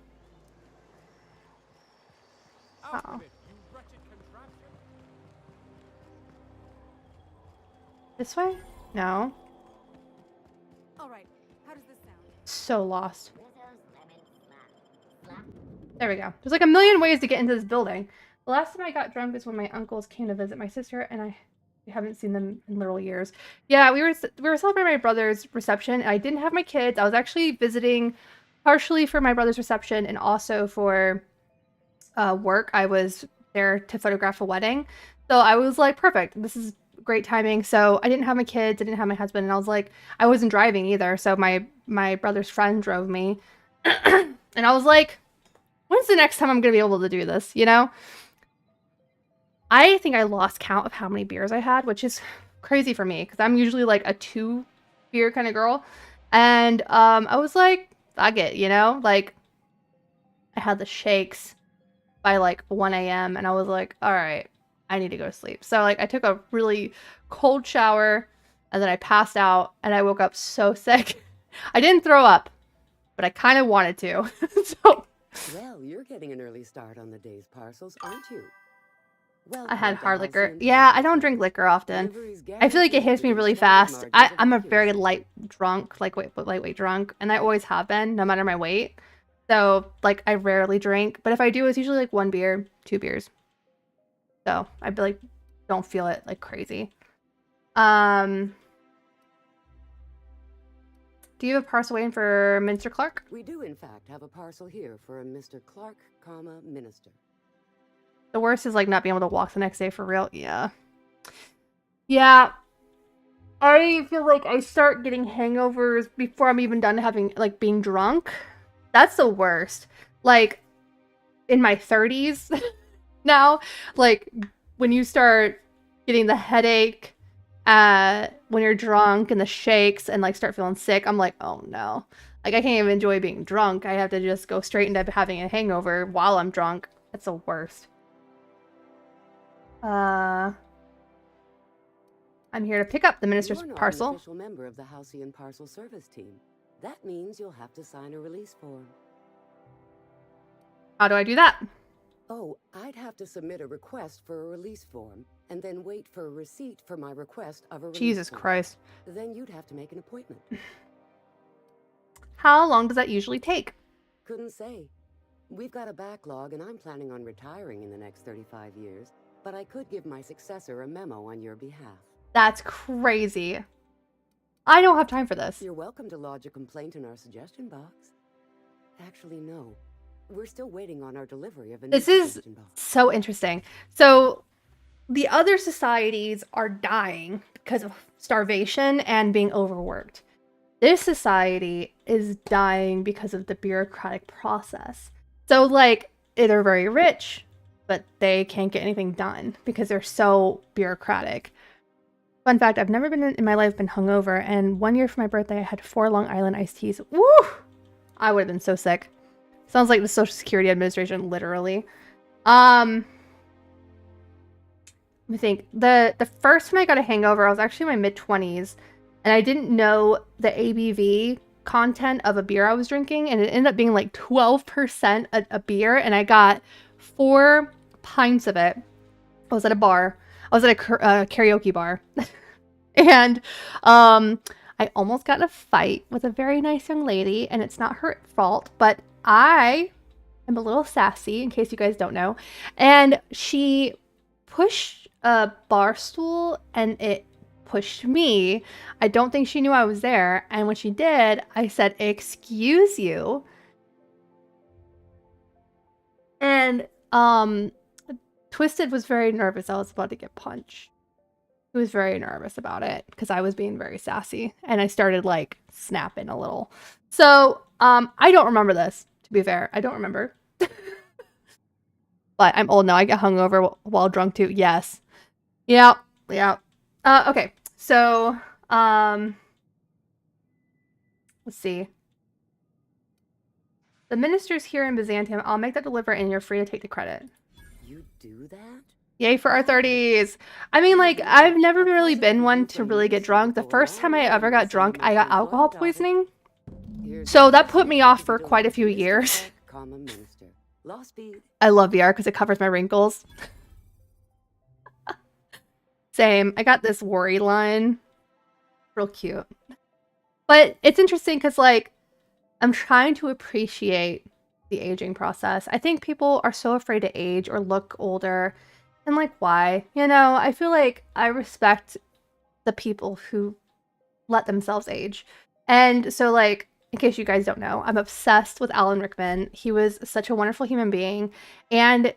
Oh. This way? No. Alright, how does this sound? So lost. There we go. There's like a million ways to get into this building. The last time I got drunk was when my uncles came to visit my sister, and I haven't seen them in literal years. Yeah, we were celebrating my brother's reception, and I didn't have my kids. I was actually visiting partially for my brother's reception and also for work. I was there to photograph a wedding. So I was like, perfect. This is great timing. So I didn't have my kids. I didn't have my husband. And I was like, I wasn't driving either. So my brother's friend drove me. And I was like, when's the next time I'm going to be able to do this? You know? I think I lost count of how many beers I had, which is crazy for me because I'm usually like a 2 beer kind of girl. And I was like, fuck it, you know? Like, I had the shakes by like 1 a.m. and I was like, all right, I need to go to sleep. So like I took a really cold shower and then I passed out and I woke up so sick. I didn't throw up, but I kind of wanted to. So Well, you're getting an early start on the day's parcels, aren't you? I had hard liquor. Yeah, I don't drink liquor often. I feel like it hits me really fast. I'm a very light drunk, like lightweight drunk, and I always have been, no matter my weight. So like I rarely drink, but if I do, it's usually like 1 beer, 2 beers. So I like don't feel it like crazy. Do you have a parcel waiting for Mr. Clark? We do, in fact, have a parcel here for a Mr. Clark, Minister. The worst is like not being able to walk the next day for real. Yeah. Yeah. I feel like I start getting hangovers before I'm even done having like being drunk. That's the worst. Like in my 30s now, like when you start getting the headache when you're drunk and the shakes and like start feeling sick, I'm like, oh no. Like I can't even enjoy being drunk. I have to just go straight into having a hangover while I'm drunk. That's the worst. I'm here to pick up the minister's You're not parcel. an official member of the Halcyon Parcel Service Team. That means you'll have to sign a release form. How do I do that? Oh, I'd have to submit a request for a release form and then wait for a receipt for my request of a release Jesus form. Christ. Then you'd have to make an appointment. How long does that usually take? Couldn't say. We've got a backlog and I'm planning on retiring in the next 35 years, but I could give my successor a memo on your behalf. That's crazy. I don't have time for this. You're welcome to lodge a complaint in our suggestion box. Actually, no. We're still waiting on our delivery of a new This is suggestion box. so interesting. So the other societies are dying because of starvation and being overworked. This society is dying because of the bureaucratic process. So like they're very rich, but they can't get anything done because they're so bureaucratic. Fun fact, I've never been in my life been hungover, and 1 year for my birthday I had 4 Long Island iced teas. Woo! I would have been so sick. Sounds like the Social Security Administration, literally. Let me think. The first time I got a hangover, I was actually in my mid-20s, and I didn't know the ABV content of a beer I was drinking, and it ended up being like 12% a beer, and I got 4 pints of it. I was at a bar. I was at a karaoke bar. And I almost got in a fight with a very nice young lady, and it's not her fault, but I am a little sassy, in case you guys don't know. And she pushed a bar stool, and it pushed me. I don't think she knew I was there. And when she did, I said, "Excuse you." And Twisted was very nervous. I was about to get punched. He was very nervous about it because I was being very sassy, and I started like snapping a little. So I don't remember this, to be fair. I don't remember. But I'm old now. I get hungover while drunk too. Yes. Yeah. Yeah. Okay. So let's see. The minister's here in Byzantium. I'll make that deliver, and you're free to take the credit. You do that? Yay for our 30s. I mean, like, I've never really been one to really get drunk. The first time I ever got drunk, I got alcohol poisoning. So that put me off for quite a few years. I love VR because it covers my wrinkles. Same. I got this worry line. Real cute. But it's interesting because, like, I'm trying to appreciate the aging process. I think people are so afraid to age or look older. And like, why? You know, I feel like I respect the people who let themselves age. And so, like, in case you guys don't know, I'm obsessed with Alan Rickman. He was such a wonderful human being, and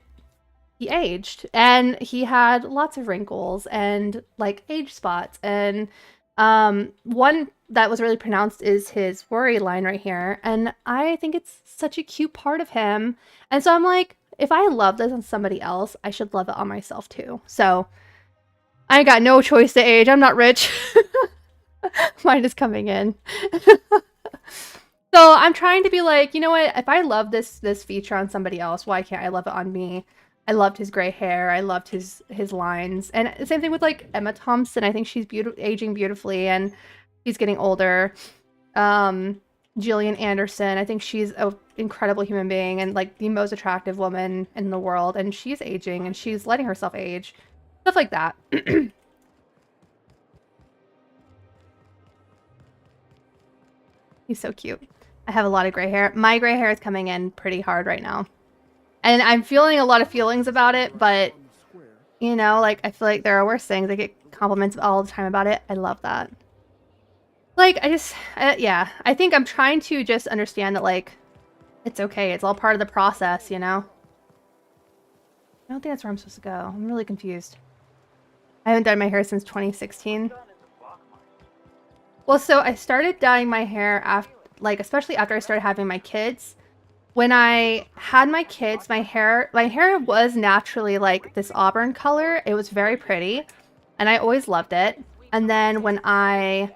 he aged, and he had lots of wrinkles and like age spots. And one that was really pronounced is his worry line right here. And I think it's such a cute part of him. And so I'm like, if I love this on somebody else, I should love it on myself too. So I got no choice to age. I'm not rich. Mine is coming in. So I'm trying to be like, you know what? If I love this feature on somebody else, why can't I love it on me? I loved his gray hair. I loved his lines. And the same thing with like Emma Thompson. I think she's aging beautifully, and she's getting older. Gillian Anderson. I think she's an incredible human being and like the most attractive woman in the world. And she's aging and she's letting herself age. Stuff like that. He's so cute. I have a lot of gray hair. My gray hair is coming in pretty hard right now. And I'm feeling a lot of feelings about it, but, you know, like, I feel like there are worse things. I get compliments all the time about it. I love that. Like, yeah. I think I'm trying to just understand that, like, it's okay. It's all part of the process, you know? I don't think that's where I'm supposed to go. I'm really confused. I haven't dyed my hair since 2016. Well, so I started dyeing my hair after, like, especially after I started having my kids. When I had my kids, my hair was naturally like this auburn color. It was very pretty, and I always loved it. And then when I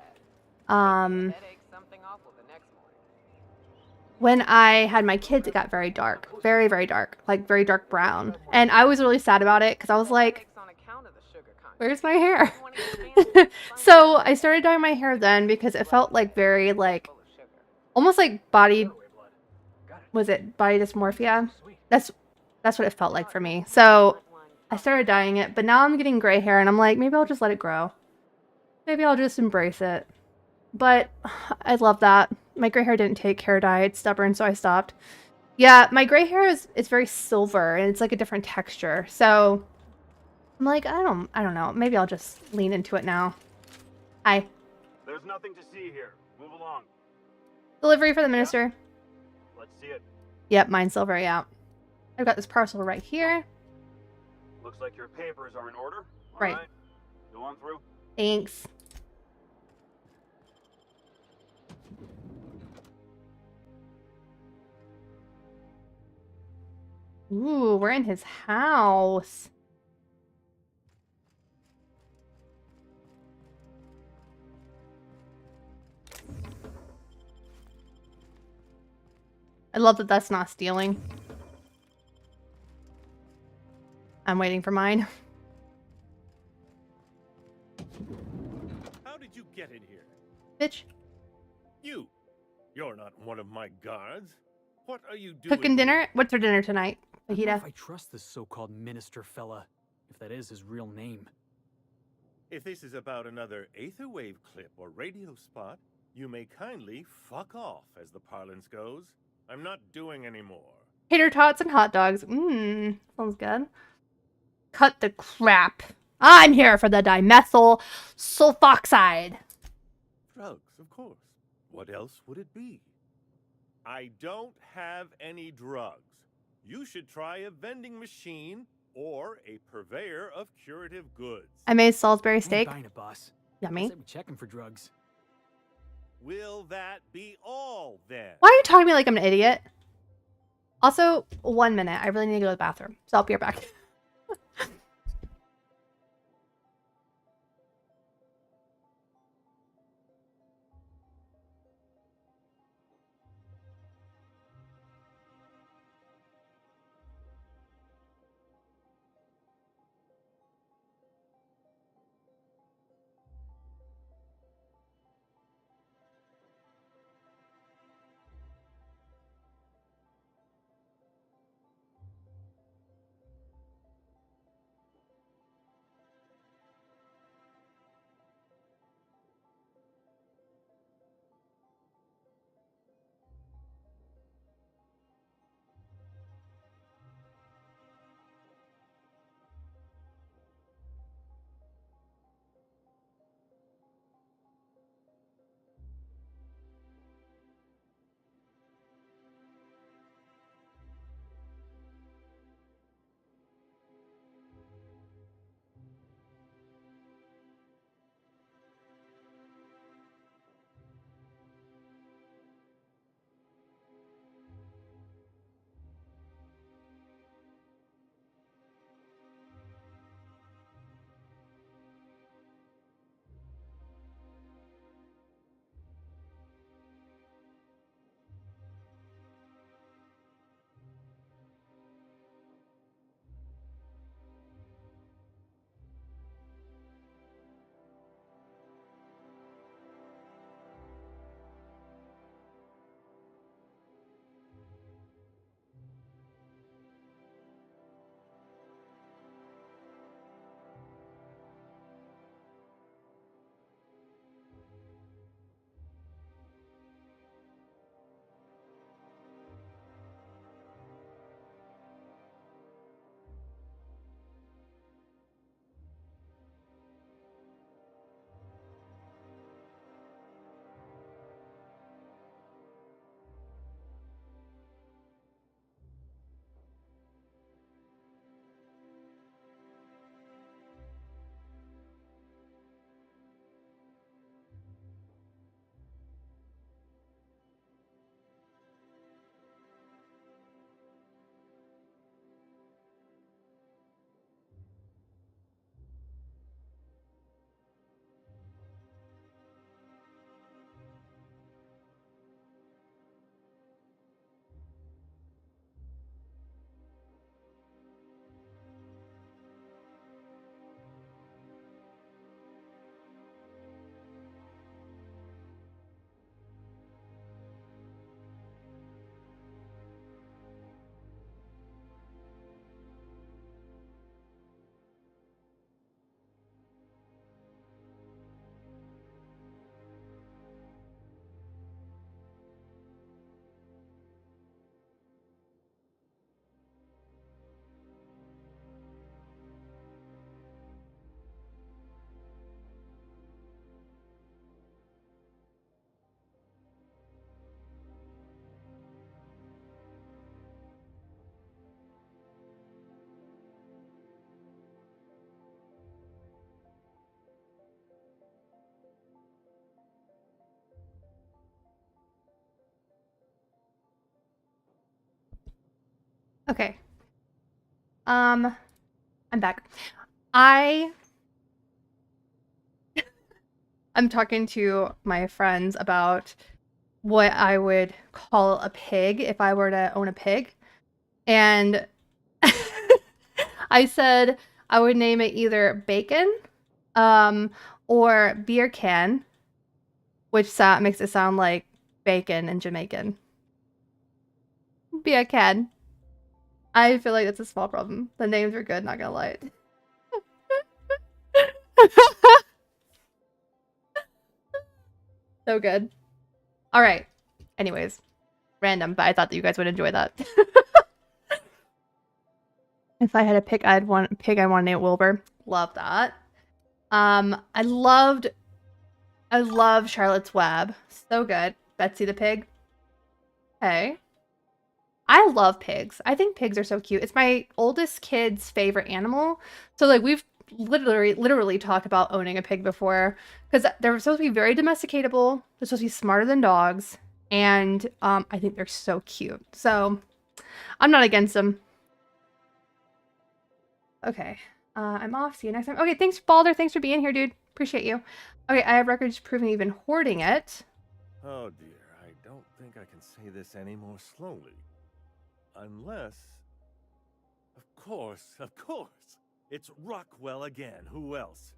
had my kids, it got very dark, very, very dark, like very dark brown. And I was really sad about it because I was like, where's my hair? So I started dyeing my hair then because it felt like very like, almost like body dysmorphia? That's what it felt like for me. So I started dyeing it, but now I'm getting gray hair and I'm like, maybe I'll just let it grow. Maybe I'll just embrace it. But I love that. My gray hair didn't take hair dye. It's stubborn, so I stopped. Yeah, my gray hair is very silver and it's like a different texture. So I'm like, I don't know. Maybe I'll just lean into it now. Hi. There's nothing to see here. Move along. Delivery for the minister. Let's see it. Yep, mine's silver, yeah. I've got this parcel right here. Looks like your papers are in order. All right. Go on through. Thanks. Ooh, we're in his house. I love that that's not stealing. I'm waiting for mine. How did you get in here? Bitch. You're not one of my guards. What are you doing? Cooking dinner? What's for dinner tonight? I don't know Fajita. if I trust this so-called minister fella, if that is his real name. If this is about another Aetherwave clip or radio spot, you may kindly fuck off, as the parlance goes. I'm not doing any more. Tater tots and hot dogs. Sounds good. Cut the crap. I'm here for the dimethyl sulfoxide. Drugs, of course. What else would it be? I don't have any drugs. You should try a vending machine or a purveyor of curative goods. I made Salisbury steak. Buying it, boss. Yummy. I said we checking for drugs. Will that be all, then? Why are you talking to me like I'm an idiot? Also, 1 minute. I really need to go to the bathroom. So I'll be right back. Okay. I'm back. I'm talking to my friends about what I would call a pig if I were to own a pig. And I said I would name it either Bacon, or Beer Can, which makes it sound like bacon in Jamaican. Beer Can. I feel like it's a small problem. The names are good, not gonna lie. So good. All right. Anyways, random, but I thought that you guys would enjoy that. If I had a pick, I'd want to name it Wilbur. Love that. I love Charlotte's Web. So good. Betsy the pig. Hey. I love pigs. I think pigs are so cute. It's my oldest kid's favorite animal. So like we've literally talked about owning a pig before because they're supposed to be very domesticatable. They're supposed to be smarter than dogs, and I think they're so cute. So I'm not against them. Okay, I'm off. See you next time. Okay, thanks, Balder. Thanks for being here, dude. Appreciate you. Okay, I have records proving you've been hoarding it. Oh dear, I don't think I can say this any more slowly. Unless... Of course. It's Rockwell again. Who else?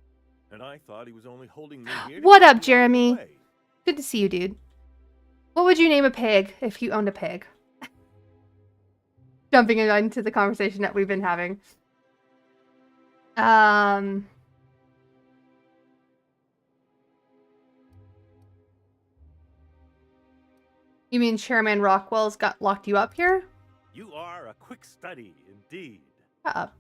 And I thought he was only holding me here to What keep up, me out of the Jeremy? way. Good to see you, dude. What would you name a pig if you owned a pig? Jumping into the conversation that we've been having. You mean Chairman Rockwell's got locked you up here? You are a quick study, indeed. Uh-oh.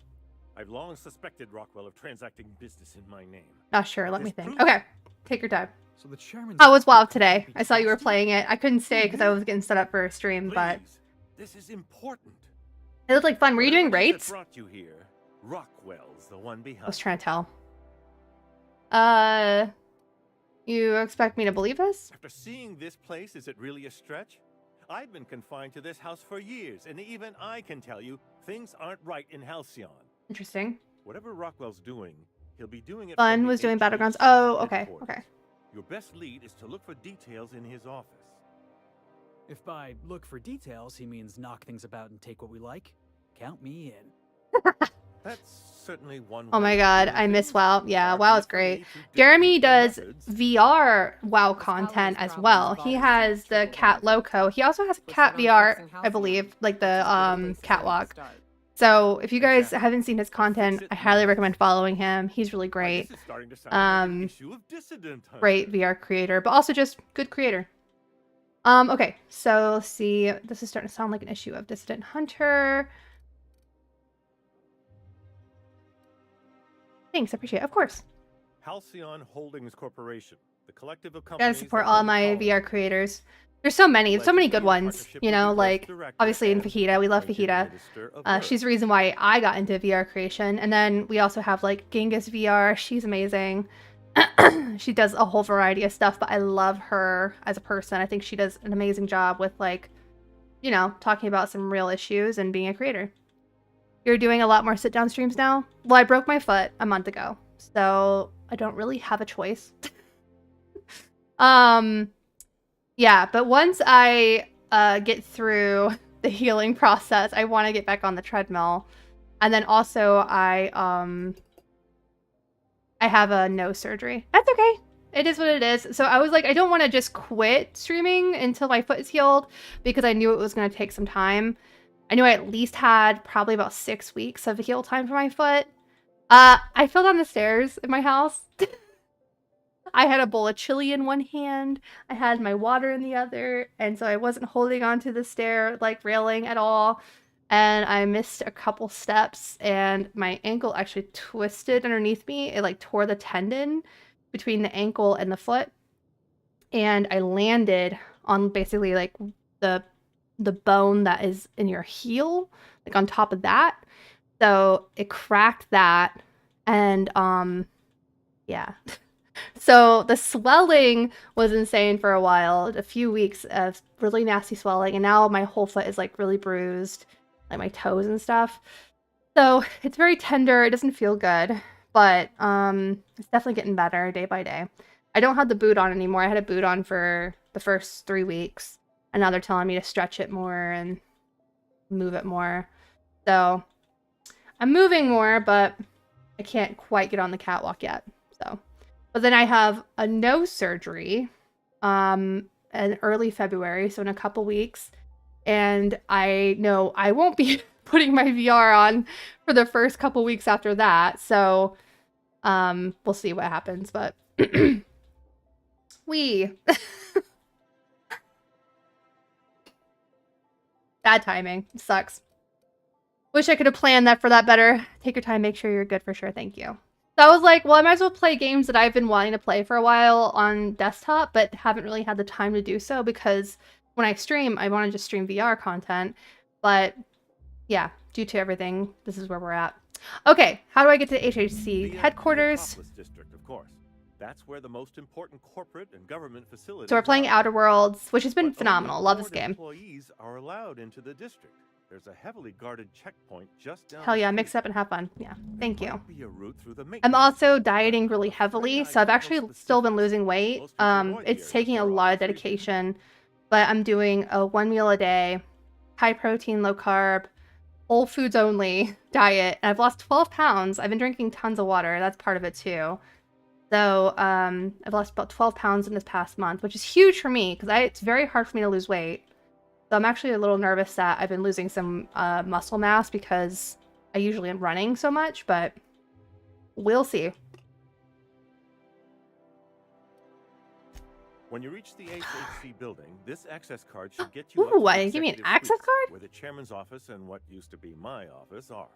I've long suspected Rockwell of transacting business in my name. Not sure. Let me think. Okay, take your time. So the chairman's Oh, it was wild today. I saw you were playing it. I couldn't stay because I was getting set up for a stream, but This is important. it looked like fun. Were you doing Whatever it is raids? that brought you here, Rockwell's the one behind. I was trying to tell. You expect me to believe this? After seeing this place, is it really a stretch? I've been confined to this house for years, and even I can tell you things aren't right in Halcyon. Interesting. Whatever Rockwell's doing, he'll be doing it. Fun from the was doing HQ Battlegrounds. Oh, okay, headquarters. okay. Your best lead is to look for details in his office. If by look for details he means knock things about and take what we like, count me in. That's certainly one. Oh my way god, to do I miss things. WoW. Yeah, Far WoW be is it from great. me to Jeremy dictate the does methods. VR WoW content as well. He has the Cat Loco. He also has Cat VR, I believe, like the catwalk. So if you guys haven't seen his content, I highly recommend following him. He's really great. This is starting to sound like an issue of Dissident Hunter. Great VR creator, but also just good creator. Okay, so let's see. This is starting to sound like an issue of Dissident Hunter. Thanks, I appreciate it. Of course. Halcyon Holdings Corporation, the collective of Gotta companies. support that all run the my colony. VR creators. There's so many good ones. You know, like obviously in Fajita, we love Fajita. She's the reason why I got into VR creation. And then we also have like Genghis VR. She's amazing. She does a whole variety of stuff, but I love her as a person. I think she does an amazing job with like, you know, talking about some real issues and being a creator. You're doing a lot more sit-down streams now? Well, I broke my foot a month ago, so I don't really have a choice. Yeah, but once I get through the healing process, I want to get back on the treadmill. And then also I have a nose surgery. That's okay. It is what it is. So I was like, I don't want to just quit streaming until my foot is healed because I knew it was going to take some time. I knew I at least had probably about 6 weeks of heal time for my foot. I fell down the stairs in my house. I had a bowl of chili in one hand. I had my water in the other. And so I wasn't holding onto the stair like railing at all. And I missed a couple steps and my ankle actually twisted underneath me. It like tore the tendon between the ankle and the foot. And I landed on basically like the bone that is in your heel, like on top of that. So it cracked that. And yeah. So the swelling was insane for a while, a few weeks of really nasty swelling, and now my whole foot is like really bruised. like my toes and stuff. So it's very tender. It doesn't feel good, but it's definitely getting better day by day. I don't have the boot on anymore. I had a boot on for the first 3 weeks, and now they're telling me to stretch it more and move it more. So I'm moving more, but I can't quite get on the catwalk yet. So, but then I have a nose surgery in early February, so in a couple weeks, and I know I won't be putting my VR on for the first couple weeks after that. So we'll see what happens, but bad timing. Sucks. Wish I could have planned that for that better. Take your time, make sure you're good for sure. Thank you. So I was like, well, I might as well play games that I've been wanting to play for a while on desktop, but haven't really had the time to do so because when I stream, I want to just stream VR content. But yeah, due to everything, this is where we're at. Okay, how do I get to HHC headquarters? District, of course. That's where the most important corporate and government facilities So we're playing are. Outer Worlds, which has been But phenomenal. only Love this board game. Employees are allowed into the district. There's a heavily guarded checkpoint just down Hell the yeah, street. mix up and have fun. Yeah, thank you. Be a route through the I'm maintenance also dieting really heavily, so I've actually still been losing weight. It's taking a lot of dedication, but I'm doing a 1 meal a day, high protein, low carb, whole foods only diet, and I've lost 12 pounds. I've been drinking tons of water. That's part of it too. So I've lost about 12 pounds in this past month, which is huge for me because it's very hard for me to lose weight. So I'm actually a little nervous that I've been losing some muscle mass because I usually am running so much, but we'll see. When you reach the HHC building, this access card should get you Ooh, up to the give me an executive access suites, card? where the chairman's office and what used to be my office are.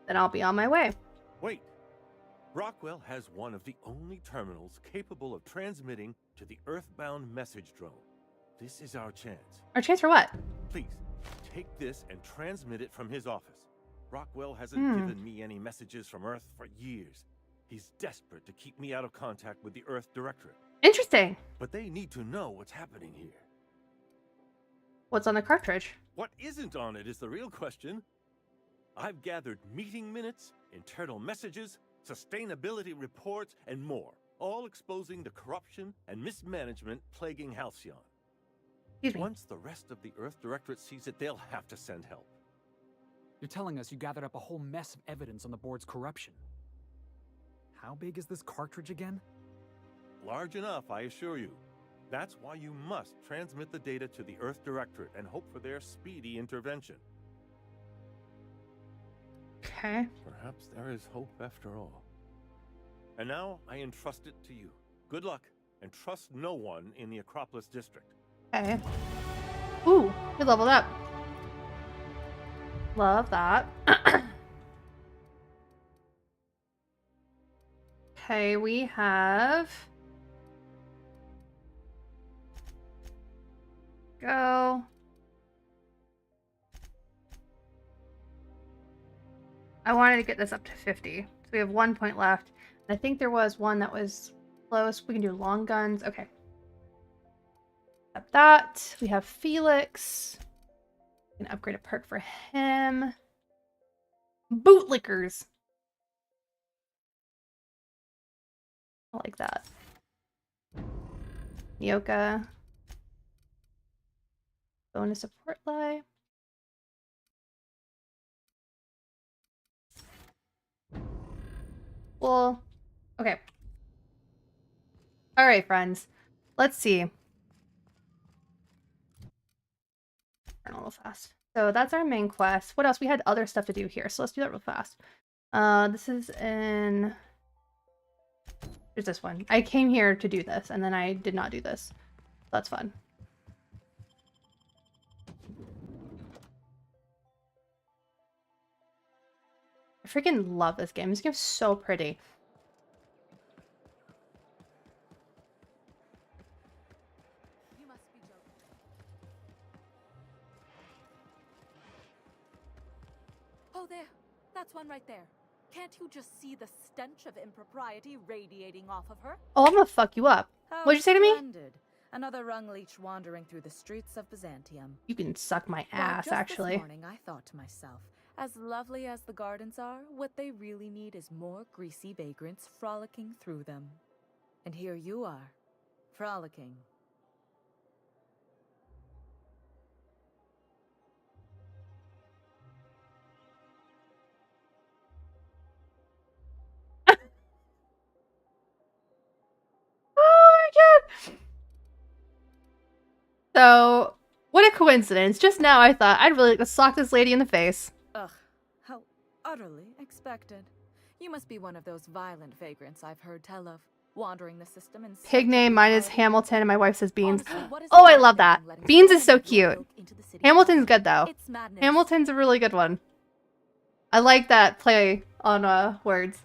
Then I'll be on my way. Wait. Rockwell has one of the only terminals capable of transmitting to the Earthbound message drone. This is our chance. Our chance for what? Please, take this and transmit it from his office. Rockwell hasn't given me any messages from Earth for years. He's desperate to keep me out of contact with the Earth Directorate. Interesting. But they need to know what's happening here. What's on the cartridge? What isn't on it is the real question. I've gathered meeting minutes, internal messages, sustainability reports, and more, all exposing the corruption and mismanagement plaguing Halcyon. Once the rest of the Earth Directorate sees it, they'll have to send help. You're telling us you gathered up a whole mess of evidence on the board's corruption. How big is this cartridge again? Large enough, I assure you. That's why you must transmit the data to the Earth Directorate and hope for their speedy intervention. Okay. Perhaps there is hope after all. And now I entrust it to you. Good luck, and trust no one in the Acropolis District. Okay. Ooh, we leveled up. Love that. Okay, we have... Go. I wanted to get this up to 50. So we have 1 point left. And I think there was one that was close. We can do long guns. Okay. Up that. We have Felix. We can upgrade a perk for him. Bootlickers. I like that. Nyoka. Bonus support lie. Well, okay. All right, friends. Let's see. Run a little fast. So that's our main quest. What else? We had other stuff to do here, so let's do that real fast. This is in... There's this one. I came here to do this, and then I did not do this. That's fun. I freaking love this game. This game's so pretty. You must be joking. Oh, there. That's one right there. Can't you just see the stench of impropriety radiating off of her? Oh, I'm gonna fuck you up. How What'd you say to me? splendid. Another rung leech wandering through the streets of Byzantium. You can suck my Why, ass, just actually. This morning, I thought to myself, as lovely as the gardens are, what they really need is more greasy vagrants frolicking through them. And here you are, frolicking. Oh my god! So, what a coincidence. Just now I thought I'd really like to sock this lady in the face. Ugh, how utterly expected. You must be one of those violent vagrants I've heard tell of, wandering the system and Pig name, mine is Hamilton, and my wife says Beans. Oh, I love that. Beans is so cute. Hamilton's good, though. Hamilton's a really good one. I like that play on words.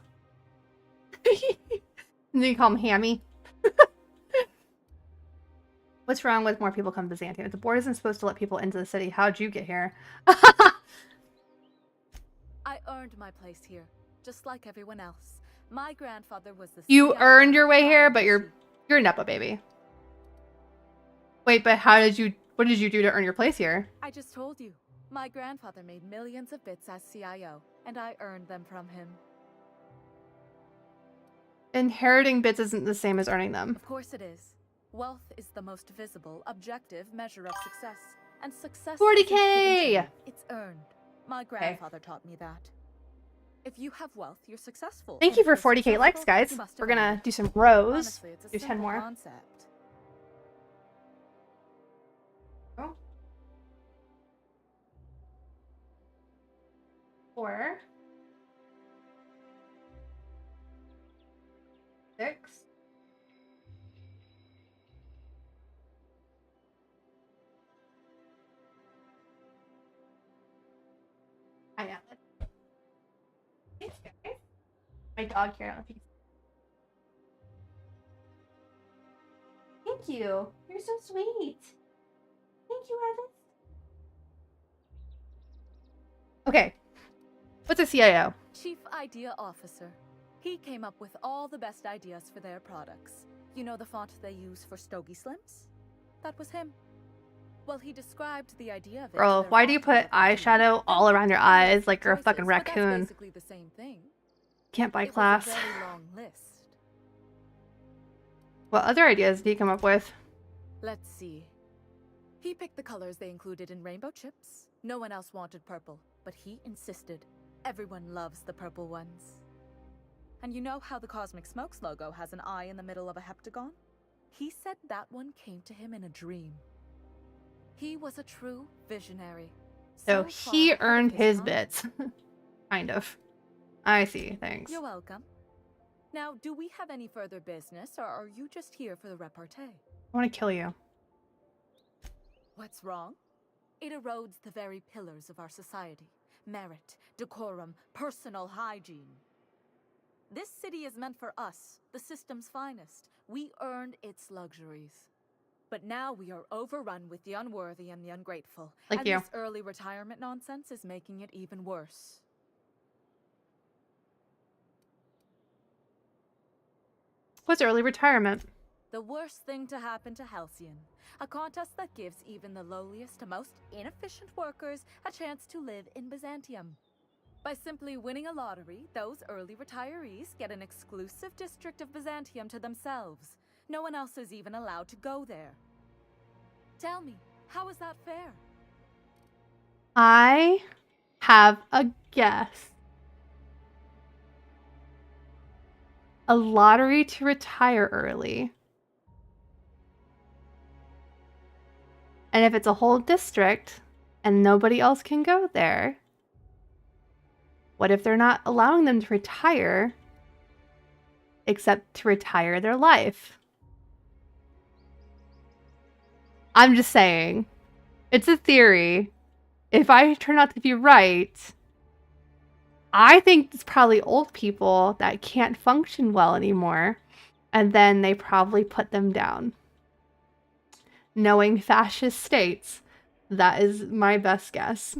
And then you call him Hammy. What's wrong with more people come to Byzantium? The board isn't supposed to let people into the city. How'd you get here? I earned my place here, just like everyone else. My grandfather was the You CEO earned your way of here, but you're a Nepo baby. Wait, but what did you do to earn your place here? I just told you. My grandfather made millions of bits as CIO, and I earned them from him. Inheriting bits isn't the same as earning them. Of course it is. Wealth is the most visible, objective measure of success. And success 40K! It's earned. My grandfather taught me that. If you have wealth, you're successful. Thank you for 40K likes, guys. We're gonna do some rows. Honestly, it's a Do 10 simple more. concept. Oh. 4. 6. I know. Thanks, guys. My dog here. I don't know if you can- Thank you. You're so sweet. Thank you, Alice. Okay. What's a CIO? Chief Idea Officer. He came up with all the best ideas for their products. You know the font they use for Stogie Slims? That was him. Well, he described the idea of it. Bro, why do you put eyeshadow all around your eyes like you're a fucking raccoon? That's basically the same thing. Can't buy It was a class. very long list. What other ideas did you come up with? Let's see. He picked the colors they included in rainbow chips. No one else wanted purple, but he insisted. Everyone loves the purple ones. And you know how the Cosmic Smokes logo has an eye in the middle of a heptagon? He said that one came to him in a dream. He was a true visionary. So he earned his bits. Kind of. I see. Thanks. You're welcome. Now, do we have any further business, or are you just here for the repartee? I want to kill you. What's wrong? It erodes the very pillars of our society. Merit, decorum, personal hygiene. This city is meant for us, the system's finest. We earned its luxuries. But now we are overrun with the unworthy and the ungrateful. Like and you. this early retirement nonsense is making it even worse. What's early retirement? The worst thing to happen to Halcyon. A contest that gives even the lowliest to most inefficient workers a chance to live in Byzantium. By simply winning a lottery, those early retirees get an exclusive district of Byzantium to themselves. No one else is even allowed to go there. Tell me, how is that fair? I have a guess. A lottery to retire early. And if it's a whole district and nobody else can go there, what if they're not allowing them to retire except to retire their life? I'm just saying. It's a theory. If I turn out to be right, I think it's probably old people that can't function well anymore, and then they probably put them down. Knowing fascist states, that is my best guess.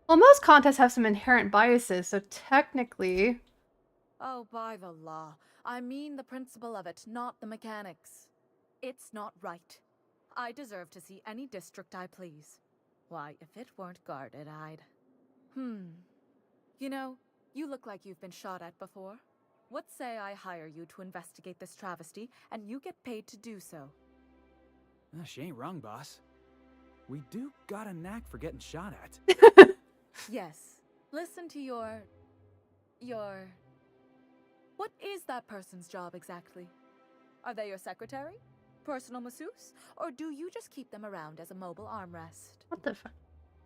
Well, most contests have some inherent biases, so technically... Oh, by the law. I mean the principle of it, not the mechanics. It's not right. I deserve to see any district I please. Why, if it weren't guarded, I'd... You know, you look like you've been shot at before. What say I hire you to investigate this travesty, and you get paid to do so? She ain't wrong, boss. We do got a knack for getting shot at. Yes. Listen to your... What is that person's job exactly? Are they your secretary? Personal masseuse? Or do you just keep them around as a mobile armrest? What the fuck?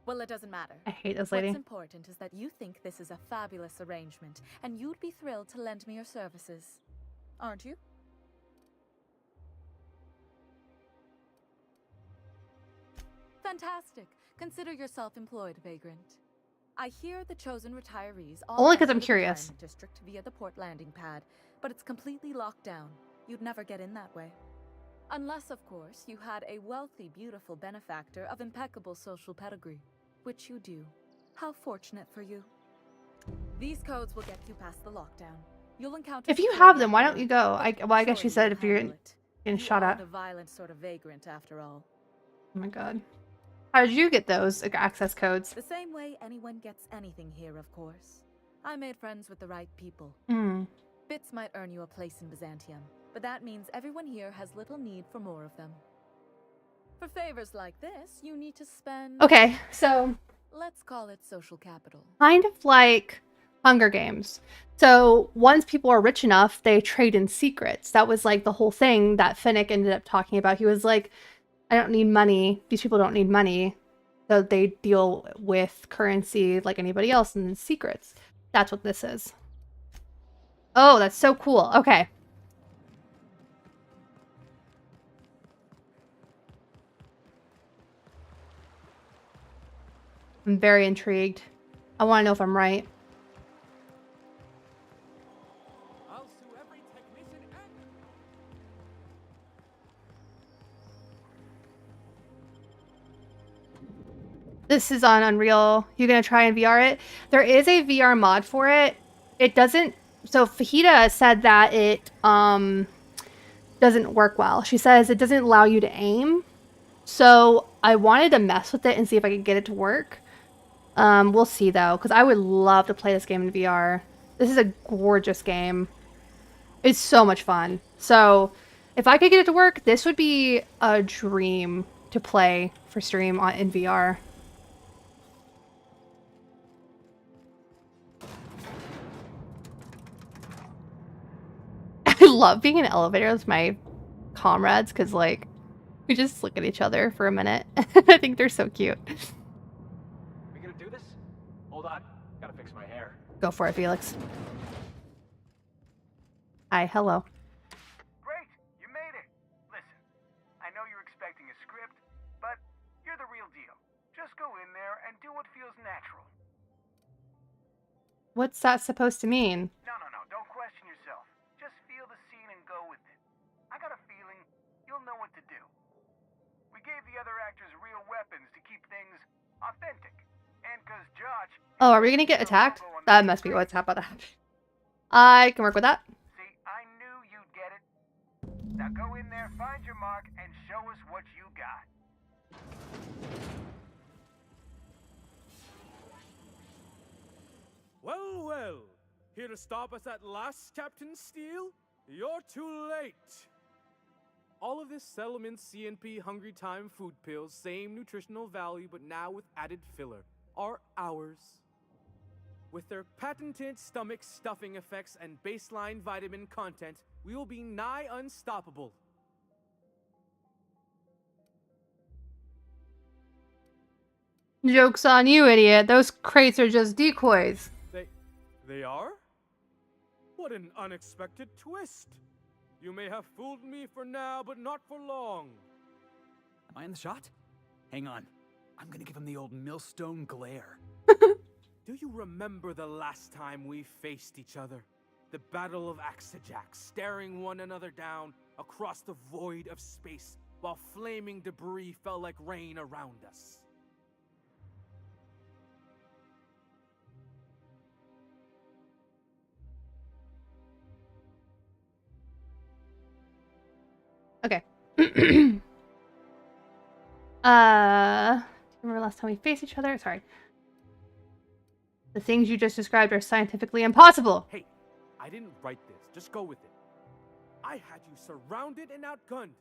Well, it doesn't matter. I hate this lady. What's important is that you think this is a fabulous arrangement, and you'd be thrilled to lend me your services. Aren't you? Fantastic. Consider yourself employed, vagrant. I hear the chosen retirees all Only 'cause enter I'm the curious. retirement district via the port landing pad, but it's completely locked down. You'd never get in that way. Unless, of course, you had a wealthy, beautiful benefactor of impeccable social pedigree, which you do. How fortunate for you. These codes will get you past the lockdown. You'll encounter... If you have them, why don't you go? Well, I guess you said if you're getting shot at. A violent sort of vagrant, after all. Oh my god. How did you get those access codes? The same way anyone gets anything here, of course. I made friends with the right people. Bits might earn you a place in Byzantium, but that means everyone here has little need for more of them. For favors like this, you need to spend... Okay, so... Let's call it social capital. Kind of like Hunger Games. So once people are rich enough, they trade in secrets. That was like the whole thing that Finnick ended up talking about. He was like, I don't need money. These people don't need money. So they deal with currency like anybody else and then secrets. That's what this is. Oh, that's so cool. Okay. I'm very intrigued. I want to know if I'm right. I'll sue every technician and... This is on Unreal. You gonna try and VR it? There is a VR mod for it. It doesn't... So Fajita said that it doesn't work well. She says it doesn't allow you to aim. So I wanted to mess with it and see if I could get it to work. We'll see though, because I would love to play this game in VR. This is a gorgeous game. It's so much fun. So if I could get it to work, this would be a dream to play for stream in VR. I love being in an elevator with my comrades because, like, we just look at each other for a minute. I think they're so cute. We gonna do this? Hold on. Gotta fix my hair. Go for it, Felix. Hi, hello. Great, you made it. Listen, I know you're expecting a script, but you're the real deal. Just go in there and do what feels natural. What's that supposed to mean? No, don't question yourself. Just feel the scene and go with it. I got a feeling you'll know what to do. We gave the other actors real weapons to keep things authentic. And cause Josh... Oh, are we gonna get attacked? That must be what's about to happen. I can work with that. See, I knew you'd get it. Now go in there, find your mark, and show us what you got. Well, well. Here to stop us at last, Captain Steele? You're too late. All of this settlement CNP Hungry Time food pills, same nutritional value, but now with added filler, are ours. With their patented stomach stuffing effects and baseline vitamin content, we will be nigh unstoppable. Joke's on you, idiot. Those crates are just decoys. They are? What an unexpected twist. You may have fooled me for now, but not for long. Am I in the shot? Hang on. I'm gonna give him the old millstone glare. Do you remember the last time we faced each other? The Battle of Axejack, staring one another down across the void of space while flaming debris fell like rain around us. Okay. Remember last time we faced each other? Sorry. The things you just described are scientifically impossible. Hey, I didn't write this. Just go with it. I had you surrounded and outgunned,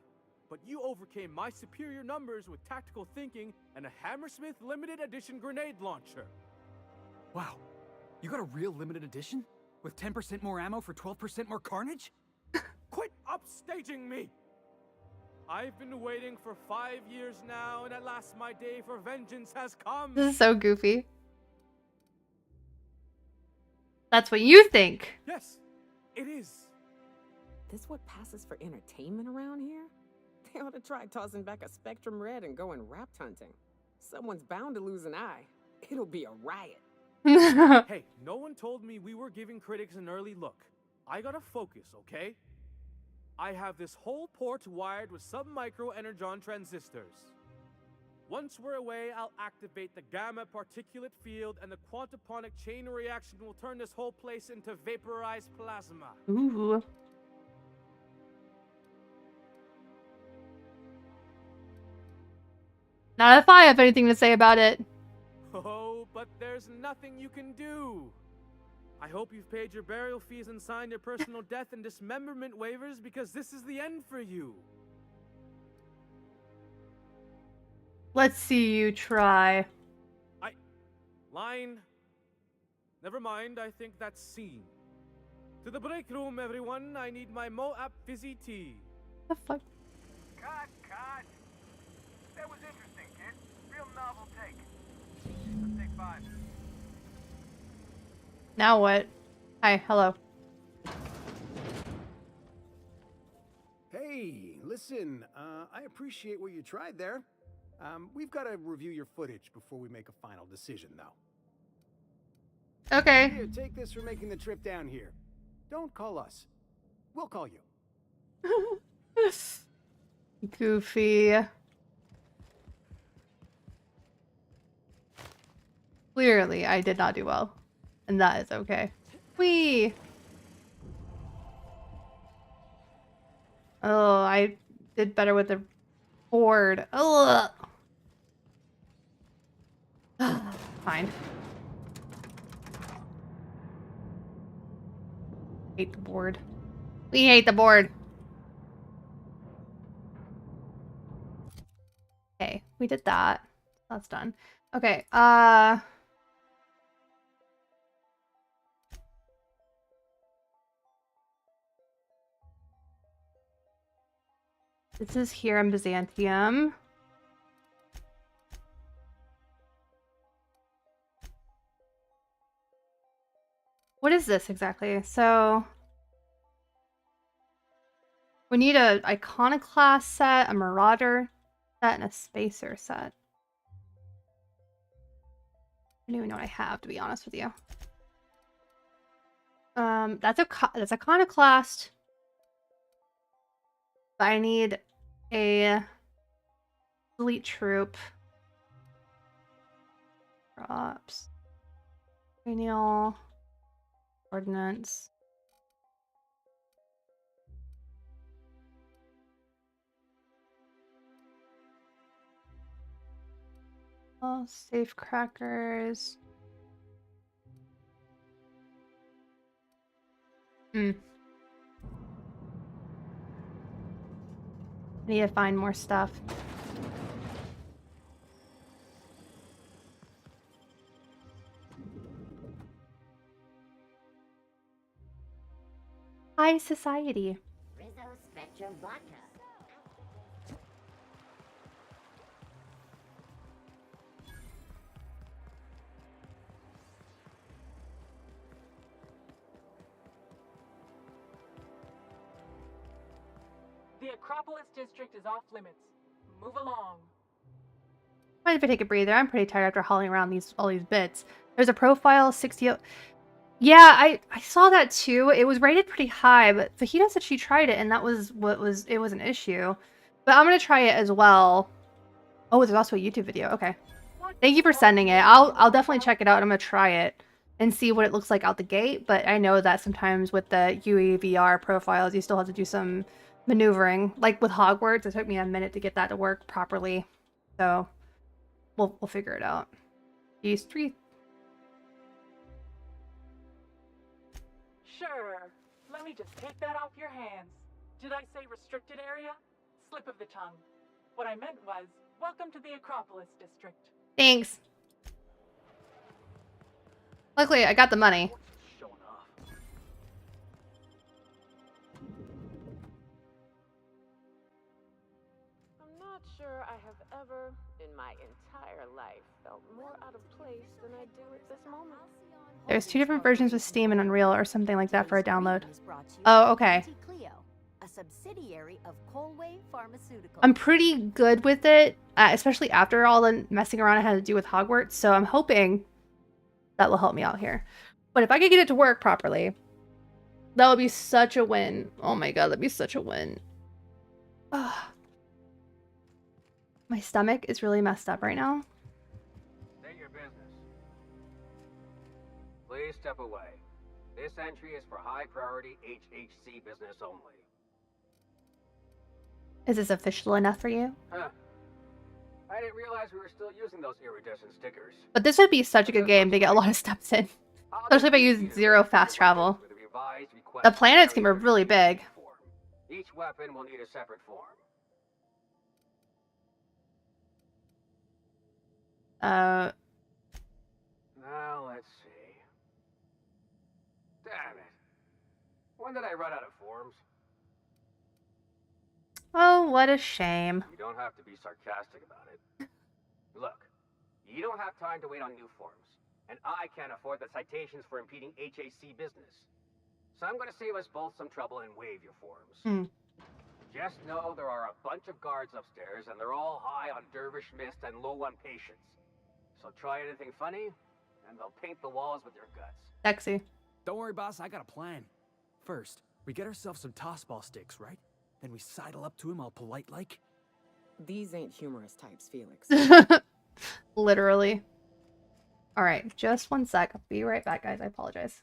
but you overcame my superior numbers with tactical thinking and a Hammersmith limited edition grenade launcher. Wow. You got a real limited edition? With 10% more ammo for 12% more carnage? Quit upstaging me! I've been waiting for 5 years now, and at last my day for vengeance has come. This is so goofy. That's what you think. Yes, it is. This what passes for entertainment around here? They ought to try tossing back a Spectrum Red and going rapt hunting. Someone's bound to lose an eye. It'll be a riot. Hey, no one told me we were giving critics an early look. I gotta focus, okay? I have this whole port wired with sub-micro energon transistors. Once we're away, I'll activate the gamma particulate field, and the quantaponic chain reaction will turn this whole place into vaporized plasma. Ooh. Not if I have anything to say about it. Oh, but there's nothing you can do. I hope you've paid your burial fees and signed your personal death and dismemberment waivers, because this is the end for you. Let's see you try. Line. Never mind, I think that's scene. To the break room, everyone. I need my Moab fizzy tea. The fuck? Cut. That was interesting, kid. Real novel take. Let's take 5. Now what? Hi, hello. Hey, listen, I appreciate what you tried there. We've got to review your footage before we make a final decision, though. Okay. Here, take this for making the trip down here. Don't call us. We'll call you. Goofy. Clearly, I did not do well. And that is okay. Whee! Oh, I did better with the board. Ugh. Fine. Hate the board. We hate the board. Okay, we did that. That's done. Okay, this is here in Byzantium. What is this exactly? So we need a iconoclast set, a marauder set, and a spacer set. I don't even know what I have, to be honest with you. That's iconoclast. But I need a elite troop. Props. Cranial. Ordnance. Oh, safe crackers. I need to find more stuff. High society. Rizzo Spectrum Vodka. The Acropolis district is off limits. Move along. Mind if I take a breather? I'm pretty tired after hauling around all these bits. There's a profile 60. Yeah, I saw that too. It was rated pretty high, but Fajita said she tried it and that was it was an issue. But I'm gonna try it as well. Oh, there's also a YouTube video. Okay. Thank you for sending it. I'll definitely check it out. I'm gonna try it and see what it looks like out the gate. But I know that sometimes with the UEVR profiles, you still have to do some maneuvering. Like with Hogwarts, it took me a minute to get that to work properly. So we'll figure it out. Use 3. Sure. Let me just take that off your hands. Did I say restricted area? Slip of the tongue. What I meant was, welcome to the Acropolis District. Thanks. Luckily, I got the money. I'm not sure I have ever, in my entire life, felt more out of place than I do at this moment. There's 2 different versions with Steam and Unreal or something like that for a download. Oh, okay. A subsidiary of Colway Pharmaceuticals. I'm pretty good with it, especially after all the messing around I had to do with Hogwarts, so I'm hoping that will help me out here. But if I could get it to work properly, that would be such a win. Oh my god, that'd be such a win. Ugh. My stomach is really messed up right now. State your business. Please step away. This entry is for high priority HHC business only. Is this official enough for you? Huh. I didn't realize we were still using those iridescent stickers. But this would be such a good game to get a lot of steps in. Especially if I use 0 fast travel. The planets can be really big. Each weapon will need a separate form. Now let's see. Damn it. When did I run out of forms? Oh, what a shame. You don't have to be sarcastic about it. Look, you don't have time to wait on new forms, and I can't afford the citations for impeding HAC business. So I'm going to save us both some trouble and waive your forms. Just know there are a bunch of guards upstairs, and they're all high on dervish mist and low on patience. So try anything funny, and they'll paint the walls with your guts. Sexy. Don't worry, boss, I got a plan. First, we get ourselves some tossball sticks, right? Then we sidle up to him all polite-like. These ain't humorous types, Felix. Literally. Alright, just 1 sec. I'll be right back, guys. I apologize.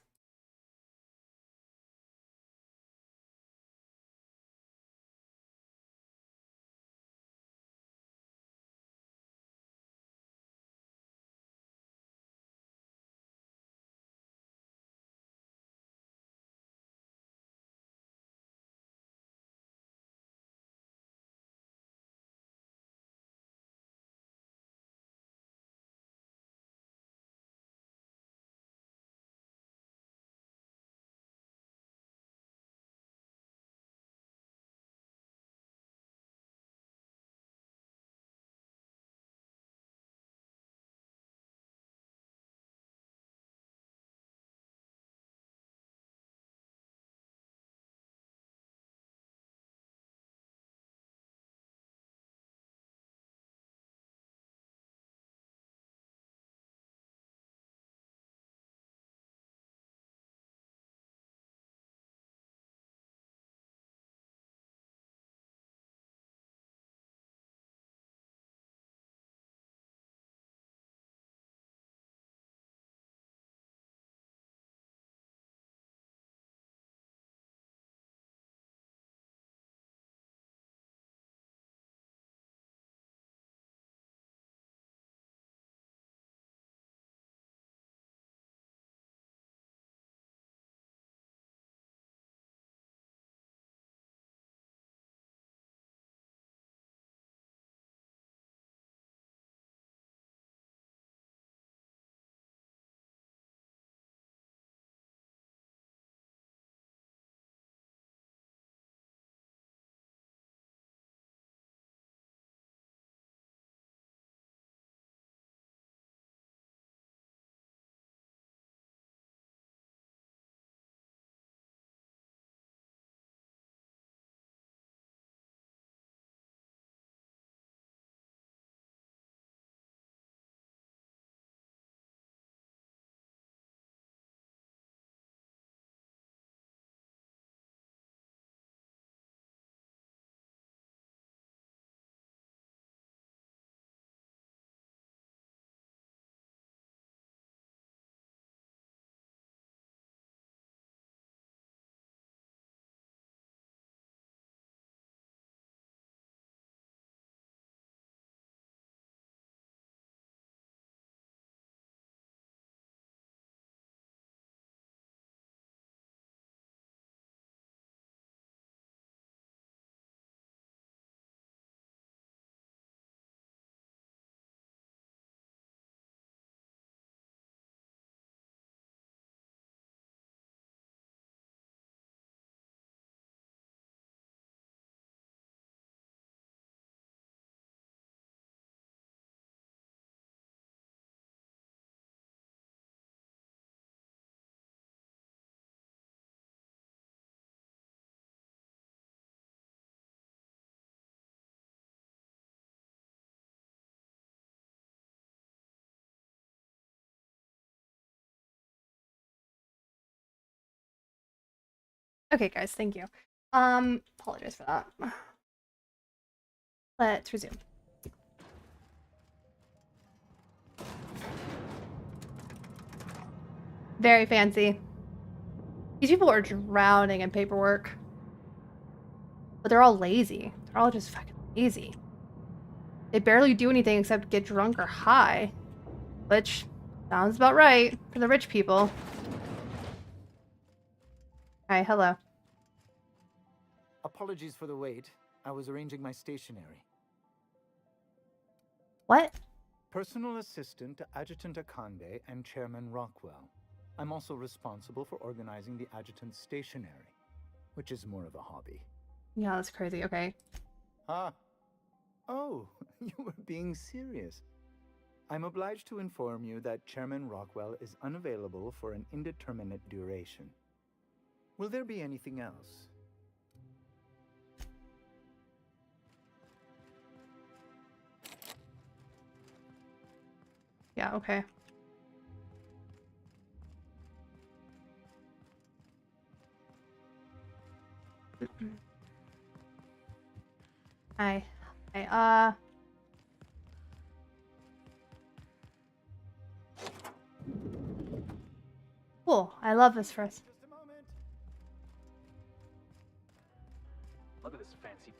Okay, guys, thank you. Apologize for that. Let's resume. Very fancy. These people are drowning in paperwork. But they're all lazy. They're all just fucking lazy. They barely do anything except get drunk or high. Which sounds about right for the rich people. Hi, hello. Apologies for the wait. I was arranging my stationery. What? Personal assistant to Adjutant Akande and Chairman Rockwell. I'm also responsible for organizing the adjutant's stationery, which is more of a hobby. Yeah, that's crazy. Okay. Ah. Oh, you were being serious. I'm obliged to inform you that Chairman Rockwell is unavailable for an indeterminate duration. Will there be anything else? Yeah, okay. Hi. Cool. I love this for us. Look at this fancy.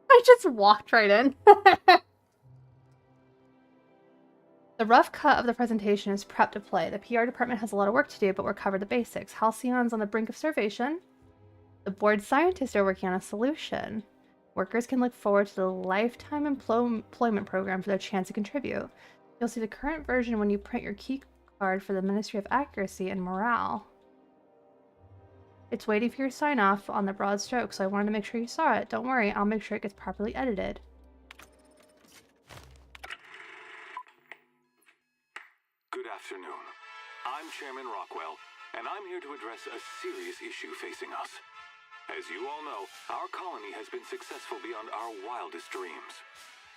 I just walked right in. The rough cut of the presentation is prep to play. The PR department has a lot of work to do, but we're covered the basics. Halcyon's on the brink of starvation. The board scientists are working on a solution. Workers can look forward to the lifetime employment program for their chance to contribute. You'll see the current version when you print your key card for the Ministry of Accuracy and Morale. It's waiting for your sign off on the broad stroke, so I wanted to make sure you saw it. Don't worry, I'll make sure it gets properly edited. Good afternoon. I'm Chairman Rockwell, and I'm here to address a serious issue facing us. As you all know, our colony has been successful beyond our wildest dreams.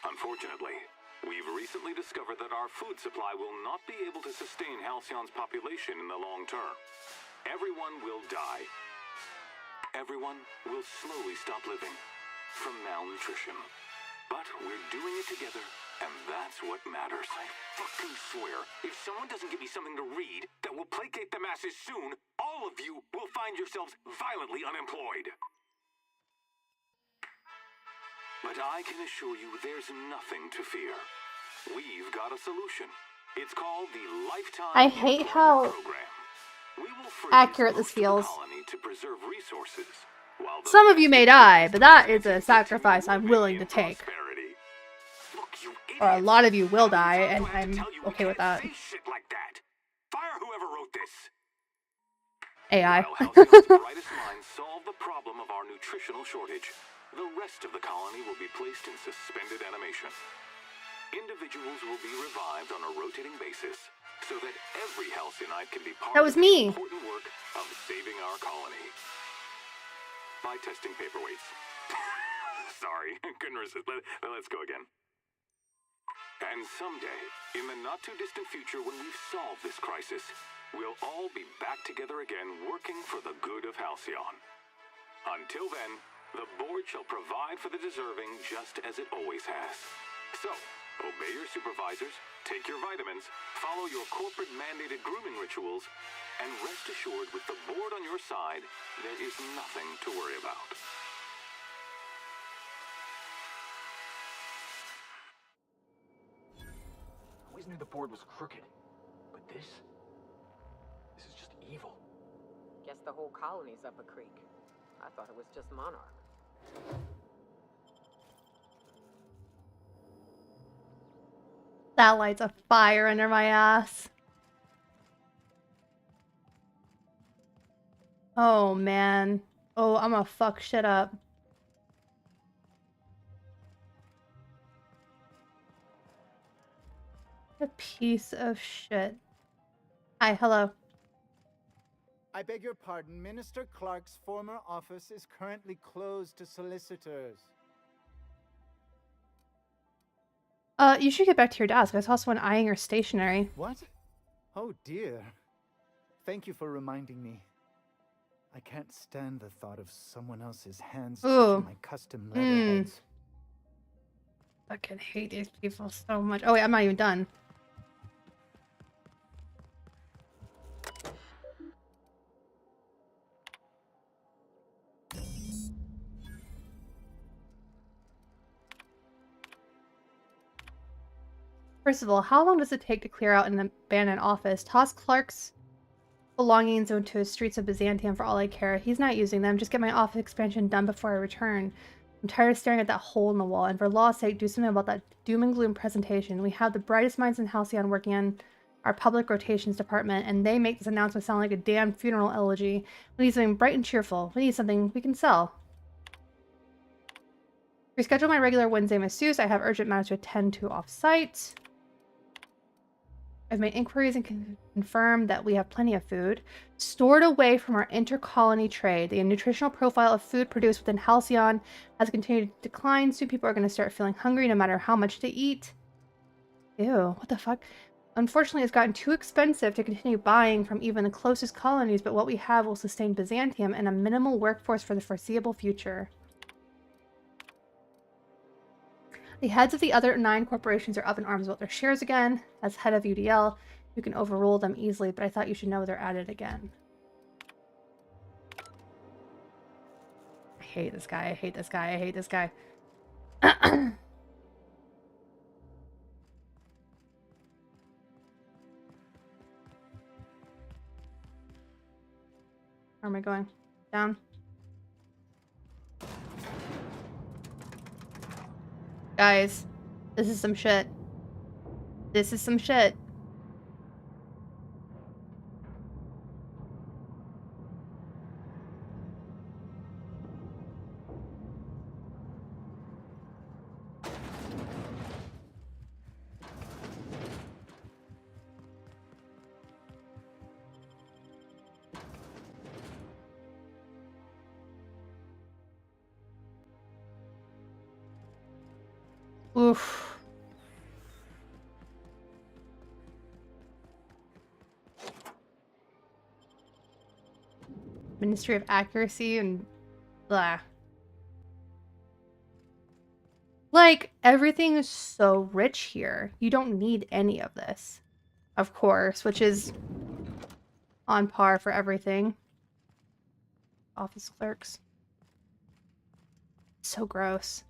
Unfortunately, we've recently discovered that our food supply will not be able to sustain Halcyon's population in the long term. Everyone will die. Everyone will slowly stop living from malnutrition. But we're doing it together, and that's what matters. I fucking swear, if someone doesn't give me something to read that will placate the masses soon, all of you will find yourselves violently unemployed. But I can assure you there's nothing to fear. We've got a solution. It's called the Lifetime I hate how Program. We will accurate this feels. to preserve resources. Some of you may die, but that is a sacrifice I'm willing to take. Or a lot of you will die, and I'm okay with that. Fire whoever wrote this. AI. While Halcyon's brightest minds solve the problem of our nutritional shortage, the rest of the colony will be placed in suspended animation. Individuals will be revived on a rotating basis, so that every Halcyonite can be part That was of the me. important work of saving our colony. By testing paperweights. Sorry, couldn't resist. Let's go again. And someday, in the not-too-distant future when we've solved this crisis, we'll all be back together again working for the good of Halcyon. Until then, the board shall provide for the deserving just as it always has. So, obey your supervisors, take your vitamins, follow your corporate-mandated grooming rituals, and rest assured with the board on your side, there is nothing to worry about. I always knew the board was crooked, but this is just evil. Guess the whole colony's up a creek. I thought it was just Monarch. That lights a fire under my ass. Oh, man. Oh, I'm gonna fuck shit up. A piece of shit. Hi, hello. I beg your pardon, Minister Clark's former office is currently closed to solicitors. You should get back to your desk. I saw someone eyeing your stationery. What? Oh dear. Thank you for reminding me. I can't stand the thought of someone else's hands touching my custom leatherheads. Fucking hate these people so much. Oh wait, I'm not even done. First of all, how long does it take to clear out an abandoned office? Toss Clark's belongings into the streets of Byzantium for all I care. He's not using them. Just get my office expansion done before I return. I'm tired of staring at that hole in the wall, and for law's sake, do something about that doom and gloom presentation. We have the brightest minds in Halcyon working on our public rotations department, and they make this announcement sound like a damn funeral elegy. We need something bright and cheerful. We need something we can sell. Reschedule my regular Wednesday masseuse. I have urgent matters to attend to off-site. I've made inquiries and confirmed that we have plenty of food stored away from our inter-colony trade. The nutritional profile of food produced within Halcyon has continued to decline. Soon people are going to start feeling hungry no matter how much they eat. Ew, what the fuck? Unfortunately, it's gotten too expensive to continue buying from even the closest colonies, but what we have will sustain Byzantium and a minimal workforce for the foreseeable future. The heads of the other 9 corporations are up in arms about their shares again. As head of UDL, you can overrule them easily, but I thought you should know they're at it again. I hate this guy. I hate this guy. I hate this guy. Where am I going? Down? Guys, this is some shit. This is some shit. Oof. Ministry of Accuracy and blah. Like, everything is so rich here. You don't need any of this. Of course, which is on par for everything. Office clerks. So gross.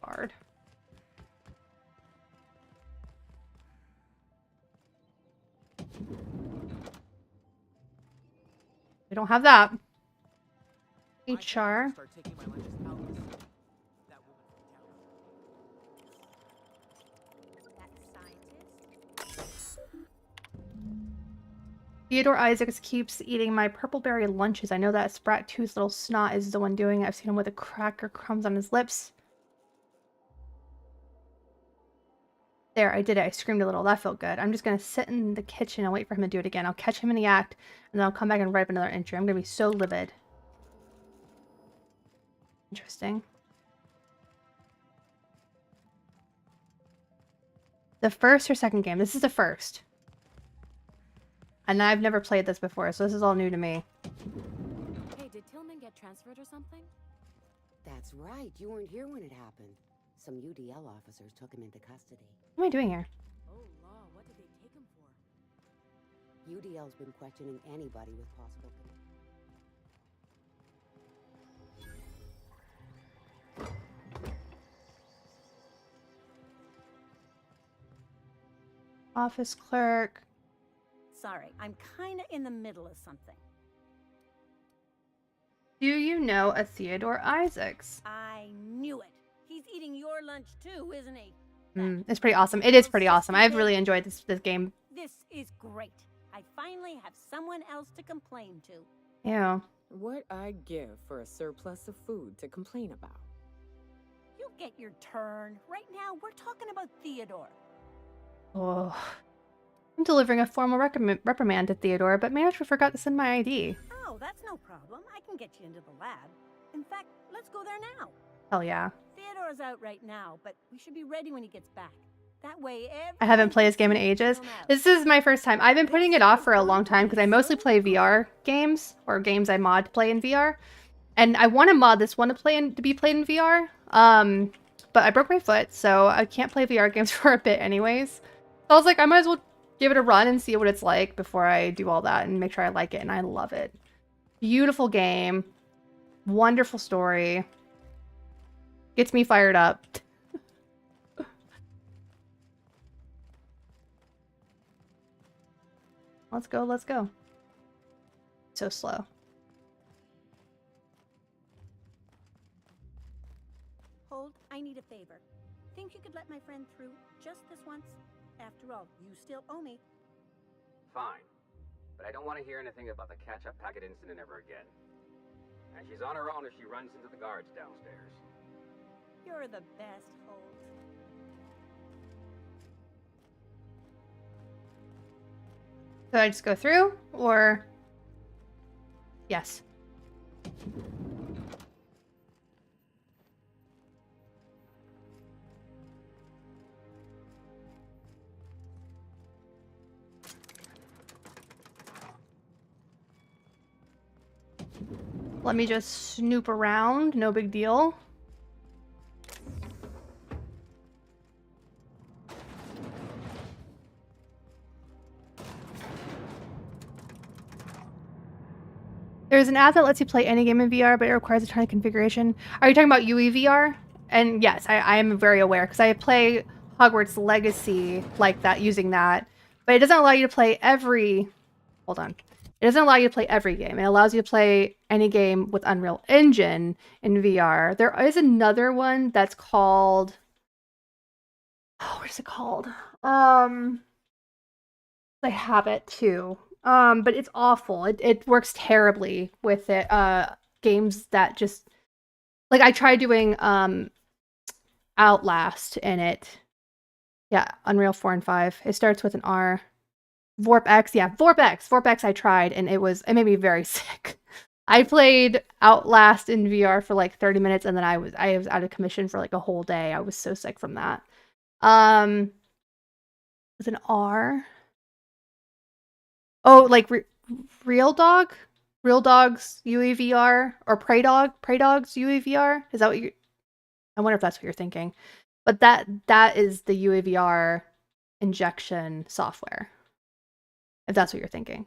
Hard. We don't have that. HR. Theodore Isaacs keeps eating my purpleberry lunches. I know that sprat-toothed little snot is the one doing it. I've seen him with a cracker crumbs on his lips. There, I did it. I screamed a little. That felt good. I'm just going to sit in the kitchen and wait for him to do it again. I'll catch him in the act, and then I'll come back and write up another entry. I'm going to be so livid. Interesting. The first or second game? This is the first. And I've never played this before, so this is all new to me. Hey, did Tillman get transferred or something? That's right. You weren't here when it happened. Some UDL officers took him into custody. What am I doing here? Oh, law. What did they take him for? UDL's been questioning anybody with possible Office clerk. Sorry, I'm kinda in the middle of something. Do you know a Theodore Isaacs? I knew it. He's eating your lunch too, isn't he? It's pretty awesome. It is pretty awesome. I've really enjoyed this game. This is great. I finally have someone else to complain to. Yeah. What I'd give for a surplus of food to complain about. You'll get your turn. Right now, we're talking about Theodore. Oh. I'm delivering a formal reprimand to Theodore, but manager forgot to send my ID. Oh, that's no problem. I can get you into the lab. In fact, let's go there now. Hell yeah. Theodore's out right now, but we should be ready when he gets back. That way I haven't played this game in ages. This is my first time. I've been putting it off for a long time because I mostly play VR games or games I mod to play in VR. And I want to mod this one to be played in VR. But I broke my foot, so I can't play VR games for a bit anyways. So I was like, I might as well give it a run and see what it's like before I do all that and make sure I like it. And I love it. Beautiful game. Wonderful story. Gets me fired up. Let's go, let's go. So slow. Hold, I need a favor. Think you could let my friend through just this once? After all, you still owe me. Fine. But I don't want to hear anything about the catch-up packet incident ever again. And she's on her own if she runs into the guards downstairs. You're the best, Hold. Should I just go through, or... Yes. Let me just snoop around, no big deal. There's an app that lets you play any game in VR, but it requires a ton of configuration. Are you talking about UEVR? And yes, I am very aware, because I play Hogwarts Legacy like that, using that. But it doesn't allow you to play every... Hold on. It doesn't allow you to play every game. It allows you to play any game with Unreal Engine in VR. There is another one that's called... Oh, what is it called? I have it too. But it's awful. It works terribly with it. Games that just... Like, I tried doing Outlast in it. Yeah, Unreal 4 and 5. It starts with an R. VorpX, yeah, VorpX. VorpX I tried, and it made me very sick. I played Outlast in VR for like 30 minutes, and then I was out of commission for like a whole day. I was so sick from that. With an R. Oh, like Real Dog? Real Dogs UEVR? Or Prey Dogs UEVR? Is that what you... I wonder if that's what you're thinking. But that is the UEVR injection software. If that's what you're thinking.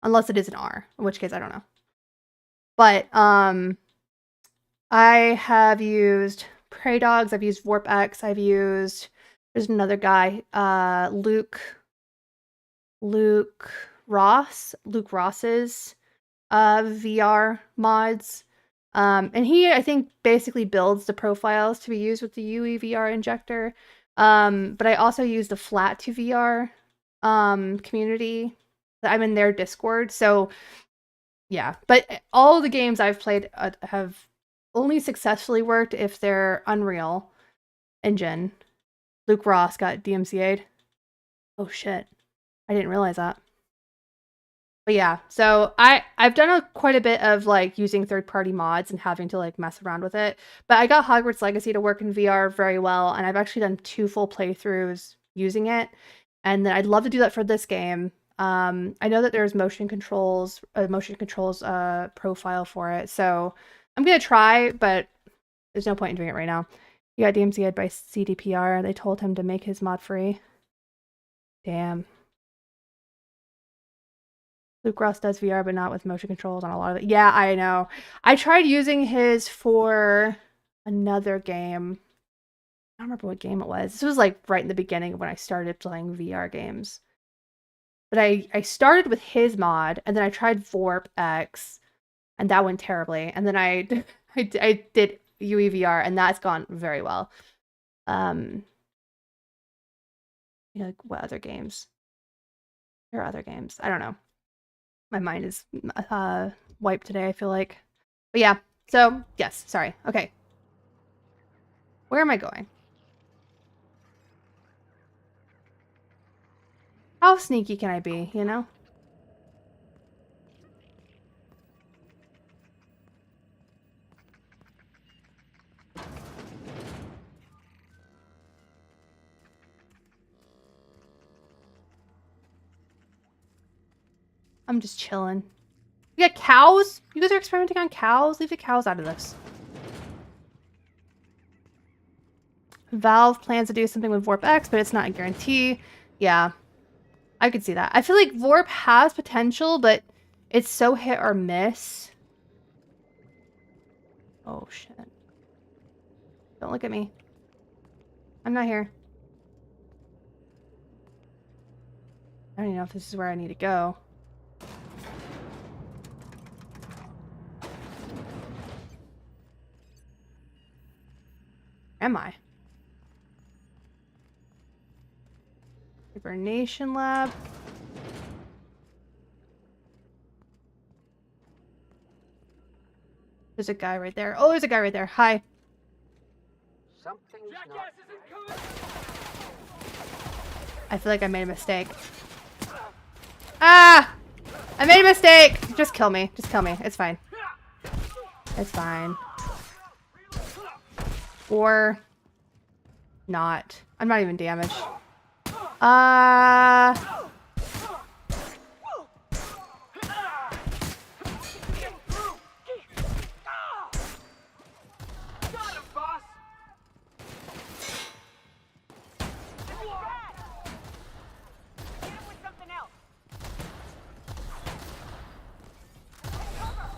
Unless it is an R, in which case I don't know. But I have used Prey Dogs, I've used VorpX, I've used... There's another guy, Luke Ross's VR mods. And he, I think, basically builds the profiles to be used with the UEVR injector. But I also use the Flat to VR community. I'm in their Discord, so yeah. But all the games I've played have only successfully worked if they're Unreal Engine. Luke Ross got DMCA'd. Oh shit. I didn't realize that. But yeah, so I've done quite a bit of like using third-party mods and having to like mess around with it. But I got Hogwarts Legacy to work in VR very well, and I've actually done 2 full playthroughs using it. And then I'd love to do that for this game. I know that there's motion controls profile for it, so I'm gonna try, but there's no point in doing it right now. He got DMCA'd by CDPR. They told him to make his mod free. Damn. Luke Ross does VR, but not with motion controls on a lot of it. Yeah, I know. I tried using his for another game. I don't remember what game it was. This was like right in the beginning of when I started playing VR games. But I started with his mod, and then I tried VorpX, and that went terribly. And then I did UEVR, and that's gone very well. You know, like what other games? There are other games. I don't know. My mind is wiped today, I feel like. But yeah, so yes, sorry. Okay. Where am I going? How sneaky can I be, you know? I'm just chilling. We got cows? You guys are experimenting on cows? Leave the cows out of this. Valve plans to do something with Warp X, but it's not a guarantee. Yeah, I could see that. I feel like Warp has potential, but it's so hit or miss. Oh, shit. Don't look at me. I'm not here. I don't even know if this is where I need to go. Am I? Hibernation lab. There's a guy right there. Oh, there's a guy right there. Hi. Something's not... I feel like I made a mistake. Ah! I made a mistake! Just kill me. Just kill me. It's fine. It's fine. Or... not. I'm not even damaged.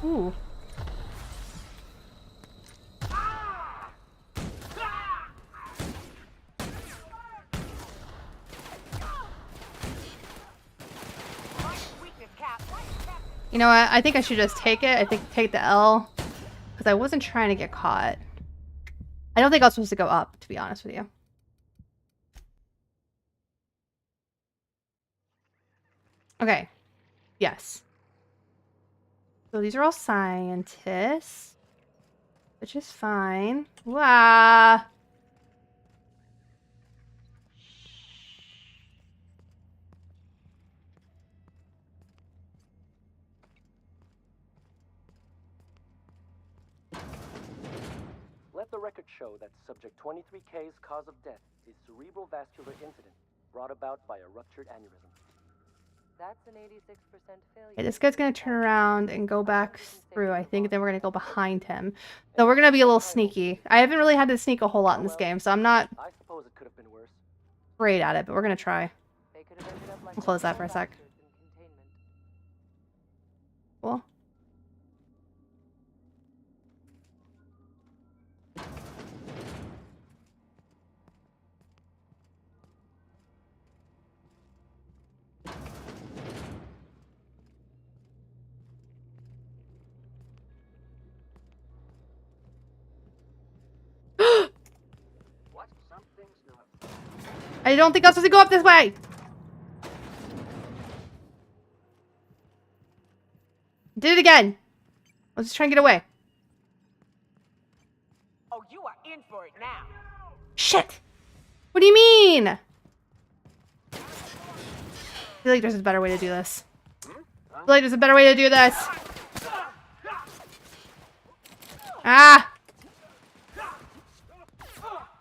Ooh. You know what? I think I should just take it. I think take the L. Because I wasn't trying to get caught. I don't think I was supposed to go up, to be honest with you. Okay. Yes. So these are all scientists. Which is fine. Wow. Let the record show that subject 23K's cause of death is cerebral vascular incident brought about by a ruptured aneurysm. That's an 86% failure. Okay, this guy's gonna turn around and go back through, I think. Then we're gonna go behind him. So we're gonna be a little sneaky. I haven't really had to sneak a whole lot in this game, so I'm not great at it, but we're gonna try. I'll close that for a sec. Cool. I don't think I'm supposed to go up this way! Did it again! I was just trying to get away. Oh, you are in for it now. Shit! What do you mean? I feel like there's a better way to do this. I feel like there's a better way to do this. Ah!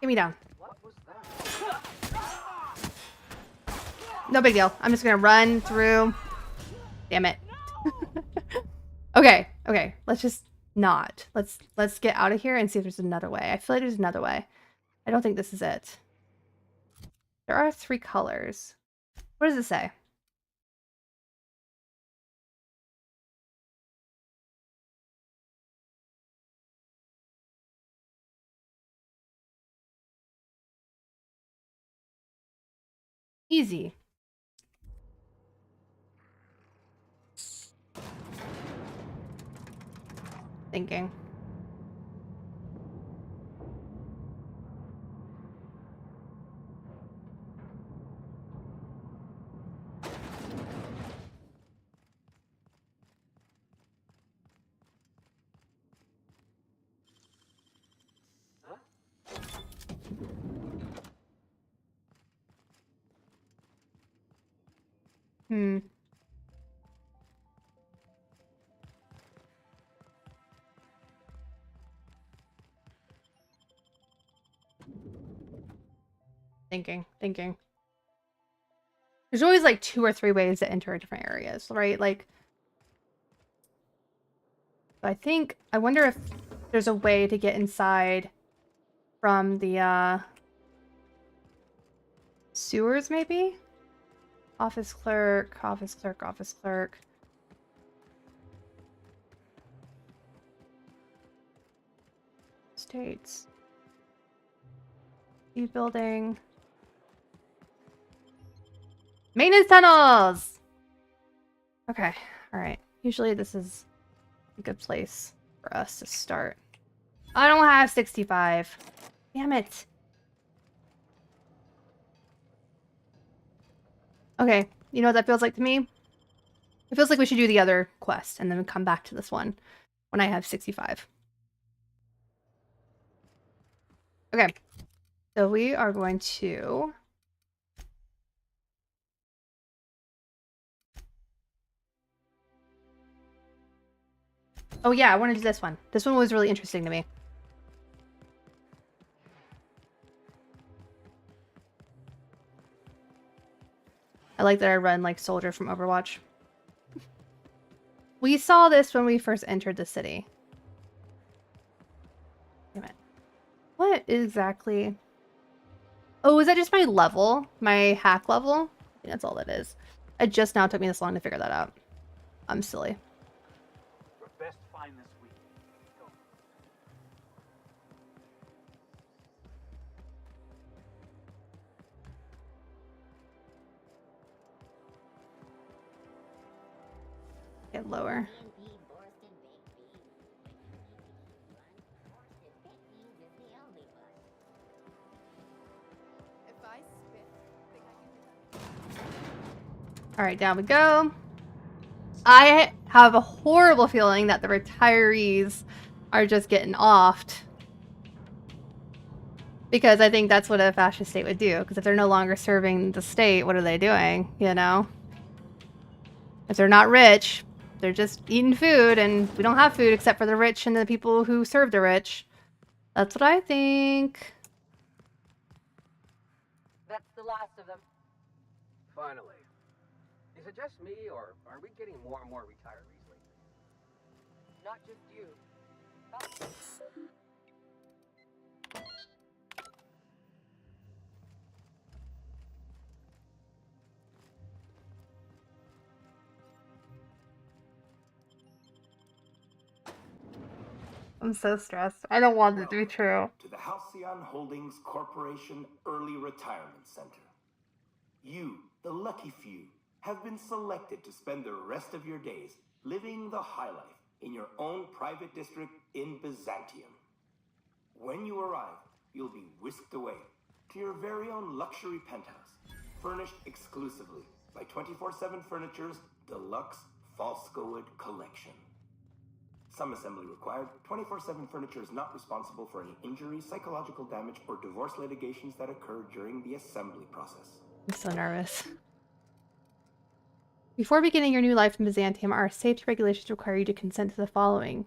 Get me down. No big deal. I'm just gonna run through. Damn it. Okay, okay. Let's just not. Let's get out of here and see if there's another way. I feel like there's another way. I don't think this is it. There are 3 colors. What does it say? Easy. Thinking. Hmm. Thinking. There's always like 2 or 3 ways to enter different areas, right? Like I wonder if there's a way to get inside from the sewers, maybe? Office clerk, office clerk, office clerk. States. Building. Maintenance tunnels! Okay, alright. Usually this is a good place for us to start. I don't have 65. Damn it. Okay, you know what that feels like to me? It feels like we should do the other quest and then come back to this one when I have 65. Okay, so we are going to... Oh yeah, I want to do this one. This one was really interesting to me. I like that I run like Soldier from Overwatch. We saw this when we first entered the city. Damn it. What exactly? Oh, is that just my level? My hack level? I think that's all that is. It just now took me this long to figure that out. I'm silly. Your best find this week. Go. Get lower. All right, down we go. I have a horrible feeling that the retirees are just getting offed. Because I think that's what a fascist state would do. Because if they're no longer serving the state, what are they doing? You know? If they're not rich, they're just eating food, and we don't have food except for the rich and the people who serve the rich. That's what I think. That's the last of them. Finally. Is it just me, or are we getting more and more retirees lately? Not just you. I'm so stressed. I don't want it to be true. To the Halcyon Holdings Corporation Early Retirement Center. You, the lucky few, have been selected to spend the rest of your days living the high life in your own private district in Byzantium. When you arrive, you'll be whisked away to your very own luxury penthouse, furnished exclusively by 24/7 Furniture's deluxe Falscowood collection. Some assembly required. 24/7 Furniture is not responsible for any injury, psychological damage, or divorce litigations that occur during the assembly process. I'm so nervous. Before beginning your new life in Byzantium, our safety regulations require you to consent to the following.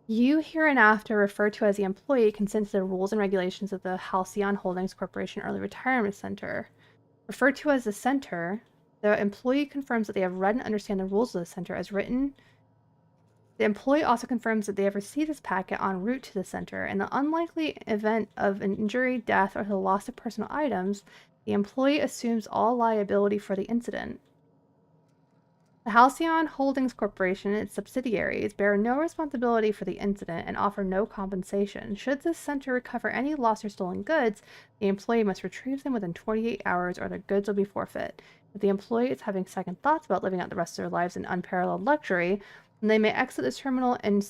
You hereinafter referred to as the employee consent to the rules and regulations of the Halcyon Holdings Corporation Early Retirement Center. Referred to as the center, the employee confirms that they have read and understand the rules of the center as written. The employee also confirms that they have received this packet en route to the center. In the unlikely event of an injury, death, or the loss of personal items, the employee assumes all liability for the incident. The Halcyon Holdings Corporation and its subsidiaries bear no responsibility for the incident and offer no compensation. Should the center recover any lost or stolen goods, the employee must retrieve them within 28 hours or their goods will be forfeit. If the employee is having second thoughts about living out the rest of their lives in unparalleled luxury, then they may exit this terminal and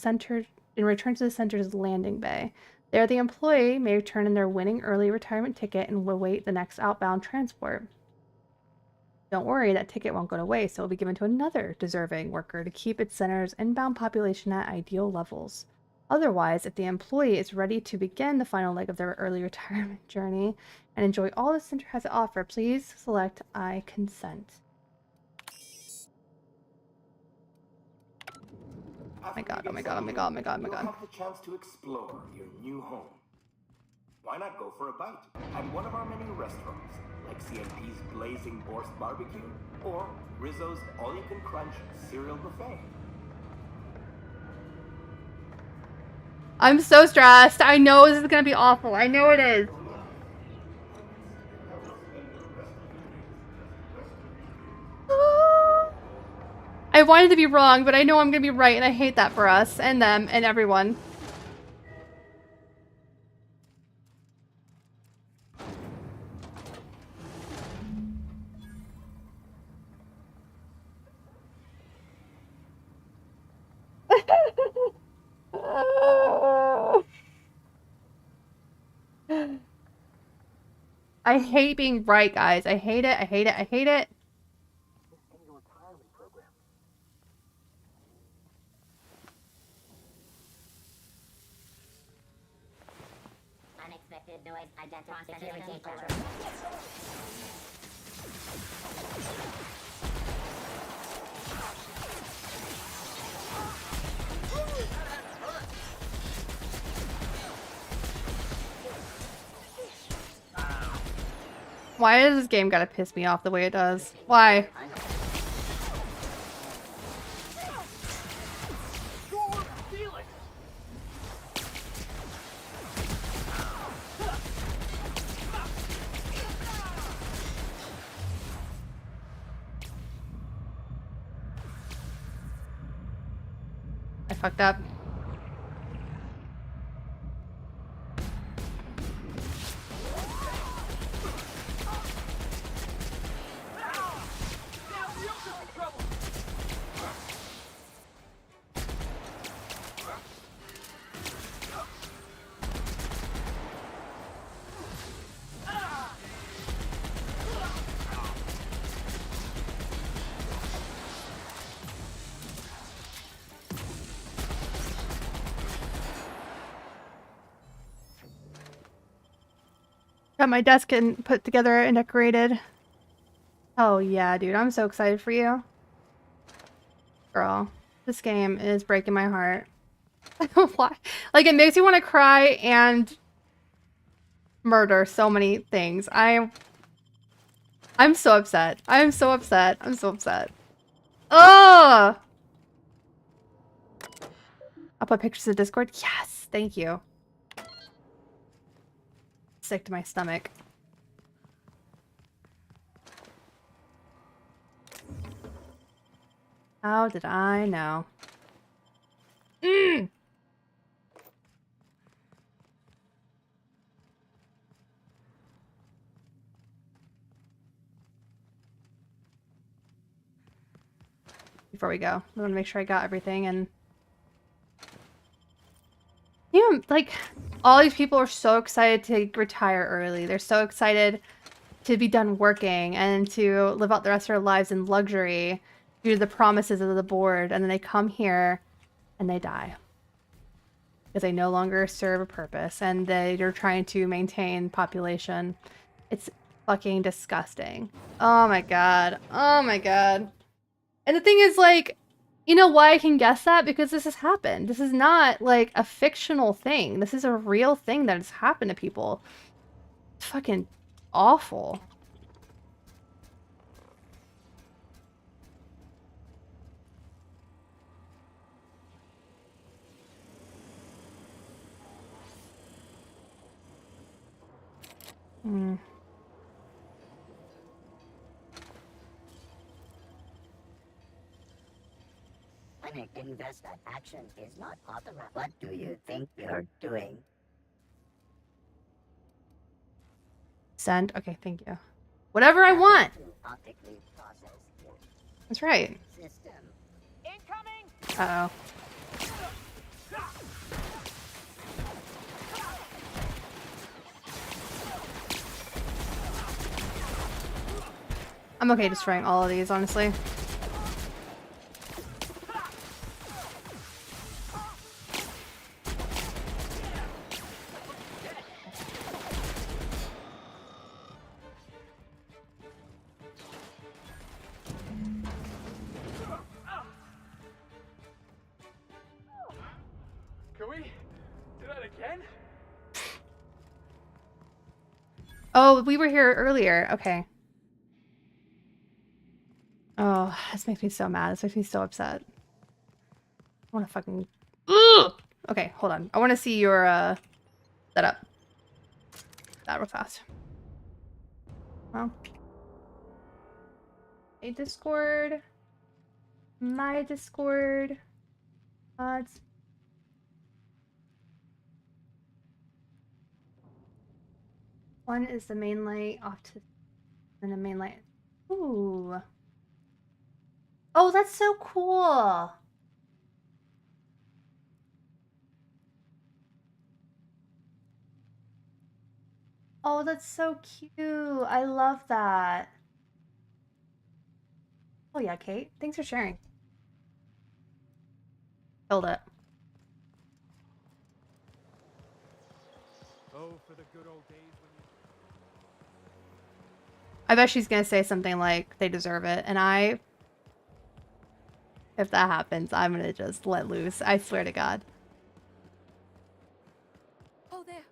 return to the center's landing bay. There, the employee may return in their winning early retirement ticket and will await the next outbound transport. Don't worry, that ticket won't go to waste. It will be given to another deserving worker to keep its center's inbound population at ideal levels. Otherwise, if the employee is ready to begin the final leg of their early retirement journey and enjoy all the center has to offer, please select I consent. Oh my god, oh my god, oh my god, oh my god, oh my god. You'll have the chance to explore your new home. Why not go for a bite at one of our many restaurants, like CNP's Blazing Borscht Barbecue or Rizzo's All-You-Can-Crunch Cereal Buffet? I'm so stressed. I know this is gonna be awful. I know it is. I wanted to be wrong, but I know I'm gonna be right, and I hate that for us and them and everyone. I hate being right, guys. I hate it. I hate it. I hate it. Unexpected noise identification. Why does this game gotta piss me off the way it does? Why? I fucked up. Got my desk and put together and decorated. Oh yeah, dude, I'm so excited for you. Girl, this game is breaking my heart. Why? Like, it makes me want to cry and murder so many things. I'm so upset. I'm so upset. I'm so upset. Ugh! I'll put pictures in Discord. Yes! Thank you. Sick to my stomach. How did I know? Before we go, I want to make sure I got everything and... You know, like, all these people are so excited to retire early. They're so excited to be done working and to live out the rest of their lives in luxury due to the promises of the board, and then they come here and they die. Because they no longer serve a purpose, and they're trying to maintain population. It's fucking disgusting. Oh my god. Oh my god. And the thing is, like, you know why I can guess that? Because this has happened. This is not, like, a fictional thing. This is a real thing that has happened to people. It's fucking awful. Hmm. Panic investor action is not authorized. What do you think you're doing? Send. Okay, thank you. Whatever I want. Optically process That's right. system. Uh-oh. I'm okay destroying all of these, honestly. Can we do that again? Oh, we were here earlier. Okay. Oh, this makes me so mad. This makes me so upset. I want to fucking... Ugh! Okay, hold on. I want to see your setup. That real fast. Well. A Discord. My Discord. It's one is the main light off to and the main light. Ooh. Oh, that's so cool. Oh, that's so cute. I love that. Oh yeah, Kate. Thanks for sharing. Hold it. Oh, for the good old days when you... I bet she's gonna say something like they deserve it, and if that happens, I'm gonna just let loose. I swear to God. Oh, there.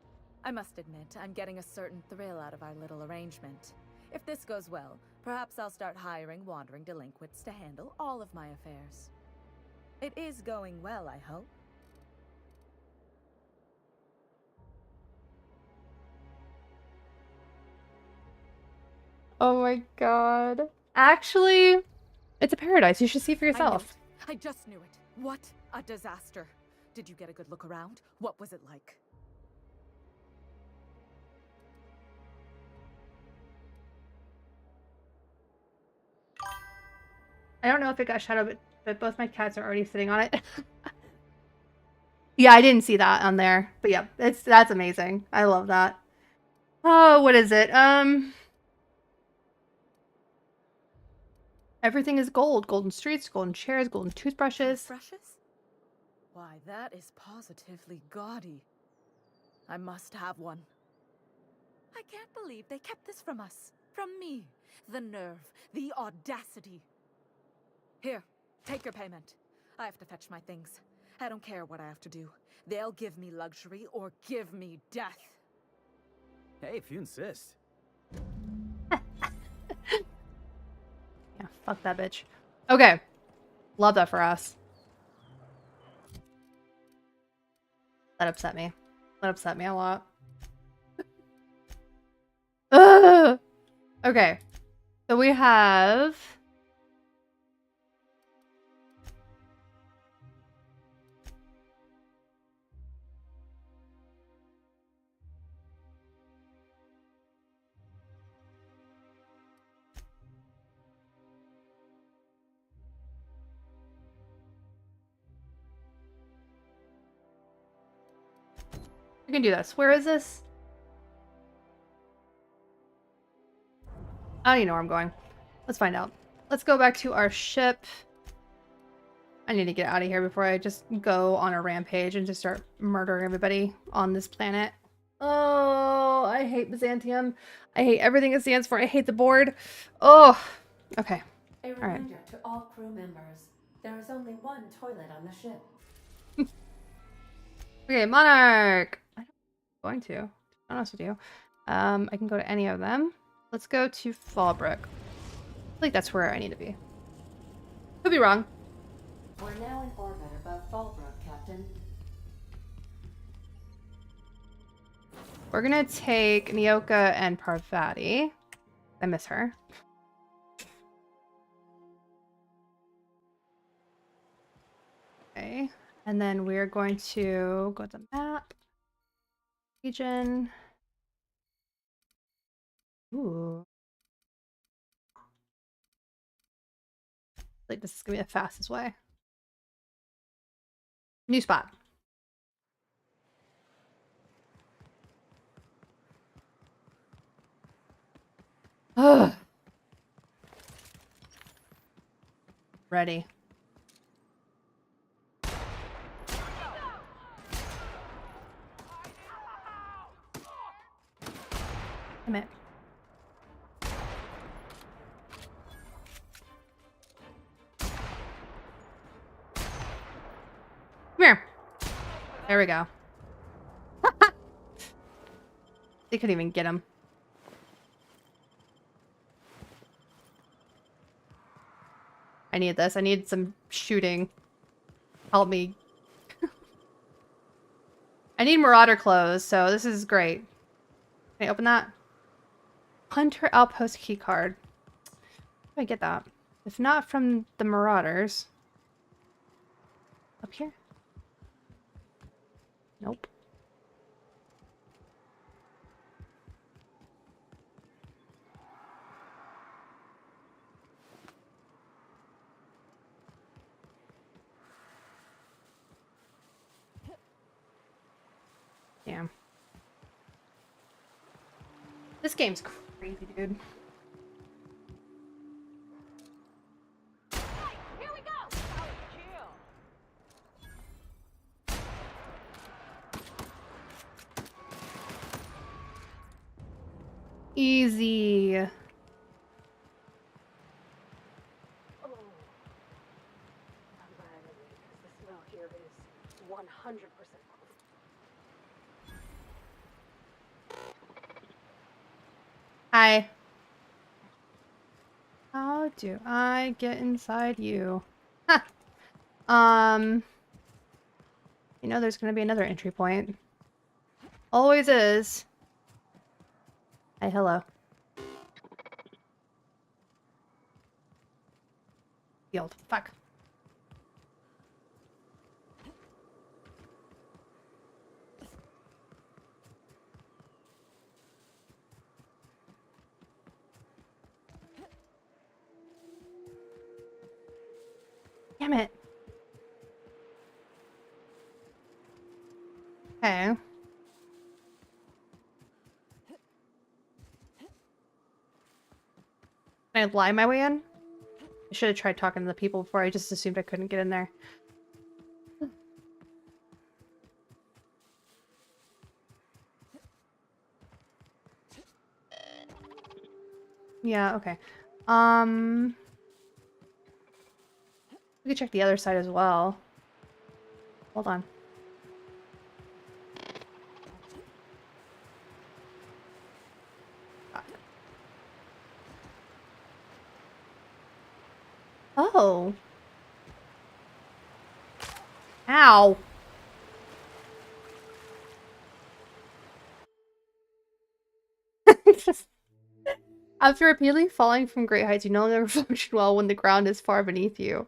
I must admit, I'm getting a certain thrill out of our little arrangement. If this goes well, perhaps I'll start hiring wandering delinquents to handle all of my affairs. It is going well, I hope. Oh my God. Actually, it's a paradise. You should see for yourself. I just knew it. What a disaster. Did you get a good look around? What was it like? I don't know if it got shadowed, but both my cats are already sitting on it. Yeah, I didn't see that on there. But yeah, that's amazing. I love that. Oh, what is it? Everything is gold. Golden streets, golden chairs, golden toothbrushes. Toothbrushes? Why, that is positively gaudy. I must have one. I can't believe they kept this from us. From me. The nerve. The audacity. Here, take your payment. I have to fetch my things. I don't care what I have to do. They'll give me luxury or give me death. Hey, if you insist. Yeah, fuck that bitch. Okay. Love that for us. That upset me. That upset me a lot. Ugh! Okay. So we have... We can do this. Where is this? I don't even know where I'm going. Let's find out. Let's go back to our ship. I need to get out of here before I just go on a rampage and just start murdering everybody on this planet. Oh, I hate Byzantium. I hate everything it stands for. I hate the board. Oh, okay. A All right. reminder to all crew members, there is only one toilet on the ship. Okay, Monarch. I'm going to be honest with you. I can go to any of them. Let's go to Fallbrook. I feel like that's where I need to be. Could be wrong. We're now in orbit above Fallbrook, Captain. We're gonna take Nyoka and Parvati. I miss her. Okay, and then we're going to go to the map. Region. Ooh. Like this is gonna be the fastest way. New spot. Ugh. Ready. Damn it. Come here. There we go. They couldn't even get him. I need this. I need some shooting. Help me. I need Marauder clothes, so this is great. Can I open that? Hunter Outpost key card. How do I get that? If not from the Marauders. Up here? Nope. Damn. This game's crazy, dude. Here we go! Easy. Oh. I'm glad I did, because the smell here is 100% Hi. How do I get inside you? Huh. You know there's gonna be another entry point. Always is. Hi, hello. Field. Fuck. Damn it. Okay. Can I lie my way in? I should have tried talking to the people before. I just assumed I couldn't get in there. Yeah, okay. We can check the other side as well. Hold on. Oh. Ow. After repeatedly falling from great heights, you no longer function well when the ground is far beneath you.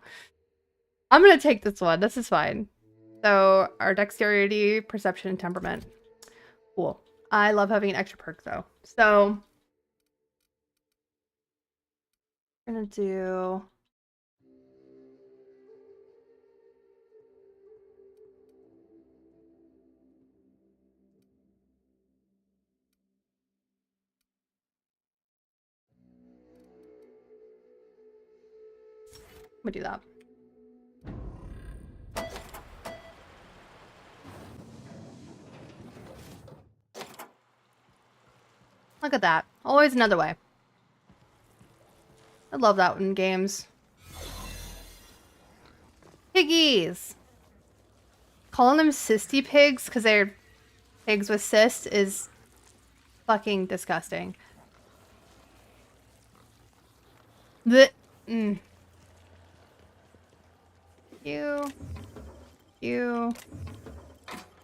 I'm gonna take this one. This is fine. So, our dexterity, perception, and temperament. Cool. I love having an extra perk, though. So, we're gonna do... I'm gonna do that. Look at that. Always another way. I love that in games. Piggies! Calling them cysty pigs because they're pigs with cysts is fucking disgusting. The You.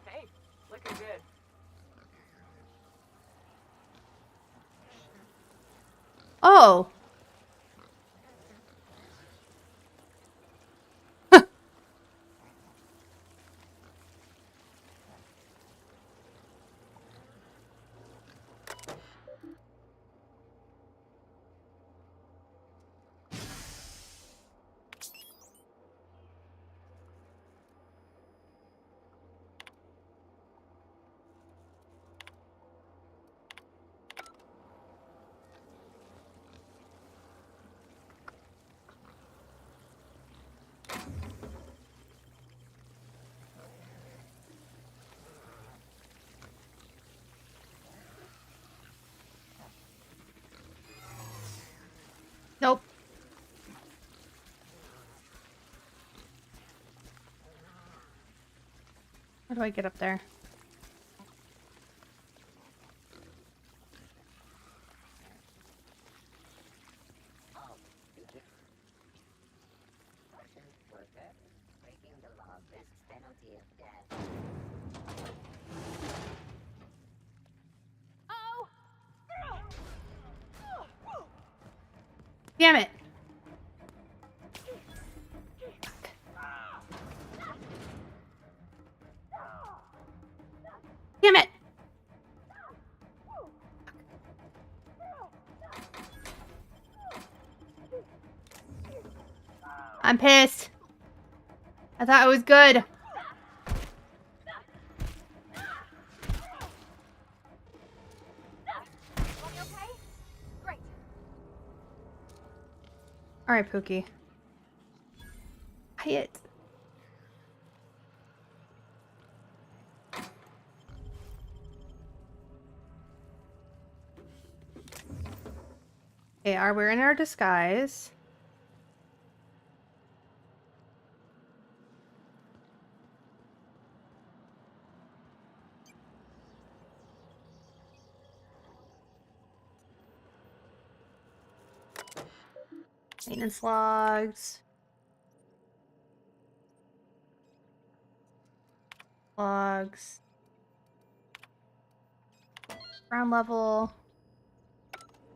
Hey, looking good. Oh. Nope. How do I get up there? Damn it. Damn it. I'm pissed. I thought it was good. All right, Pookie. Quiet. Okay, we're in our disguise. Maintenance logs. Logs. Ground level.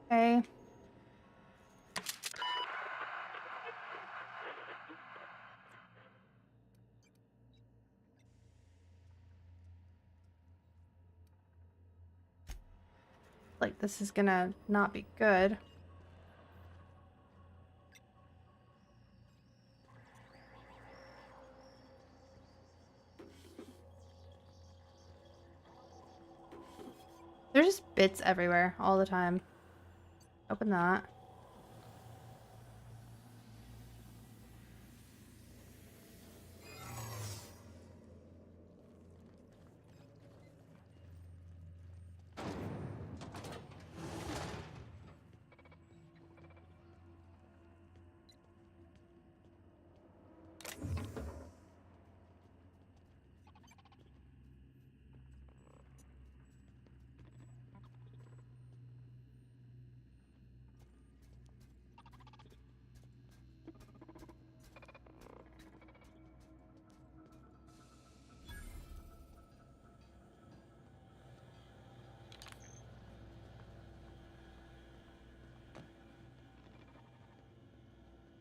Okay. Like, this is gonna not be good. There's just bits everywhere all the time. Open that.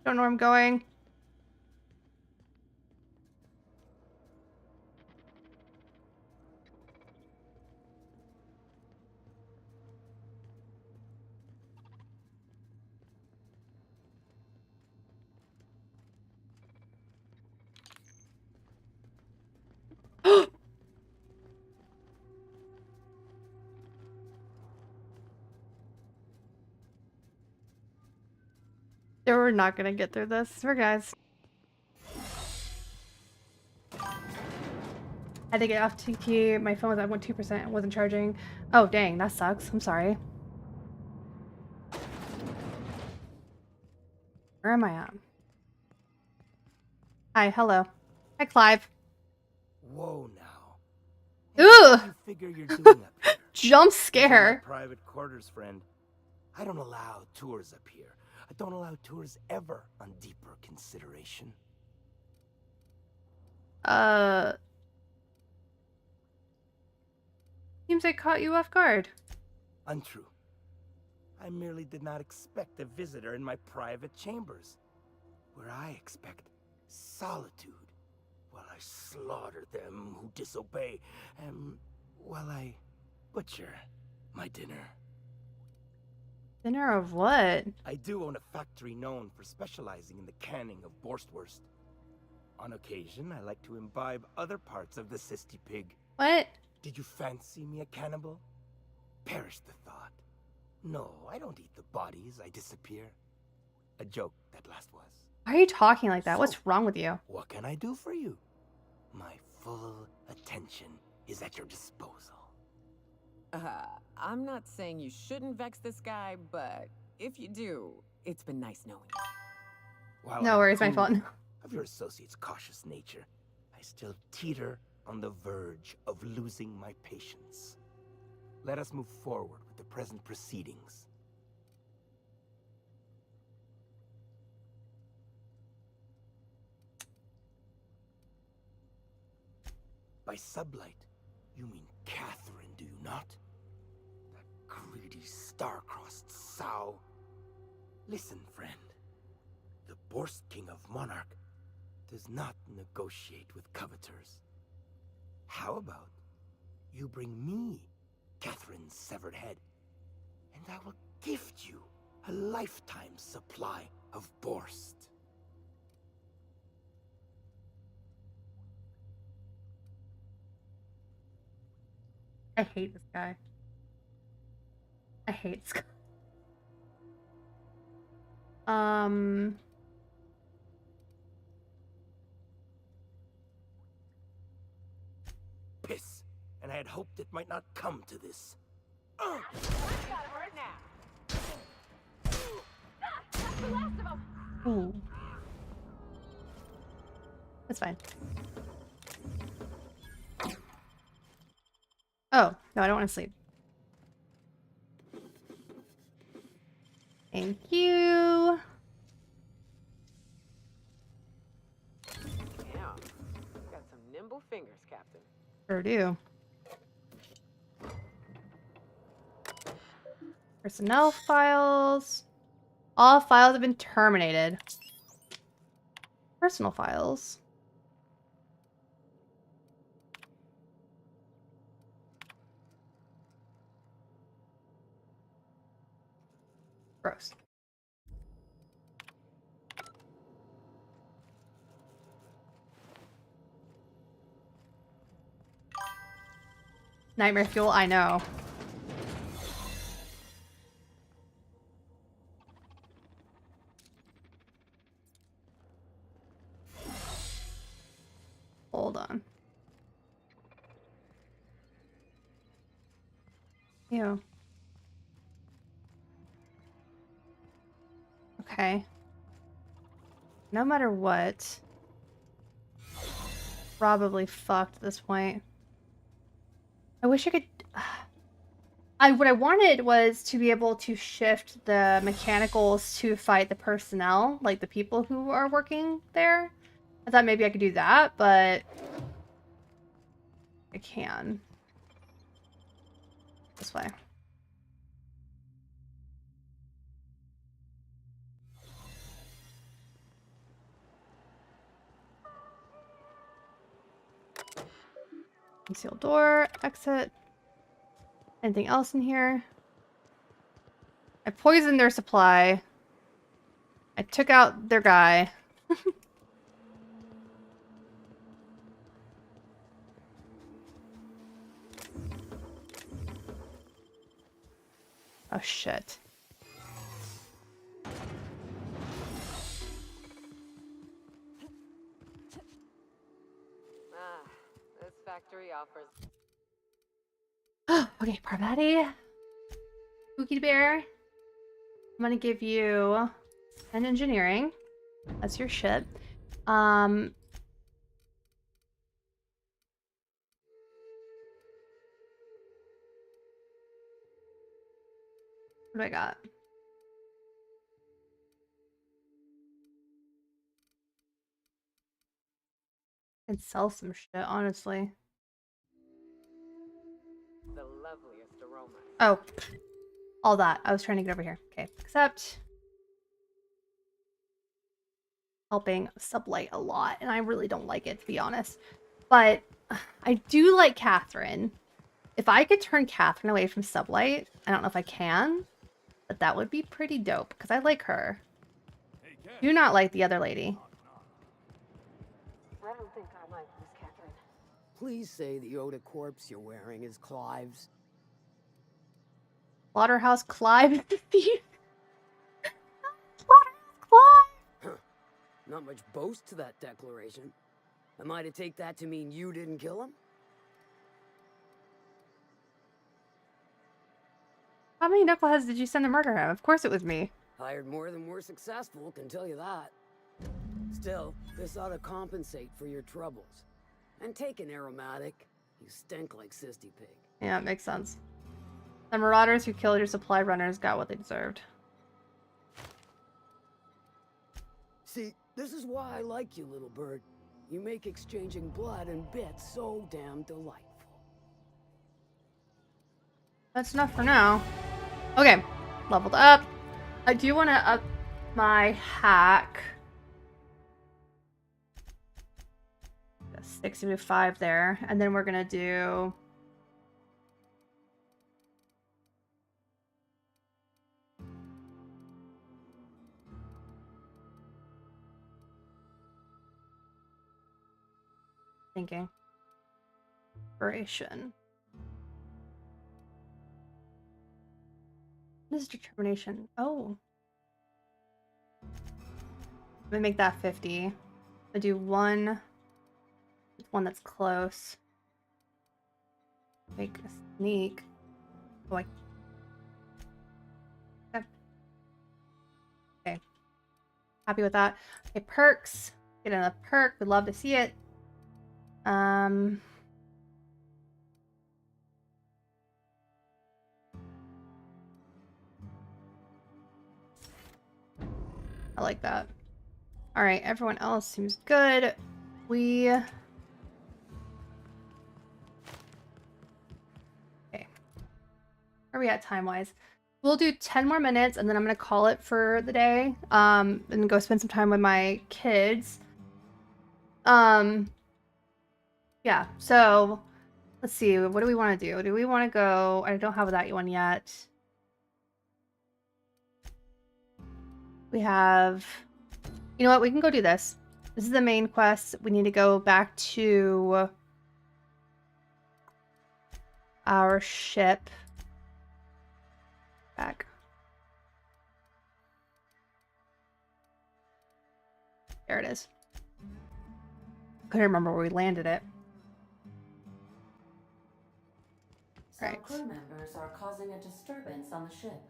Don't know where I'm going. We're not gonna get through this. We're guys. Had to get off TT. My phone was at 2%. It wasn't charging. Oh, dang. That sucks. I'm sorry. Where am I at? Hi. Hello. Hi, Clive. Whoa now. Hey, what do you figure you're doing up here? Jump These are scare. my private quarters, friend. I don't allow tours up here. I don't allow tours ever on deeper consideration. Seems I caught you off guard. Untrue. I merely did not expect a visitor in my private chambers, where I expect solitude, while I slaughter them who disobey, and while I butcher my dinner. Dinner of what? I do own a factory known for specializing in the canning of Borstwurst. On occasion, I like to imbibe other parts of the Sisty pig. What? Did you fancy me a cannibal? Perish the thought. No, I don't eat the bodies, I disappear. A joke that last was. Why are you talking like that? So, What's wrong with you? What can I do for you? My full attention is at your disposal. I'm not saying you shouldn't vex this guy, but if you do, it's been nice knowing you. While No I worries, my approve fault. of your associate's cautious nature, I still teeter on the verge of losing my patience. Let us move forward with the present proceedings. By sublight, you mean Catherine, do you not? That greedy, star-crossed sow. Listen, friend. The Borst King of Monarch does not negotiate with coveters. How about you bring me Catherine's severed head, and I will gift you a lifetime supply of Borst. I hate this guy. I hate this guy. Piss, and I had hoped it might not come to this. Ooh. That's fine. Oh, no, I don't want to sleep. Thank you. Yeah, got some nimble fingers, Captain. Sure do. Personnel files. All files have been terminated. Personal files. Gross. Nightmare fuel, I know. Hold on. Ew. Okay. No matter what. Probably fucked at this point. I wish I could... what I wanted was to be able to shift the mechanicals to fight the personnel, like the people who are working there. I thought maybe I could do that, but I can. This way. Concealed door, exit. Anything else in here? I poisoned their supply. I took out their guy. Oh shit. This factory offers. Okay, Parvati. Spooky Bear. I'm gonna give you an engineering. That's your shit. What do I got? I can sell some shit, honestly. The loveliest aroma. Oh, all that. I was trying to get over here. Okay, accept. Helping Sublight a lot, and I really don't like it, to be honest. But I do like Catherine. If I could turn Catherine away from Sublight, I don't know if I can, but that would be pretty dope, because I like her. Do not like the other lady. I don't think I like Miss Catherine. Please say the Yoda corpse you're wearing is Clive's. Slaughterhouse Clive is the thief. Slaughterhouse Clive! Not much boast to that declaration. Am I to take that to mean you didn't kill him? How many knuckleheads did you send to murder him? Of course it was me. Hired more than were successful, can tell you that. Still, this ought to compensate for your troubles. And take an aromatic. You stink like Sisty Pig. Yeah, it makes sense. The marauders who killed your supply runners got what they deserved. See, this is why I like you, little bird. You make exchanging blood and bits so damn delightful. That's enough for now. Okay, leveled up. I do want to my hack. 60 to 5 there. And then we're gonna do thinking. Inspiration. What is determination? Oh. Let me make that 50. I do one that's close. Make a sneak. Oh, okay. Happy with that. Okay, perks. Get another perk. We'd love to see it. I like that. All right, everyone else seems good. Okay. Where are we at time-wise? We'll do 10 more minutes, and then I'm gonna call it for the day. And go spend some time with my kids. Yeah. So, let's see. What do we want to do? Do we want to go? I don't have that one yet. We have. You know what? We can go do this. This is the main quest. We need to go back to our ship. Back. There it is. Couldn't remember where we landed it. Some crew members are causing a disturbance on the ship.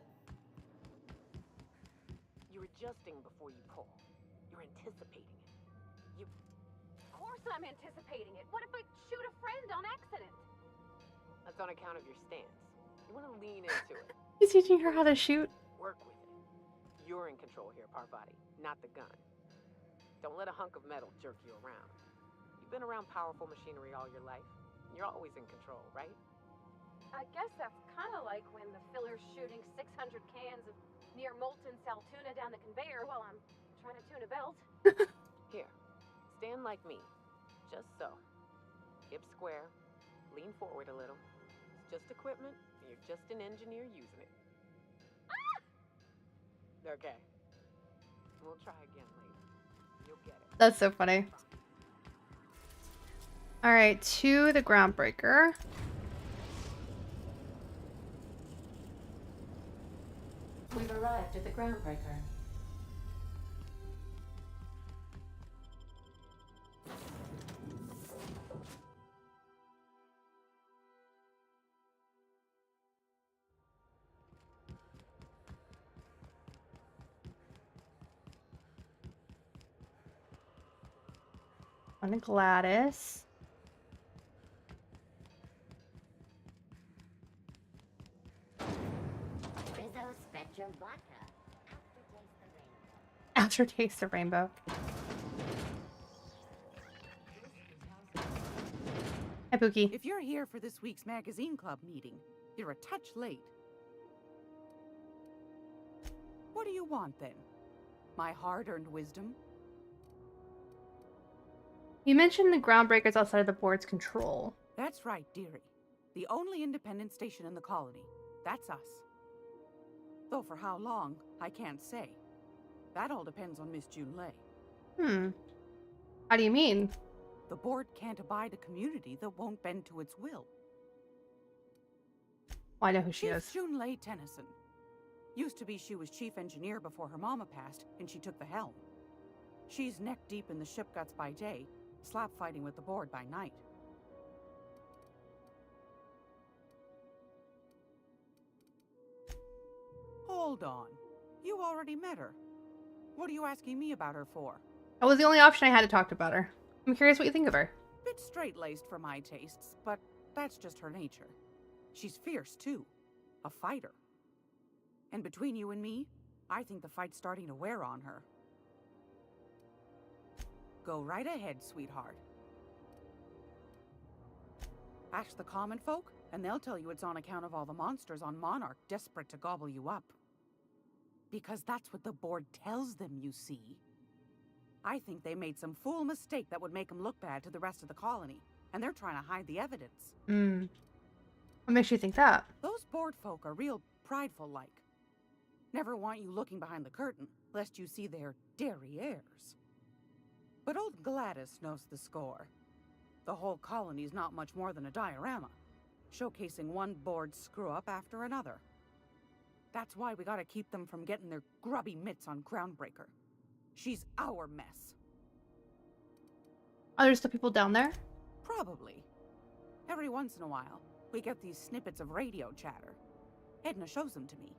You're adjusting before you pull. You're anticipating it. Of course I'm anticipating it. What if I shoot a friend on accident? That's on account of your stance. You want to lean into it. He's teaching her how to shoot. Work with it. You're in control here, Parvati, not the gun. Don't let a hunk of metal jerk you around. You've been around powerful machinery all your life. You're always in control, right? I guess that's kind of like when the filler's shooting 600 cans of near molten sal tuna down the conveyor while I'm trying to tune a belt. Here, stand like me. Just so. Hips square. Lean forward a little. It's just equipment. You're just an engineer using it. Ah! Okay. We'll try again later. You'll get it. That's so funny. All right, to the groundbreaker. We've arrived at the groundbreaker. On Gladys. Aftertaste the rainbow. Hi, Pookie. If you're here for this week's magazine club meeting, you're a touch late. What do you want then? My hard-earned wisdom? You mentioned the groundbreakers outside of the board's control. That's right, dearie. The only independent station in the colony. That's us. Though for how long, I can't say. That all depends on Miss Junlei. How do you mean? The board can't abide a community that won't bend to its will. Well, I know who she is. Junlei Tennyson. Used to be she was chief engineer before her mama passed, and she took the helm. She's neck deep in the ship guts by day, slap fighting with the board by night. Hold on. You already met her. What are you asking me about her for? That was the only option I had to talk about her. I'm curious what you think of her. Bit straight-laced for my tastes, but that's just her nature. She's fierce, too. A fighter. And between you and me, I think the fight's starting to wear on her. Go right ahead, sweetheart. Ask the common folk, and they'll tell you it's on account of all the monsters on Monarch desperate to gobble you up. Because that's what the board tells them, you see. I think they made some fool mistake that would make them look bad to the rest of the colony, and they're trying to hide the evidence. Hmm. What makes you think that? Those board folk are real prideful-like. Never want you looking behind the curtain, lest you see their derrieres. But old Gladys knows the score. The whole colony's not much more than a diorama, showcasing one board screw-up after another. That's why we gotta keep them from getting their grubby mitts on Groundbreaker. She's our mess. Are there still people down there? Probably. Every once in a while, we get these snippets of radio chatter. Edna shows them to me.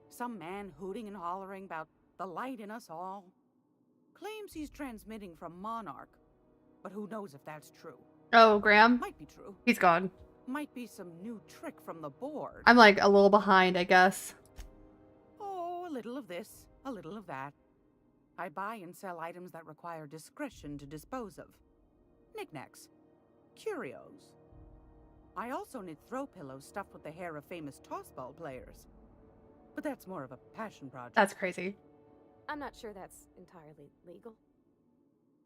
Some man hooting and hollering about the light in us all. Claims he's transmitting from Monarch, but who knows if that's true. Oh, Graham? Might be true. He's gone. Might be some new trick from the board. I'm like a little behind, I guess. Oh, a little of this, a little of that. I buy and sell items that require discretion to dispose of. Knickknacks. Curios. I also knit throw pillows stuffed with the hair of famous tossball players. But that's more of a passion project. That's crazy. I'm not sure that's entirely legal.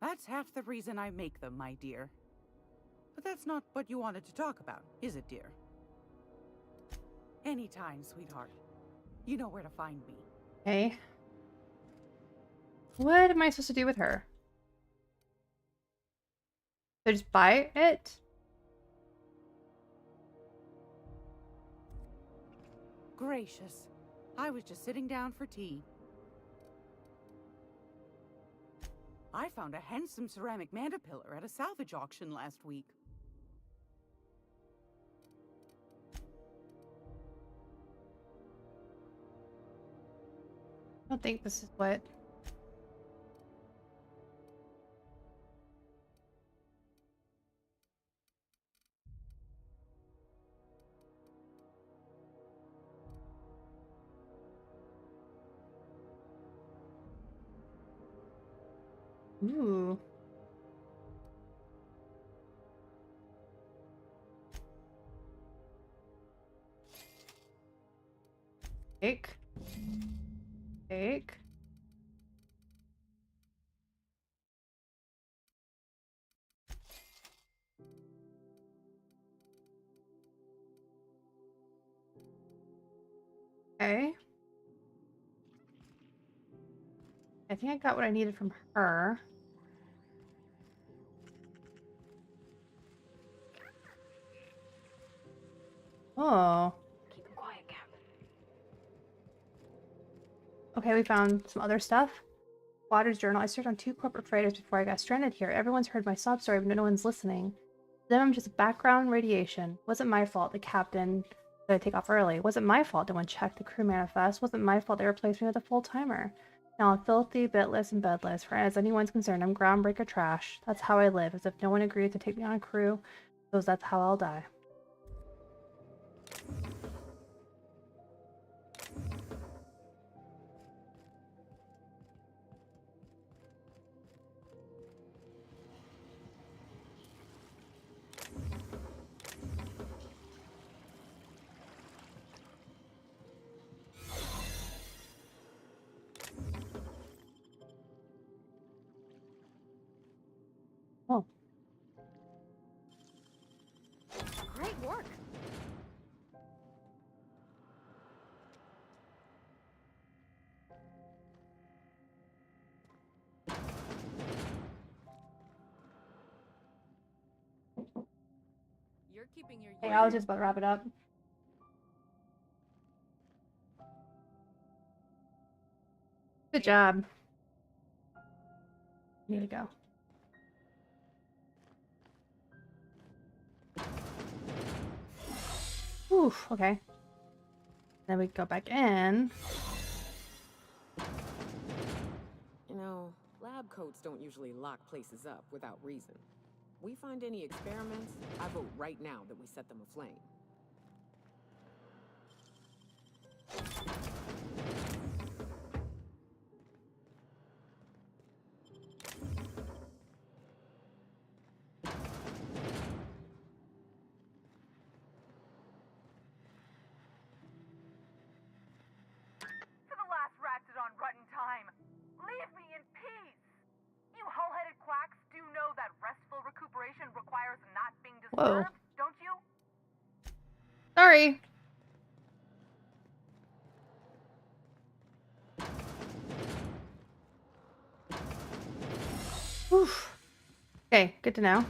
That's half the reason I make them, my dear. But that's not what you wanted to talk about, is it, dear? Anytime, sweetheart. You know where to find me. Okay. What am I supposed to do with her? So just buy it? Gracious. I was just sitting down for tea. I found a handsome ceramic mandapillar at a salvage auction last week. I don't think this is what... Ooh. Take. Take. Okay. I think I got what I needed from her. Oh. Keep him quiet, Captain. Okay, we found some other stuff. Waters journal. I served on 2 corporate freighters before I got stranded here. Everyone's heard my sob story, but no one's listening. Then I'm just background radiation. Wasn't my fault the captain did I take off early. Wasn't my fault no one checked the crew manifest. Wasn't my fault they replaced me with a full-timer. Now I'm filthy, bitless, and bedless. For as anyone's concerned, I'm groundbreaker trash. That's how I live, as if no one agreed to take me on a crew. So that's how I'll die. Oh. Great work. You're keeping your... Hey, I was just about to wrap it up. Good job. Need to go. Oof, okay. Then we go back in. You know, lab coats don't usually lock places up without reason. We find any experiments, I vote right now that we set them aflame. Whoa. Sorry. Oof. Okay, good to know.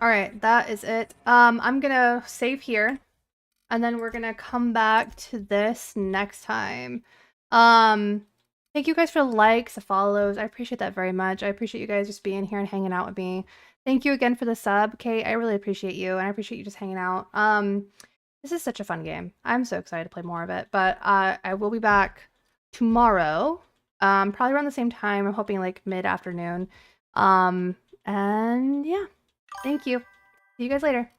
All right, that is it. I'm gonna save here, and then we're gonna come back to this next time. Thank you guys for the likes, the follows. I appreciate that very much. I appreciate you guys just being here and hanging out with me. Thank you again for the sub, Kate. I really appreciate you, and I appreciate you just hanging out. This is such a fun game. I'm so excited to play more of it. But I will be back tomorrow, probably around the same time. I'm hoping like mid-afternoon. And yeah, thank you. See you guys later.